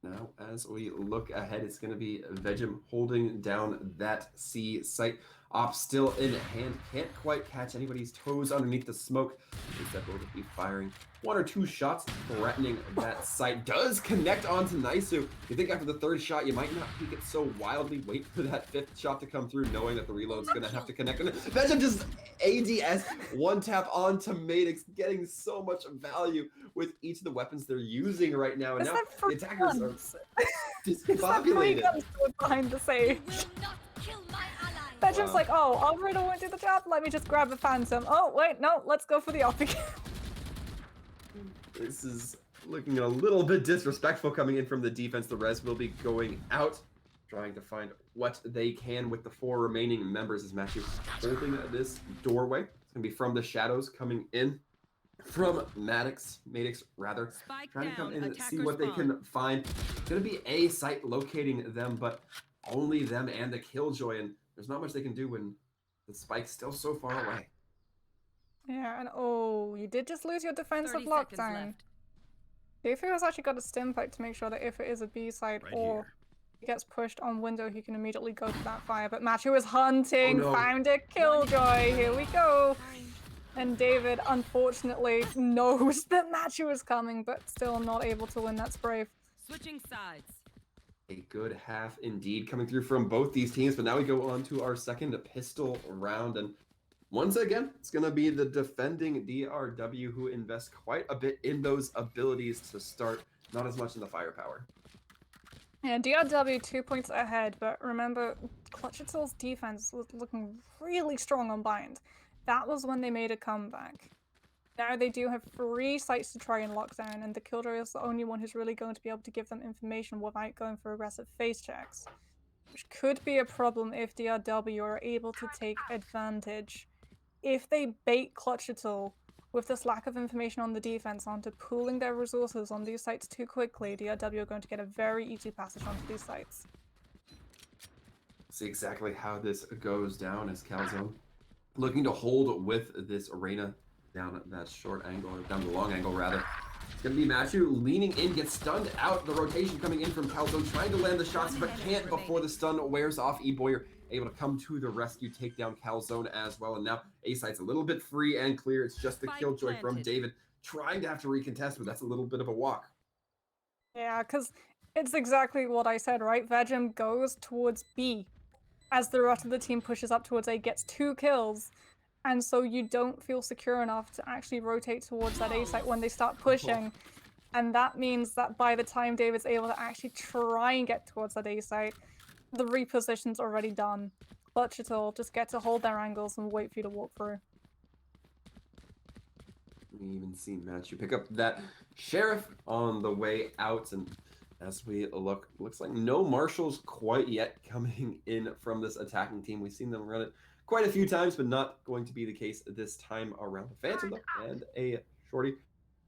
Now, as we look ahead, it's going to be Vegem holding down that C site. Op still in hand, can't quite catch anybody's toes underneath the smoke. Instead, will be firing 1 or 2 shots, threatening that site. Does connect onto Naisu. You think after the 3rd shot, you might not peek it so wildly. Wait for that 5th shot to come through, knowing that the reload's going to have to connect. And Vegem just ADS 1-tap onto Madix, getting so much value with each of the weapons they're using right now. And now the attackers are discombobulated.
Behind the save. Vegim's like, oh, operator won't do the job. Let me just grab a phantom. Oh, wait, no, let's go for the op again.
This is looking a little bit disrespectful coming in from the defense. The res will be going out, trying to find what they can with the 4 remaining members as Matthew holding this doorway. It's going to be from the shadows coming in from Madix rather, trying to come in and see what they can find. It's going to be a site locating them, but only them and the Killjoy, and there's not much they can do when the spike's still so far away.
Yeah, and oh, you did just lose your defensive lockdown. Dufu has actually got a stim pipe to make sure that if it is a B site or he gets pushed on window, he can immediately go to that fire. But Machu is hunting, found a Killjoy, here we go. And David, unfortunately, knows that Machu is coming, but still not able to win that spray.
Switching sides.
A good half indeed coming through from both these teams, but now we go on to our second pistol round, and once again, it's going to be the defending DRW who invest quite a bit in those abilities to start, not as much in the firepower.
Yeah, DRW 2 points ahead, but remember, Clutchital's defense was looking really strong on Bind. That was when they made a comeback. Now they do have 3 sites to try and lock down, and the Killjoy is the only one who's really going to be able to give them information without going for aggressive face checks. Which could be a problem if DRW are able to take advantage. If they bait Clutchital with this lack of information on the defense onto pooling their resources on these sites too quickly, DRW are going to get a very easy passage onto these sites.
See exactly how this goes down as Calzone looking to hold with this arena down that short angle, or down the long angle rather. It's going to be Matthew leaning in, gets stunned out. The rotation coming in from Calzone, trying to land the shots, but can't before the stun wears off. eBoyer able to come to the rescue, take down Calzone as well. And now A-Site's a little bit free and clear. It's just the
Spike
killjoy from
planted.
David, trying to have to recontest, but that's a little bit of a walk.
Yeah, because it's exactly what I said, right? Vegem goes towards B as the rest of the team pushes up towards A, gets 2 kills, and so you don't feel secure enough to actually rotate towards that A site when they start pushing. And that means that by the time David's able to actually try and get towards that A site, the reposition's already done. Clutchital just get to hold their angles and wait for you to walk through.
We even seen Matthew pick up that Sheriff on the way out, and as we look, looks like no marshals quite yet coming in from this attacking team. We've seen them run it quite a few times, but not going to be the case this time around. The Phantom though, and a shorty,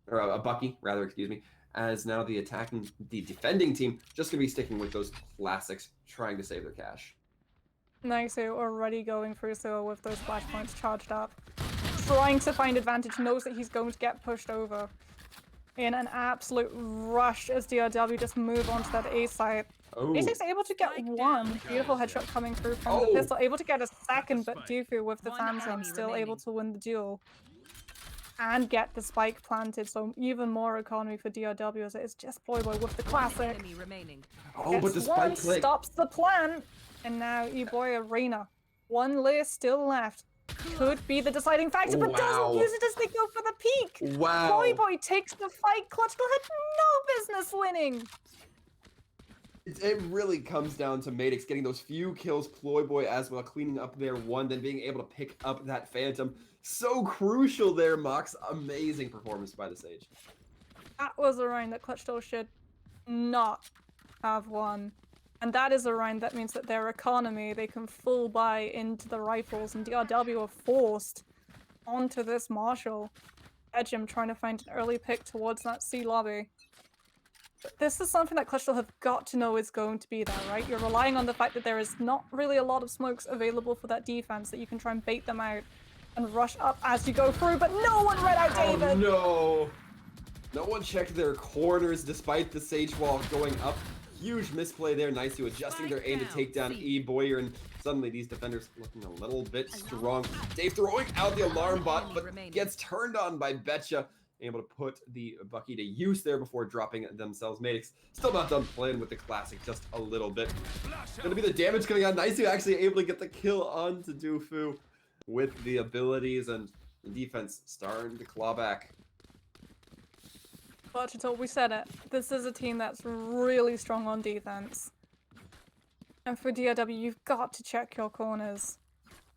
or a Bucky rather, excuse me, as now the defending team just gonna be sticking with those classics, trying to save their cash.
Naisu already going through Sewer with those flashpoints charged up. Trying to find advantage, knows that he's going to get pushed over. In an absolute rush as DRW just move on to that A site.
Oh,
A6 able to get
Spike
one
down.
beautiful headshot coming through from the
Oh.
pistol, able to get a second, but Doofu with the
One
Phantom
enemy
still able
remaining.
to win the duel. And get the spike planted, so even more economy for DRW as it is just Ployboy with the classic.
Enemy remaining.
oh, but the
Gets one,
spike click.
stops the plan, and now E-Boy Arena. One layer still left. Could be the deciding factor, but
Wow.
doesn't use it as they go for the peak.
Wow.
Ployboy takes the fight. Clutchital had no business winning.
It really comes down to Madix getting those few kills, Ployboy as well, cleaning up their one, then being able to pick up that Phantom. So crucial there, Mox. Amazing performance by the Sage.
That was a round that Clutchital should not have won. And that is a round that means that their economy, they can full buy into the rifles, and DRW are forced onto this Marshall. Edgem trying to find an early pick towards that C lobby. But this is something that Clutchital have got to know is going to be there, right? You're relying on the fact that there is not really a lot of smokes available for that defense, that you can try and bait them out and rush up as you go through, but no one read out David!
Oh no! No one checked their corners despite the Sage wall going up. Huge misplay there. Nice to adjusting their aim to take down E-Boyer, and suddenly these defenders looking a little bit strong. Dave throwing out the alarm bot, but gets turned on by Betcha. Able to put the Bucky to use there before dropping themselves. Madix still not done playing with the classic, just a little bit. Gonna be the damage coming out. Nice to actually able to get the kill onto Doofu with the abilities, and the defense starting to claw back.
Clutchital, we said it. This is a team that's really strong on defense. And for DRW, you've got to check your corners.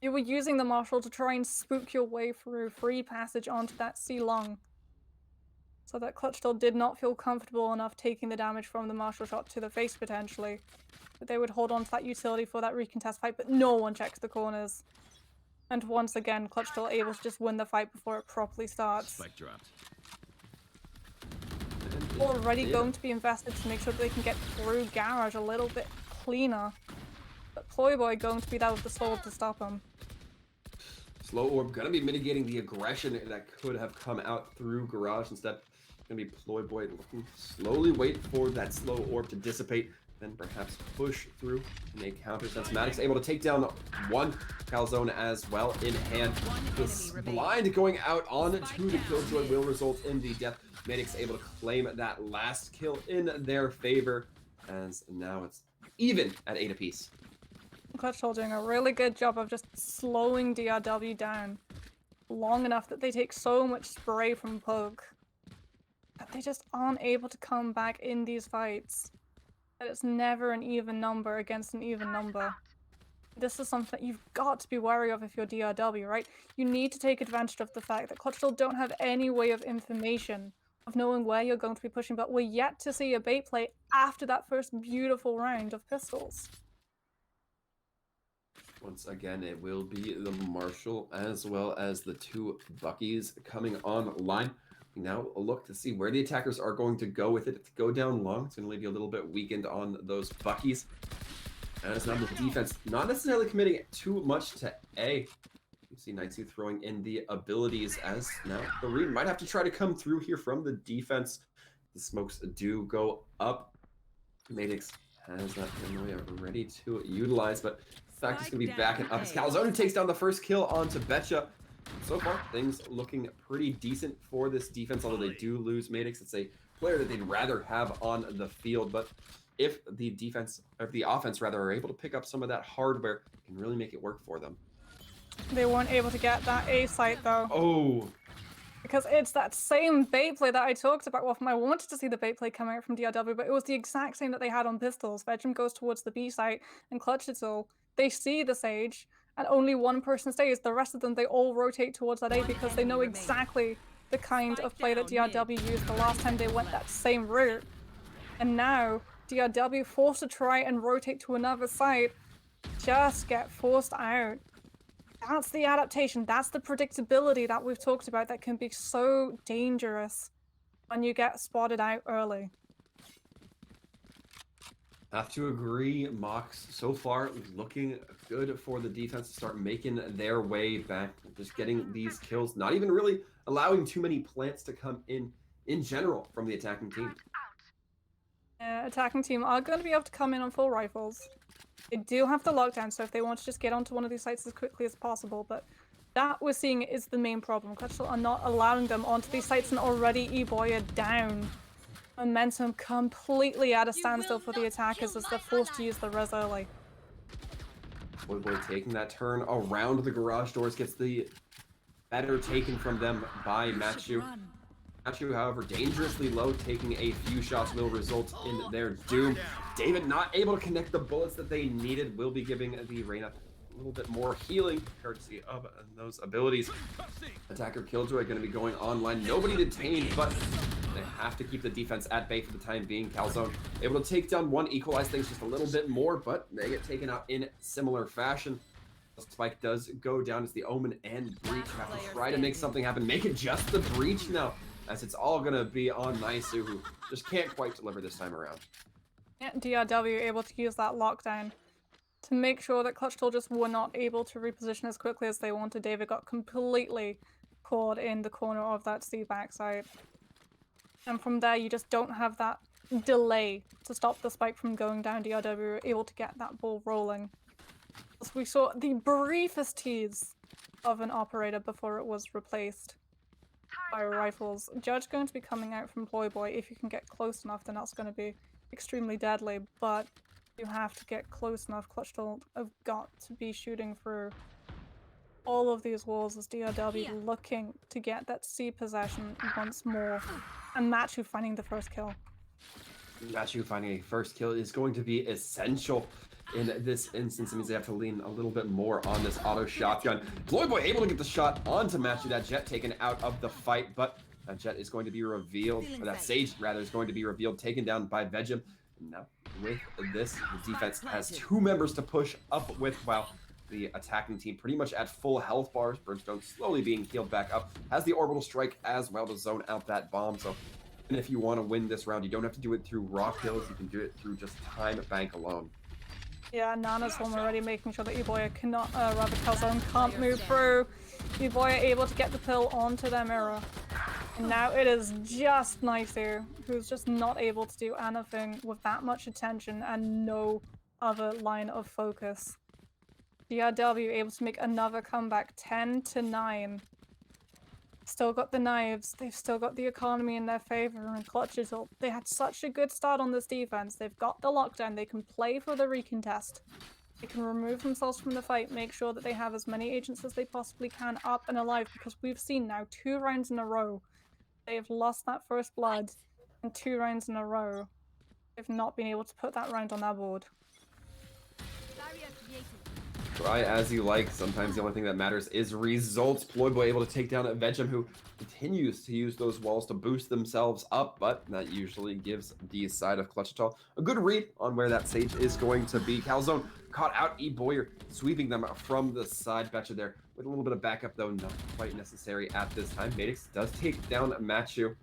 You were using the Marshal to try and spook your way through free passage onto that C long. So that Clutchital did not feel comfortable enough taking the damage from the Marshal shot to the face potentially. But they would hold on to that utility for that recontest fight, but no one checks the corners. And once again, Clutchital able to just win the fight before it properly starts.
Spike dropped.
Already going to be invested to make sure that they can get through Garage a little bit cleaner. But Ployboy going to be there with the sword to stop him.
Slow Orb gonna be mitigating the aggression that could have come out through Garage. Instead, gonna be Ployboy looking slowly wait for that Slow Orb to dissipate, then perhaps push through in a counter sense. Madix able to take down one Calzone as well in hand. This blind going out on to the Killjoy will result in the death. Madix able to claim that last kill in their favor, as now it's even at 8 apiece.
Clutchital doing a really good job of just slowing DRW down long enough that they take so much spray from Pug that they just aren't able to come back in these fights. That it's never an even number against an even number. This is something that you've got to be wary of if you're DRW, right? You need to take advantage of the fact that Clutchital don't have any way of information of knowing where you're going to be pushing, but we're yet to see a bait play after that first beautiful round of pistols.
Once again, it will be the Marshal as well as the two Buckies coming online. We now look to see where the attackers are going to go with it. If they go down long, it's going to leave you a little bit weakened on those Buckies. And it's now the defense not necessarily committing too much to A. You see Nightsu throwing in the abilities as now the read might have to try to come through here from the defense. The smokes do go up. Madix has that paranoia ready to utilize, but in fact, it's going to be backing up. As Calzone takes down the first kill onto Betcha. So far, things looking pretty decent for this defense, although they do lose Madix. It's a player that they'd rather have on the field, but if the defense, or the offense rather, are able to pick up some of that hardware, it can really make it work for them.
They weren't able to get that A site though.
Oh,
Because it's that same bait play that I talked about. Well, I wanted to see the bait play coming out from DRW, but it was the exact same that they had on pistols. Vedrum goes towards the B site and Clutchital. They see the Sage, and only one person stays. The rest of them, they all rotate towards that A because they know exactly the kind of play that DRW used the last time they went that same route. And now, DRW forced to try and rotate to another site, just get forced out. That's the adaptation, that's the predictability that we've talked about that can be so dangerous when you get spotted out early.
Have to agree, Mox so far looking good for the defense to start making their way back. Just getting these kills, not even really allowing too many plants to come in general from the attacking team.
Attacking team are going to be able to come in on full rifles. They do have the lockdown, so if they want to just get onto one of these sites as quickly as possible, but that we're seeing is the main problem. Clutchital are not allowing them onto these sites, and already E-Boy are down. Momentum completely at a standstill for the attackers as they're forced to use the res early.
Boy taking that turn around the garage doors, gets the better taken from them by Matthew. Matthew, however, dangerously low, taking a few shots will result in their doom. David not able to connect the bullets that they needed, will be giving the Reyna a little bit more healing, courtesy of those abilities. Attacker Killjoy going to be going online. Nobody detained, but they have to keep the defense at bay for the time being. Calzone able to take down one, equalize things just a little bit more, but they get taken out in similar fashion. Spike does go down as the Omen and Breach have to try to make something happen. Make it just the Breach now, as it's all going to be on Naisu, who just can't quite deliver this time around.
Yeah, DRW able to use that lockdown to make sure that Clutchital just were not able to reposition as quickly as they wanted. David got completely caught in the corner of that C backside. And from there, you just don't have that delay to stop the spike from going down. DRW were able to get that ball rolling. As we saw the briefest tease of an operator before it was replaced by rifles. Judge going to be coming out from Ployboy. If you can get close enough, then that's going to be extremely deadly, but you have to get close enough. Clutchital have got to be shooting through all of these walls as DRW looking to get that C possession once more. And Matthew finding the first kill.
Matthew finding a first kill is going to be essential in this instance. It means they have to lean a little bit more on this auto shotgun. Ployboy able to get the shot onto Matthew. That Jet taken out of the fight, but that Jet is going to be revealed, or that Sage rather is going to be revealed, taken down by Vedrum. Now with this, the defense has two members to push up with, while the attacking team pretty much at full health bars. Brimstone slowly being healed back up, has the orbital strike as well to zone out that bomb. So and if you want to win this round, you don't have to do it through raw kills, you can do it through just time bank alone.
Yeah, Nana's home already making sure that Eboya cannot, rather Calzone can't move through. Eboya able to get the pill onto their mirror. And now it is just Naisu, who's just not able to do anything with that much attention and no other line of focus. DRW able to make another comeback, 10-9. Still got the knives, they've still got the economy in their favor, and Clutchital. They had such a good start on this defense. They've got the lockdown, they can play for the recontest. They can remove themselves from the fight, make sure that they have as many agents as they possibly can up and alive, because we've seen now 2 rounds in a row. They have lost that first blood, and 2 rounds in a row. They've not been able to put that round on their board.
Try as you like. Sometimes the only thing that matters is results. Ployboy able to take down Vedrum, who continues to use those walls to boost themselves up, but that usually gives the side of Clutchital a good read on where that Sage is going to be. Calzone caught out E-Boyer, sweeping them from the side. Betcha there with a little bit of backup, though not quite necessary at this time. Madix does take down Matthew.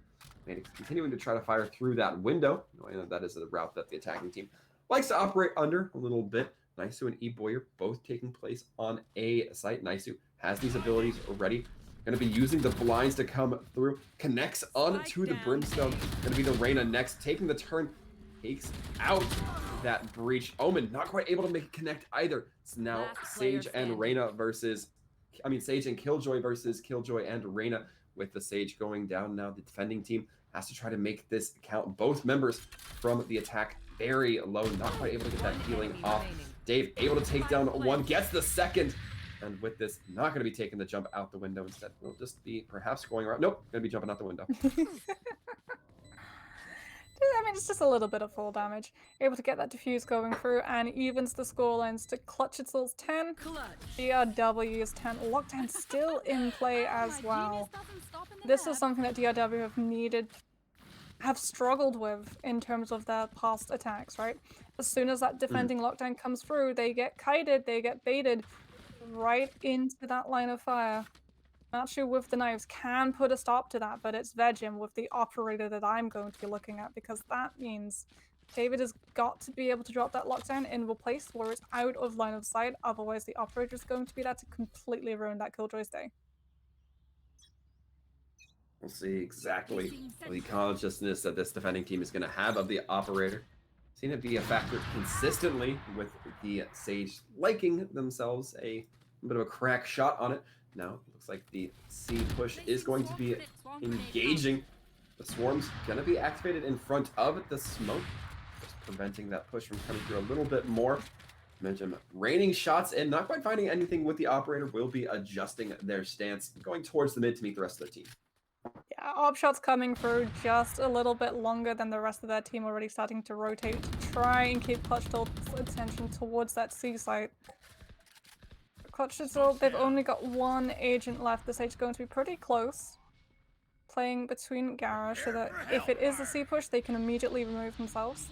Madix continuing to try to fire through that window, knowing that that is the route that the attacking team likes to operate under a little bit. Naisu and eBoyer both taking place on A site. Naisu has these abilities already. Going to be using the blinds to come through. Connects onto the Brimstone. Going to be the Reyna next. Taking the turn. Takes out that breach. Omen not quite able to make it connect either. It's now Sage and Reyna versus... Sage and Killjoy versus Killjoy and Reyna, with the Sage going down now. The defending team has to try to make this count. Both members from the attack very low, not quite able to get that healing off. Dave able to take down one, gets the second, and with this, not going to be taking the jump out the window. Instead, we'll just be perhaps going around. Nope, going to be jumping out the window.
I mean, it's just a little bit of full damage. Able to get that diffuse going through and evens the scorelines to Clutchital's 10, DRW's 10. Lockdown still in play as well. This is something that DRW have struggled with in terms of their past attacks, right? As soon as that defending lockdown comes through, they get kited, they get baited right into that line of fire. Matchu with the knives can put a stop to that, but it's Vegem with the operator that I'm going to be looking at, because that means David has got to be able to drop that lockdown in a place where it's out of line of sight, otherwise the operator is going to be there to completely ruin that Killjoy's day.
We'll see exactly the consciousness that this defending team is going to have of the operator. Seen it be a factor consistently, with the Sage liking themselves a bit of a crack shot on it. Now, it looks like the C push is going to be engaging. The Swarm's going to be activated in front of the smoke, just preventing that push from coming through a little bit more. Mention raining shots and not quite finding anything with the operator. Will be adjusting their stance, going towards the mid to meet the rest of their team.
Yeah, op shots coming through just a little bit longer than the rest of their team, already starting to rotate to try and keep Clutchital's attention towards that C site. Clutchital, they've only got one agent left. The Sage is going to be pretty close, playing between Garage, so that if it is a C push, they can immediately remove themselves.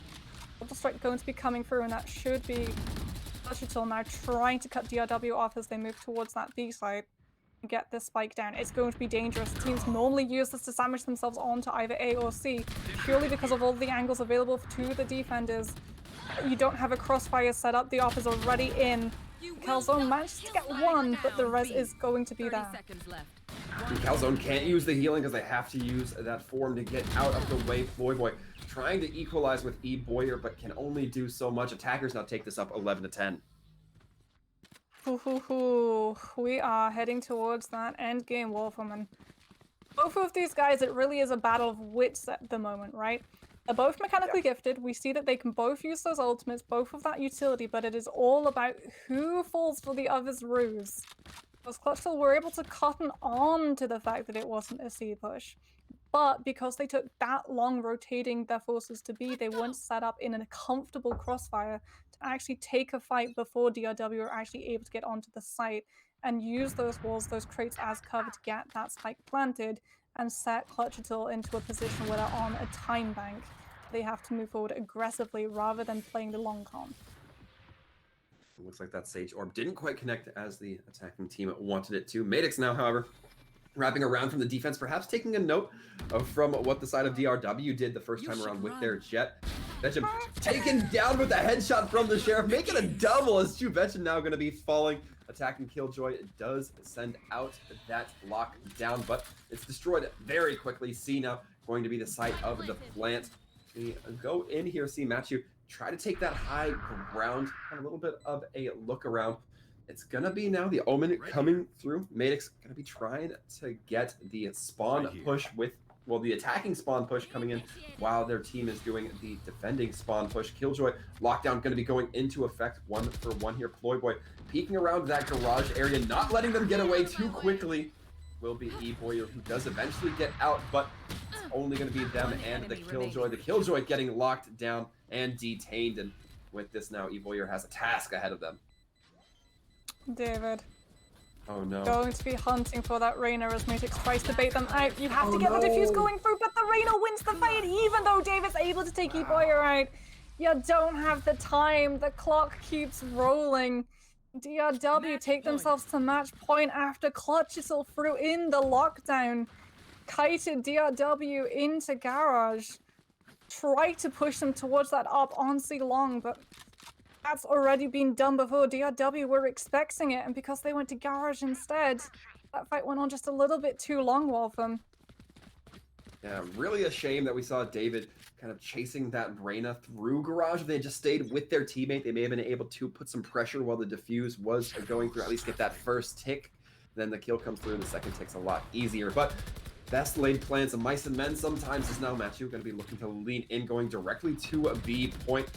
Double strike going to be coming through, and that should be Clutchital now trying to cut DRW off as they move towards that B site and get this spike down. It's going to be dangerous. Teams normally use this to sandwich themselves onto either A or C, purely because of all the angles available to the defenders. You don't have a crossfire set up. The op is already in. Calzone managed to get one, but the res is going to be there.
Calzone can't use the healing because they have to use that form to get out of the way. Ployboy trying to equalize with eBoyer, but can only do so much. Attackers now take this up 11-10.
We are heading towards that end game, Wolferman. Both of these guys, it really is a battle of wits at the moment, right? They're both mechanically gifted. We see that they can both use those ultimates, both of that utility, but it is all about who falls for the other's ruse. Because Clutchital were able to cotton on to the fact that it wasn't a C push, but because they took that long rotating their forces to B, they weren't set up in a comfortable crossfire to actually take a fight before DRW are actually able to get onto the site and use those walls, those crates as cover to get that spike planted and set Clutchital into a position where they're on a time bank. They have to move forward aggressively rather than playing the long con.
It looks like that Sage Orb didn't quite connect as the attacking team wanted it to. Madix now, however, wrapping around from the defense, perhaps taking a note from what the side of DRW did the first time around with their jet. Vegem taken down with a headshot from the Sheriff, making a double as Vegem now going to be falling. Attacking Killjoy does send out that lockdown, but it's destroyed very quickly. C now going to be the site of the plant. We go in here, see Matthew try to take that high ground, have a little bit of a look around. It's gonna be now the Omen coming through. Madix gonna be trying to get the spawn push with, well, the attacking spawn push coming in while their team is doing the defending spawn push. Killjoy lockdown gonna be going into effect 1-for-1 here. Ployboy peeking around that garage area, not letting them get away too quickly. Will be eBoyer, who does eventually get out, but it's only going to be them and the Killjoy. The Killjoy getting locked down and detained, and with this now, eBoyer has a task ahead of them.
David.
Oh no.
Going to be hunting for that Reyna as Mutix tries to bait them out. You have to get the defuse going through, but the Reyna wins the fight, even though David's able to take eBoyer out. You don't have the time. The clock keeps rolling. DRW take themselves to match point after Clutchital threw in the lockdown. Kited DRW into garage. Try to push them towards that up on C long, but that's already been done before. DRW were expecting it, and because they went to Garage instead, that fight went on just a little bit too long, Waltham.
Yeah, really a shame that we saw David kind of chasing that Breyna through Garage. If they had just stayed with their teammate, they may have been able to put some pressure while the defuse was going through, at least get that first tick. Then the kill comes through, and the second tick's a lot easier. But best laid plans of mice and men sometimes is now Matthew going to be looking to lean in, going directly to a B point.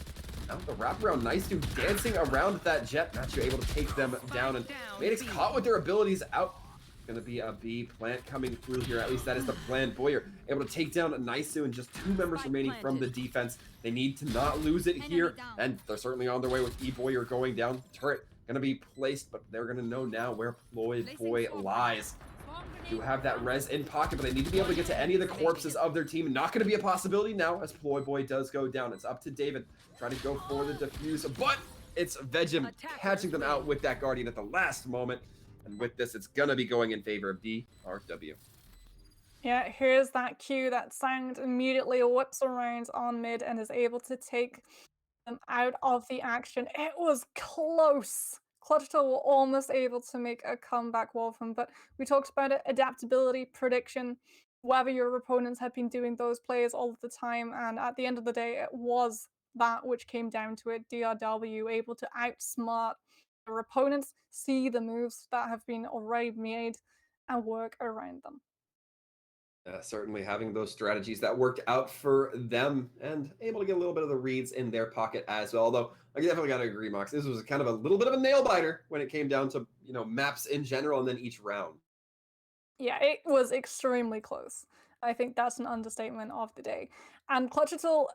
Now the wraparound, nice dude dancing around that jet. Matthew able to take them down, and Madix caught with their abilities out. Gonna be a B plant coming through here. At least that is the plan. Boyer able to take down Naisu, and just 2 members remaining from the defense. They need to not lose it here, and they're certainly on their way with E Boyer going down. Turret gonna be placed, but they're gonna know now where Ploy Boy lies. Do have that res in pocket, but they need to be able to get to any of the corpses of their team. Not going to be a possibility now as Ploy Boy does go down. It's up to David trying to go for the defuse, but it's Vegem catching them out with that Guardian at the last moment. And with this, it's going to be going in favor of DRW.
Yeah, here's that cue that Sound immediately whips around on mid and is able to take them out of the action. It was close. Clutchital were almost able to make a comeback, Wolfram, but we talked about it, adaptability, prediction, whether your opponents had been doing those plays all of the time, and at the end of the day, it was that which came down to it. DRW able to outsmart their opponents, see the moves that have been already made, and work around them.
Certainly having those strategies that worked out for them and able to get a little bit of the reads in their pocket as well. Although I definitely got to agree, Mox, this was kind of a little bit of a nail biter when it came down to maps in general and then each round.
Yeah, it was extremely close. I think that's an understatement of the day. And Clutchital,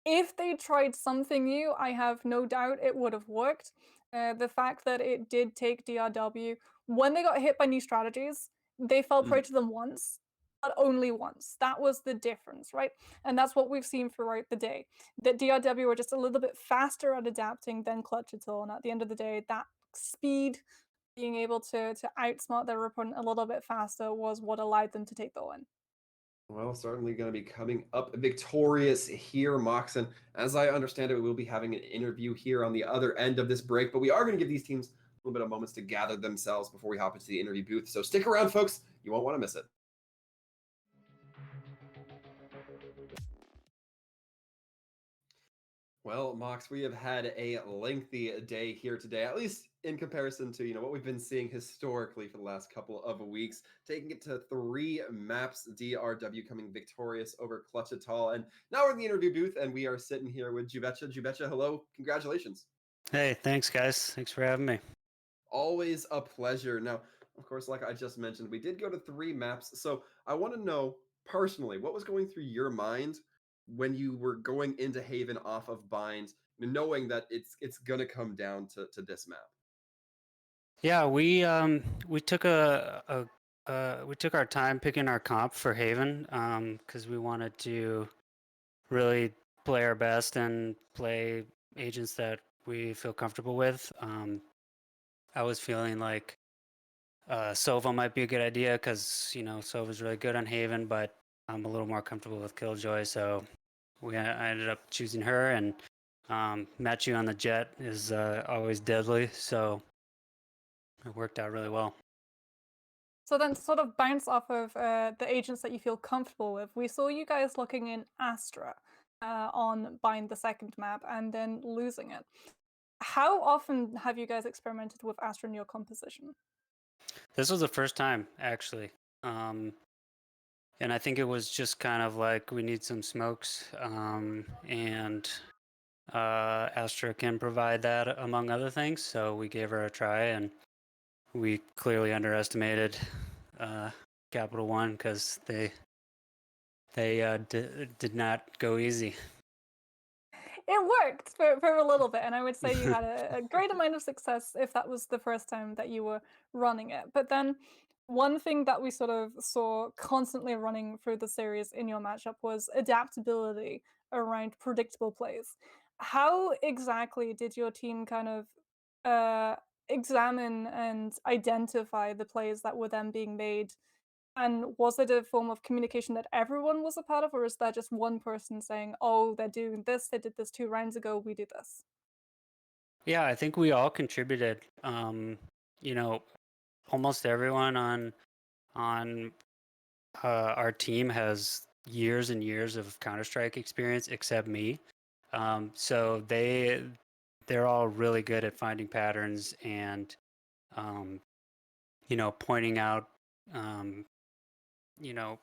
if they tried something new, I have no doubt it would have worked. The fact that it did take DRW, when they got hit by new strategies, they fell prey to them once, but only once. That was the difference, right? And that's what we've seen throughout the day. That DRW were just a little bit faster at adapting than Clutchital, and at the end of the day, that speed, being able to outsmart their opponent a little bit faster was what allowed them to take the win.
Well, certainly going to be coming up victorious here, Moxon. As I understand it, we will be having an interview here on the other end of this break, but we are going to give these teams a little bit of moments to gather themselves before we hop into the interview booth. So stick around, folks. You won't want to miss it. Well, Mox, we have had a lengthy day here today, at least in comparison to what we've been seeing historically for the last couple of weeks. Taking it to 3 maps, DRW coming victorious over Clutchital. And now we're in the interview booth, and we are sitting here with Jubecha. Jubecha, hello, congratulations.
Hey, thanks guys. Thanks for having me.
Always a pleasure. Now, of course, like I just mentioned, we did go to 3 maps. So I want to know personally, what was going through your mind when you were going into Haven off of Bind, knowing that it's gonna come down to this map?
Yeah, we took we took our time picking our comp for Haven because we wanted to really play our best and play agents that we feel comfortable with. I was feeling like Sova might be a good idea because Sova's really good on Haven, but I'm a little more comfortable with Killjoy, so I ended up choosing her. And Matthew on the jet is always deadly, so it worked out really well.
So then to sort of bounce off of the agents that you feel comfortable with, we saw you guys looking in Astra on Bind the second map and then losing it. How often have you guys experimented with Astra in your composition?
This was the first time, actually. And I think it was just kind of like we need some smokes, and Astra can provide that among other things. So we gave her a try, and we clearly underestimated Capital One because they did not go easy.
It worked for a little bit, and I would say you had a great amount of success if that was the first time that you were running it. But then one thing that we sort of saw constantly running through the series in your matchup was adaptability around predictable plays. How exactly did your team kind of examine and identify the plays that were then being made? And was it a form of communication that everyone was a part of, or is that just one person saying, oh, they're doing this, they did this 2 rounds ago, we do this?
Yeah, I think we all contributed. You know, almost everyone on our team has years and years of Counter-Strike experience, except me. So they're all really good at finding patterns and um, pointing out um, you know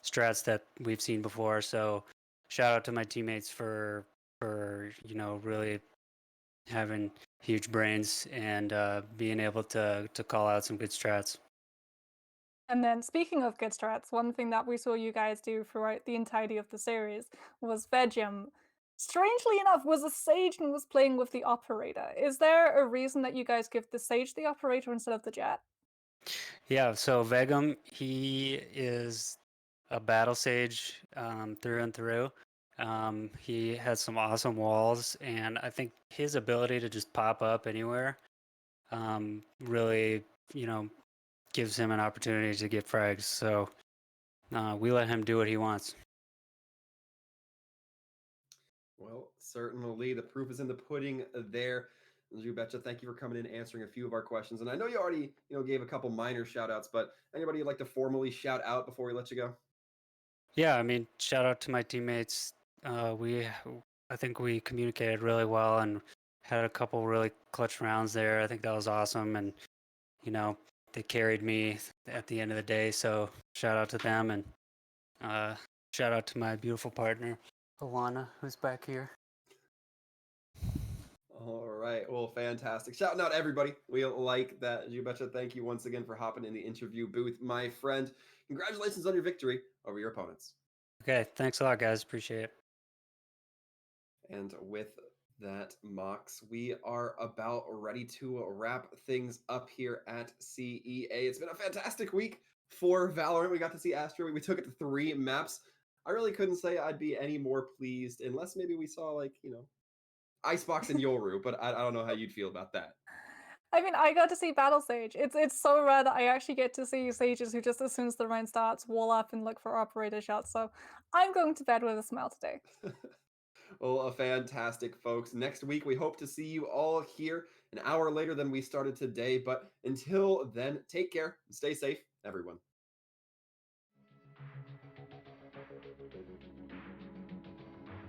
strats that we've seen before. So shout out to my teammates for really having huge brains and being able to call out some good strats.
And then, speaking of good strats, one thing that we saw you guys do throughout the entirety of the series was Vegem. Strangely enough, was a Sage and was playing with the Operator. Is there a reason that you guys give the Sage the Operator instead of the Jet?
Yeah, so Vegam, he is a battle sage through and through. He has some awesome walls, and I think his ability to just pop up anywhere really, gives him an opportunity to get frags. So we let him do what he wants.
Well, certainly the proof is in the pudding there. Betcha, thank you for coming in, answering a few of our questions. And I know you already, gave a couple minor shout outs, but anybody you'd like to formally shout out before we let you go?
Yeah, I mean, shout out to my teammates. I think we communicated really well and had a couple really clutch rounds there. I think that was awesome, and they carried me at the end of the day. So shout out to them, and uh, shout out to my beautiful partner, Alana, who's back here.
All right. Well, fantastic. Shouting out everybody. We like that. Betcha, thank you once again for hopping in the interview booth, my friend. Congratulations on your victory over your opponents.
Okay, thanks a lot, guys. Appreciate it.
And with that, Mox, we are about ready to wrap things up here at CEA. It's been a fantastic week for Valorant. We got to see Astro. We took it to 3 maps. I really couldn't say I'd be any more pleased unless maybe we saw, like, Icebox and Yoru, but I don't know how you'd feel about that.
I mean, I got to see Battle Sage. It's so rare that I actually get to see Sages who just, as soon as the round starts, wall up and look for Operator shots. So I'm going to bed with a smile today.
Well, fantastic, folks. Next week, we hope to see you all here an hour later than we started today. But until then, take care and stay safe, everyone.